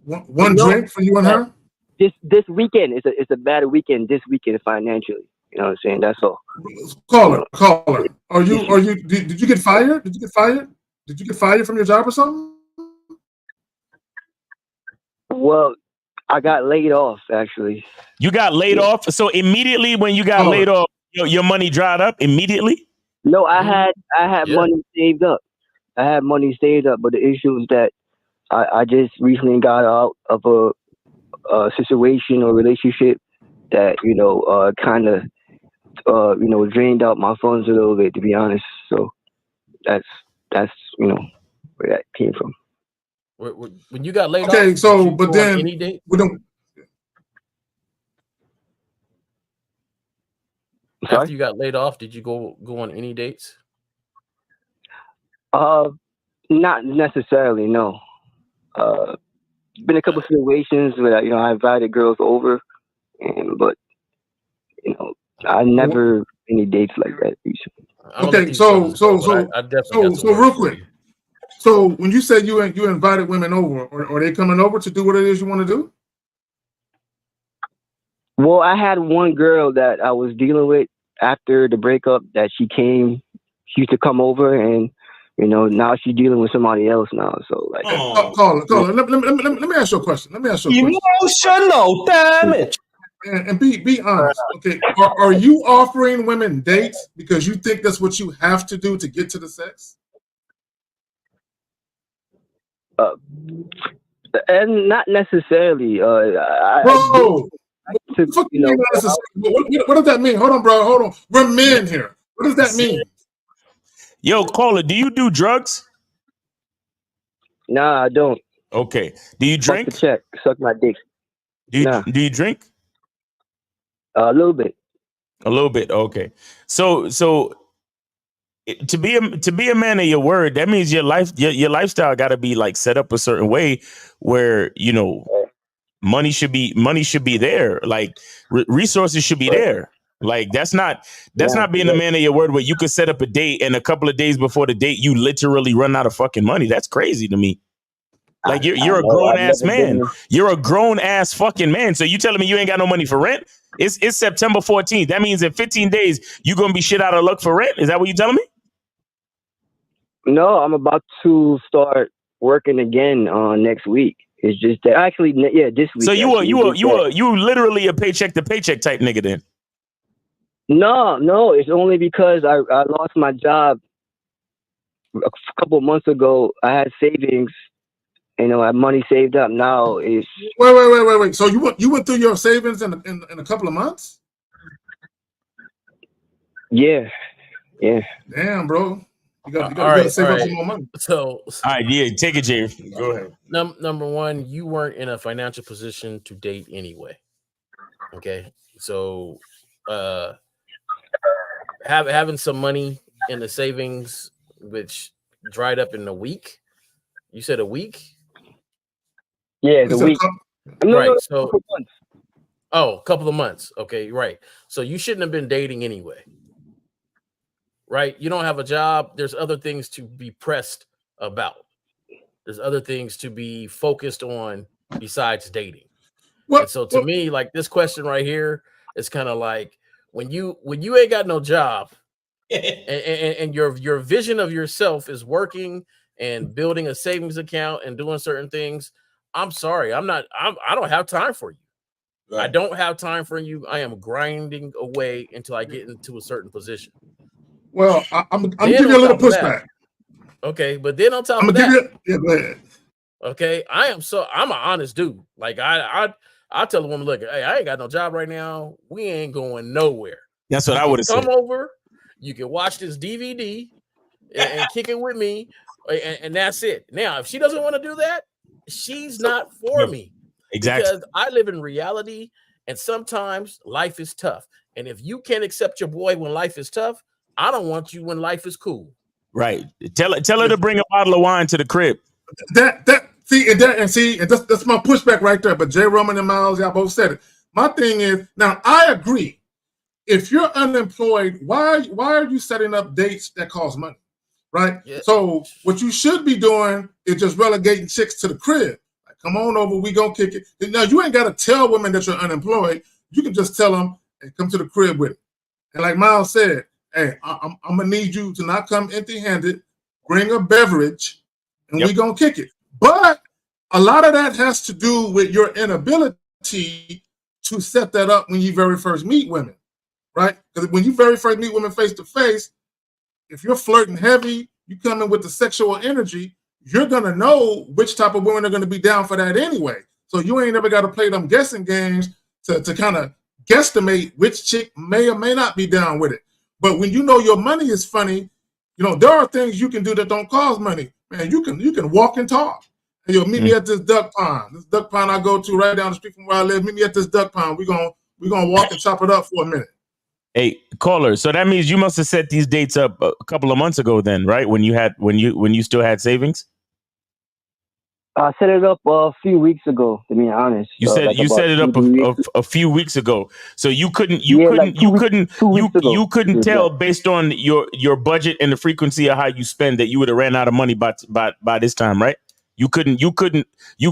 One drink for you and her? This weekend it's a bad weekend. This weekend financially, you know what I'm saying? That's all. Caller. Did you get fired? Did you get fired from your job or something? Well, I got laid off actually. You got laid off? So immediately when you got laid off, your money dried up immediately? No, I had money saved up. I had money saved up, but the issue is that I just recently got out of a situation or relationship that kind of drained out my funds a little bit, to be honest. So that's where that came from. When you got laid off, okay, so but then any date? After you got laid off, did you go on any dates? Not necessarily, no. Been a couple of situations where I invited girls over, but I never any dates like that recently. Okay, so real quick. So when you say you invited women over, are they coming over to do what it is you want to do? Well, I had one girl that I was dealing with after the breakup that she used to come over, and now she's dealing with somebody else now. So caller, let me ask you a question. Emotional damage. And be honest. Okay, are you offering women dates because you think that's what you have to do to get to the sex? And not necessarily. Bro, what does that mean? Hold on. We're men here. What does that mean? Yo, caller, do you do drugs? Nah, I don't. Okay. Do you drink? Fuck the check. Suck my dick. Do you drink? A little bit. A little bit. Okay. So to be a man of your word, that means your lifestyle got to be like set up a certain way where money should be there. Like resources should be there. Like that's not being a man of your word where you could set up a date and a couple of days before the date you literally run out of fucking money. That's crazy to me. Like you're a grown ass man. You're a grown ass fucking man. So you telling me you ain't got no money for rent? It's September 14th. That means in 15 days you're gonna be shit out of luck for rent. Is that what you telling me? No, I'm about to start working again next week. It's just that actually, this week. So you literally a paycheck to paycheck type nigga then? No, it's only because I lost my job a couple of months ago. I had savings, I had money saved up. Now is wait. So you went through your savings in a couple of months? Yeah. Damn, bro. You gotta save up some more money. So, all right, yeah, take it, Jay. Go ahead. Number one, you weren't in a financial position to date anyway. Okay, so having some money in the savings, which dried up in a week. You said a week? Yeah, the week. Right. So, a couple of months. Okay. Right. So you shouldn't have been dating anyway. Right. You don't have a job. There's other things to be pressed about. There's other things to be focused on besides dating. And so to me, like this question right here is kind of like when you ain't got no job and your vision of yourself is working and building a savings account and doing certain things. I'm sorry, I don't have time for you. Right. I don't have time for you. I am grinding away until I get into a certain position. Well, I'm gonna give you a little pushback. Okay, but then on top of that, go ahead. Okay, I'm an honest dude. Like I tell a woman, look, hey, I ain't got no job right now. We ain't going nowhere. That's what I would have said. Come over. You can watch this DVD and kick it with me, and that's it. Now, if she doesn't want to do that, she's not for me. Exactly. Because I live in reality, and sometimes life is tough. And if you can't accept your boy when life is tough, I don't want you when life is cool. Right. Tell her to bring a bottle of wine to the crib. That's my pushback right there. But Jay Roman and Miles, y'all both said it. My thing is, now I agree. If you're unemployed, why are you setting up dates that cost money? Right? Yeah. So what you should be doing is just relegating chicks to the crib. Like, come on over, we gonna kick it. Now you ain't gotta tell women that you're unemployed. You can just tell them, hey, come to the crib with it. And like Miles said, hey, I'm gonna need you to not come empty-handed, bring a beverage, and we gonna kick it. But a lot of that has to do with your inability to set that up when you very first meet women, right? Because when you very first meet women face to face, if you're flirting heavy, you come in with the sexual energy, you're gonna know which type of women are gonna be down for that anyway. So you ain't ever got to play them guessing games to kind of guesstimate which chick may or may not be down with it. But when you know your money is funny, you know there are things you can do that don't cost money. Man, you can walk and talk. Hey, yo, meet me at this duck pond. This duck pond I go to right down the street from where I live. Meet me at this duck pond. We're gonna walk and chop it up for a minute. Hey, caller. So that means you must have set these dates up a couple of months ago, then, right? When you still had savings. I set it up a few weeks ago. To be honest, you set it up a few weeks ago. So you couldn't tell based on your budget and the frequency of how you spend that you would have ran out of money by this time, right? You couldn't.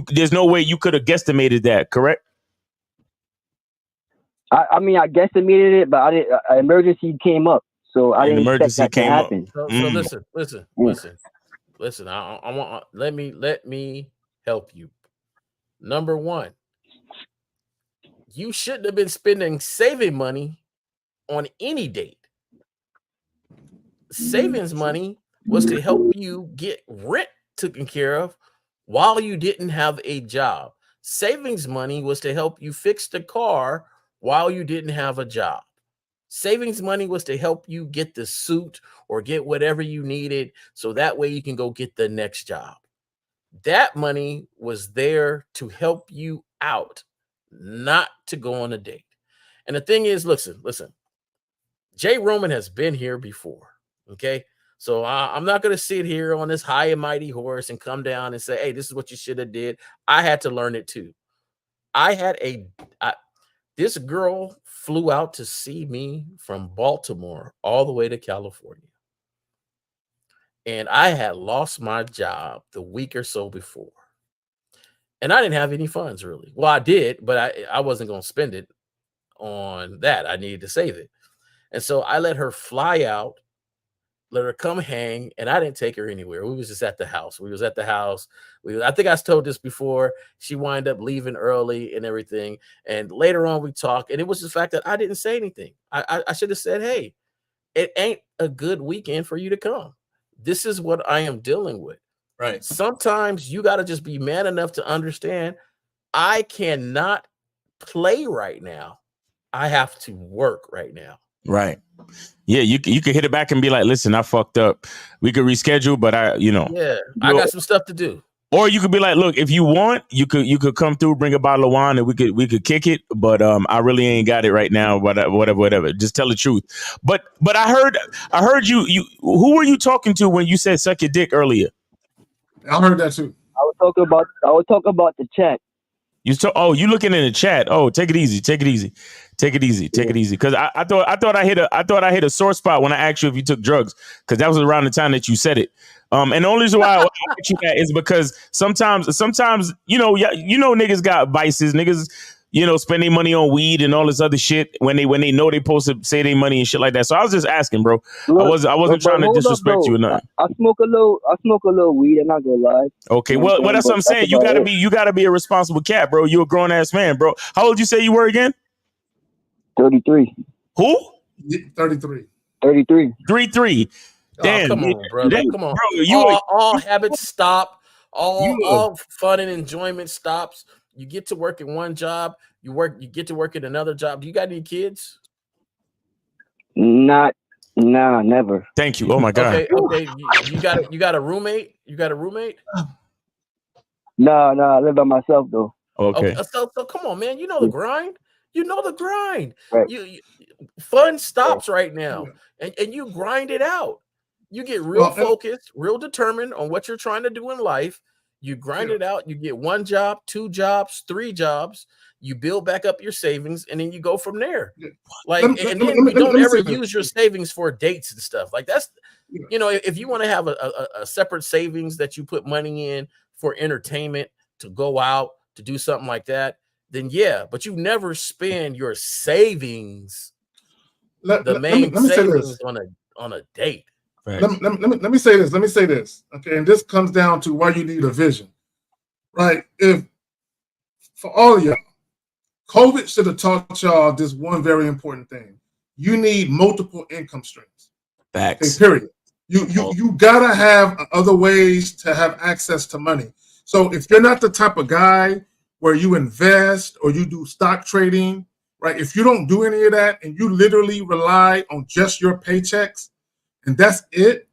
There's no way you could have guesstimated that, correct? I mean, I guesstimated it, but I didn't. An emergency came up, so I didn't expect that to happen. So listen. I want let me help you. Number one, you shouldn't have been spending saving money on any date. Savings money was to help you get rent taken care of while you didn't have a job. Savings money was to help you fix the car while you didn't have a job. Savings money was to help you get the suit or get whatever you needed so that way you can go get the next job. That money was there to help you out, not to go on a date. And the thing is, listen, Jay Roman has been here before, okay? So I'm not going to sit here on this high and mighty horse and come down and say, hey, this is what you should have did. I had to learn it too. This girl flew out to see me from Baltimore all the way to California. And I had lost my job the week or so before. And I didn't have any funds really. Well, I did, but I wasn't going to spend it on that. I needed to save it. And so I let her fly out, let her come hang, and I didn't take her anywhere. We was just at the house. I think I told this before. She wound up leaving early and everything. And later on we talked, and it was the fact that I didn't say anything. I should have said, hey, it ain't a good weekend for you to come. This is what I am dealing with. Right. Sometimes you got to just be man enough to understand I cannot play right now. I have to work right now. Right. Yeah, you could hit it back and be like, listen, I fucked up. We could reschedule, but I got some stuff to do. Or you could be like, look, if you want, you could come through, bring a bottle of wine, and we could kick it. But I really ain't got it right now. Whatever. Just tell the truth. But I heard you. Who were you talking to when you said suck your dick earlier? I heard that too. I was talking about the check. You looking in the chat? Oh, take it easy. Because I thought I hit a sore spot when I asked you if you took drugs, because that was around the time that you said it. And the only reason why I asked you that is because sometimes niggas got vices. Niggas spend their money on weed and all this other shit when they know they supposed to say their money and shit like that. So I was just asking, bro. Look, I wasn't trying to disrespect you or nothing. I smoke a little weed. I'm not gonna lie. Okay, well, that's what I'm saying. You gotta be a responsible cat, bro. You a grown ass man, bro. How old you say you were again? 33. Who? 33. 33. 33. Damn, come on, brother. Come on. Bro, all habits stop. All fun and enjoyment stops. You get to work in one job. You get to work in another job. Do you got any kids? Nah, never. Thank you. Oh my God. Okay. You got a roommate? You got a roommate? No, I live by myself though. Okay. So come on, man. You know the grind. Right. Fun stops right now, and you grind it out. You get real focused, real determined on what you're trying to do in life. You grind it out. You get 1 job, 2 jobs, 3 jobs. You build back up your savings, and then you go from there. Then you don't ever use your savings for dates and stuff. Like that's, if you want to have a separate savings that you put money in for entertainment, to go out, to do something like that, then yeah. But you never spend your savings, savings on a date. Right. Let me say this. Okay, and this comes down to why you need a vision, right? If for all of y'all, COVID should have taught y'all this one very important thing: you need multiple income streams. Facts. Okay, period. You gotta have other ways to have access to money. So if you're not the type of guy where you invest or you do stock trading, right? If you don't do any of that and you literally rely on just your paychecks, and that's it.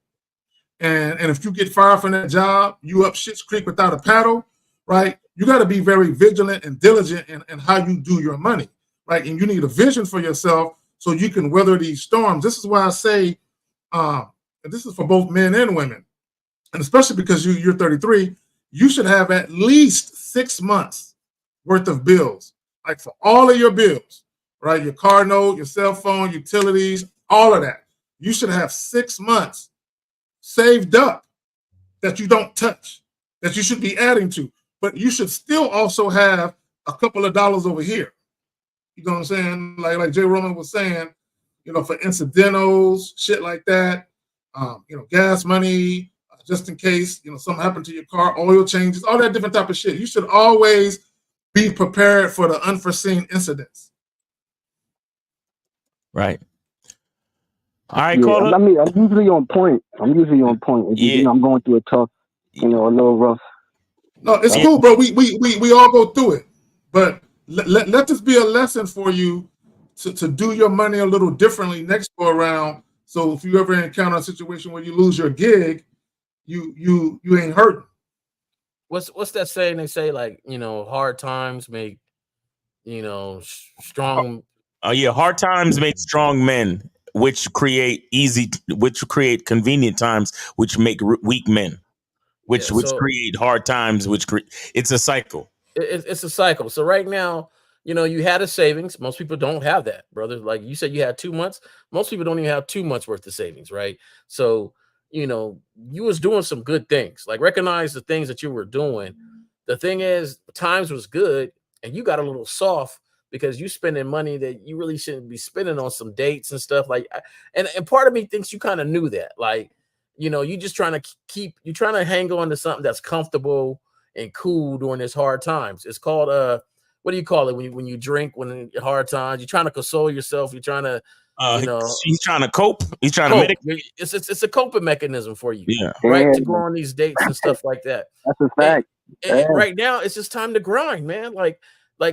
And if you get fired from that job, you up shit's creek without a paddle, right? You got to be very vigilant and diligent in how you do your money, right? And you need a vision for yourself so you can weather these storms. This is why I say, and this is for both men and women, and especially because you're 33, you should have at least 6 months worth of bills, like for all of your bills, right? Your car note, your cell phone, utilities, all of that. You should have 6 months saved up that you don't touch, that you should be adding to. But you should still also have a couple of dollars over here. You know what I'm saying? Like Jay Roman was saying, for incidentals, shit like that, gas money, just in case, something happened to your car, oil changes, all that different type of shit. You should always be prepared for the unforeseen incidents. Right. All right, yeah, caller. I'm usually on point. I'm going through a tough, a little rough. No, it's cool, bro. We all go through it, but let this be a lesson for you to do your money a little differently next go around. So if you ever encounter a situation where you lose your gig, you ain't hurting. What's that saying? They say like hard times make strong. Oh yeah, hard times make strong men, which create convenient times, which make weak men, which create hard times, it's a cycle. It's a cycle. So right now, you had a savings. Most people don't have that, brother. Like you said, you had 2 months. Most people don't even have 2 months worth of savings, right? So, you was doing some good things. Like recognize the things that you were doing. The thing is, times was good, and you got a little soft because you spending money that you really shouldn't be spending on some dates and stuff like. And part of me thinks you kind of knew that, like, you just trying to hang on to something that's comfortable and cool during this hard times. It's called what do you call it when you drink when hard times? You're trying to console yourself. You're trying to he's trying to cope. He's trying to mitigate. It's a coping mechanism for you, yeah, right? To go on these dates and stuff like that. That's a fact. And right now, it's just time to grind, man. Like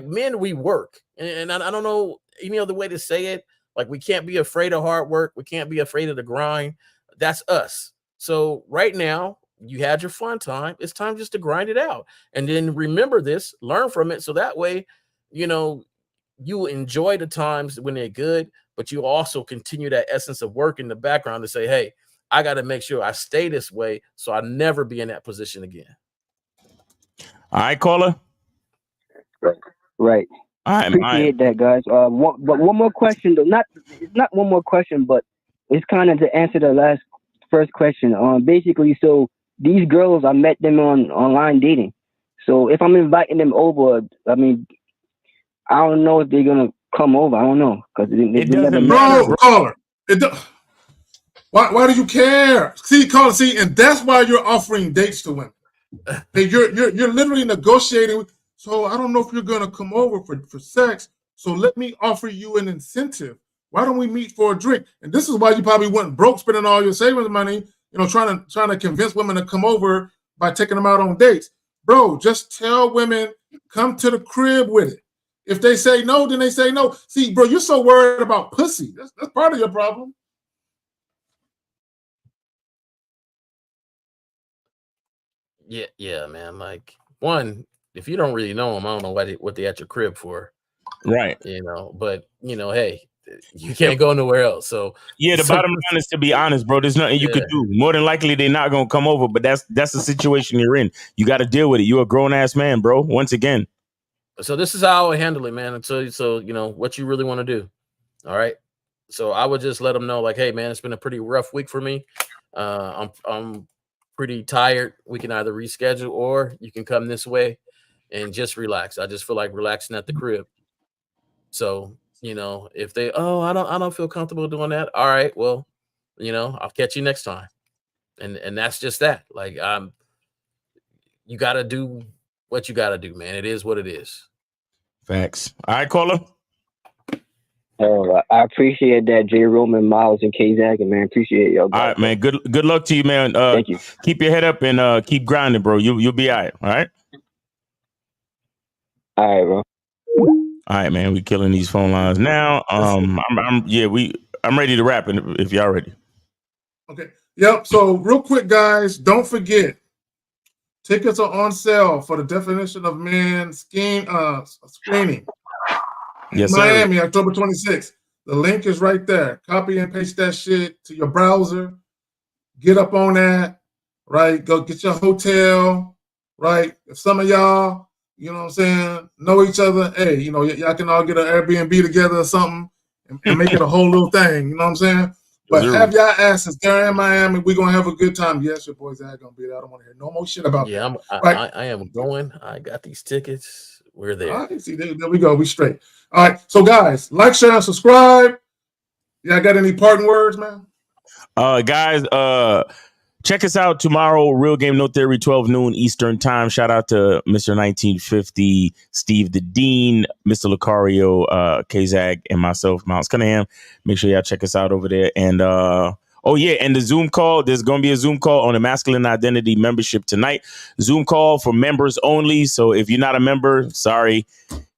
men, we work, and I don't know any other way to say it. Like we can't be afraid of hard work. We can't be afraid of the grind. That's us. So right now, you had your fun time. It's time just to grind it out, and then remember this, learn from it, so that way, you enjoy the times when they're good, but you also continue that essence of work in the background to say, hey, I got to make sure I stay this way so I never be in that position again. All right, caller. Right. I'm Appreciate that, guys. One more question, though. It's not one more question, but it's kind of to answer the first question. Basically, so these girls, I met them on online dating. So if I'm inviting them over, I mean, I don't know if they're gonna come over. I don't know because it doesn't matter, bro. Caller, why do you care? See, caller, see, and that's why you're offering dates to women. Hey, you're literally negotiating. So I don't know if you're gonna come over for sex. So let me offer you an incentive. Why don't we meet for a drink? And this is why you probably went broke spending all your savings money, trying to convince women to come over by taking them out on dates. Bro, just tell women, come to the crib with it. If they say no, then they say no. See, bro, you're so worried about pussy. That's part of your problem. Yeah, man. Like, one, if you don't really know them, I don't know what they at your crib for. Right. But hey, you can't go nowhere else. So yeah, the bottom line is to be honest, bro. There's nothing you could do. More than likely, they're not gonna come over, but that's the situation you're in. You got to deal with it. You're a grown ass man, bro. Once again. So this is how I would handle it, man. So what you really want to do. All right. So I would just let them know, like, hey, man, it's been a pretty rough week for me. I'm pretty tired. We can either reschedule or you can come this way and just relax. I just feel like relaxing at the crib. So, if they, I don't feel comfortable doing that. All right, well, I'll catch you next time. And that's just that. Like, you got to do what you got to do, man. It is what it is. Facts. All right, caller. I appreciate that, J. Roman, Miles, and K-Zag, and man, appreciate y'all. All right, man. Good luck to you, man. Thank you. Keep your head up and keep grinding, bro. You'll be all right. All right. All right, bro. All right, man. We killing these phone lines now. I'm ready to wrap it if y'all ready. Okay. Yep. So real quick, guys, don't forget, tickets are on sale for the definition of man screening. Yes, sir. Miami, October 26th. The link is right there. Copy and paste that shit to your browser. Get up on that, right? Go get your hotel, right? If some of y'all, know each other, hey, y'all can all get an Airbnb together or something and make it a whole little thing, you know what I'm saying? But have y'all asses there in Miami. We're going to have a good time. Yes, your boys are going to be there. I don't want to hear no more shit about that. I am going. I got these tickets. We're there. All right, see, there we go. We straight. All right, so guys, like, share, and subscribe. Y'all got any parting words, man? Guys, check us out tomorrow. Real Game No Theory, 12 noon Eastern time. Shout out to Mr. 1950, Steve the Dean, Mr. Lucario, K-Zag, and myself, Miles Cunningham. Make sure y'all check us out over there. And and the Zoom call. There's going to be a Zoom call on the Masculine Identity membership tonight. Zoom call for members only. So if you're not a member, sorry,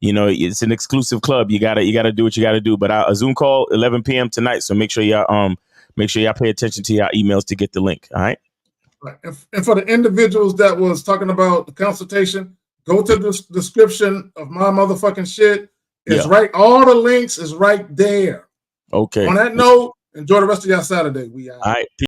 it's an exclusive club. You gotta do what you gotta do. But a Zoom call 11 p.m. tonight. So make sure y'all pay attention to your emails to get the link. All right. Right. And for the individuals that was talking about the consultation, go to the description of my motherfucking shit. It's right. All the links is right there. Okay. On that note, enjoy the rest of your Saturday. We out. All right.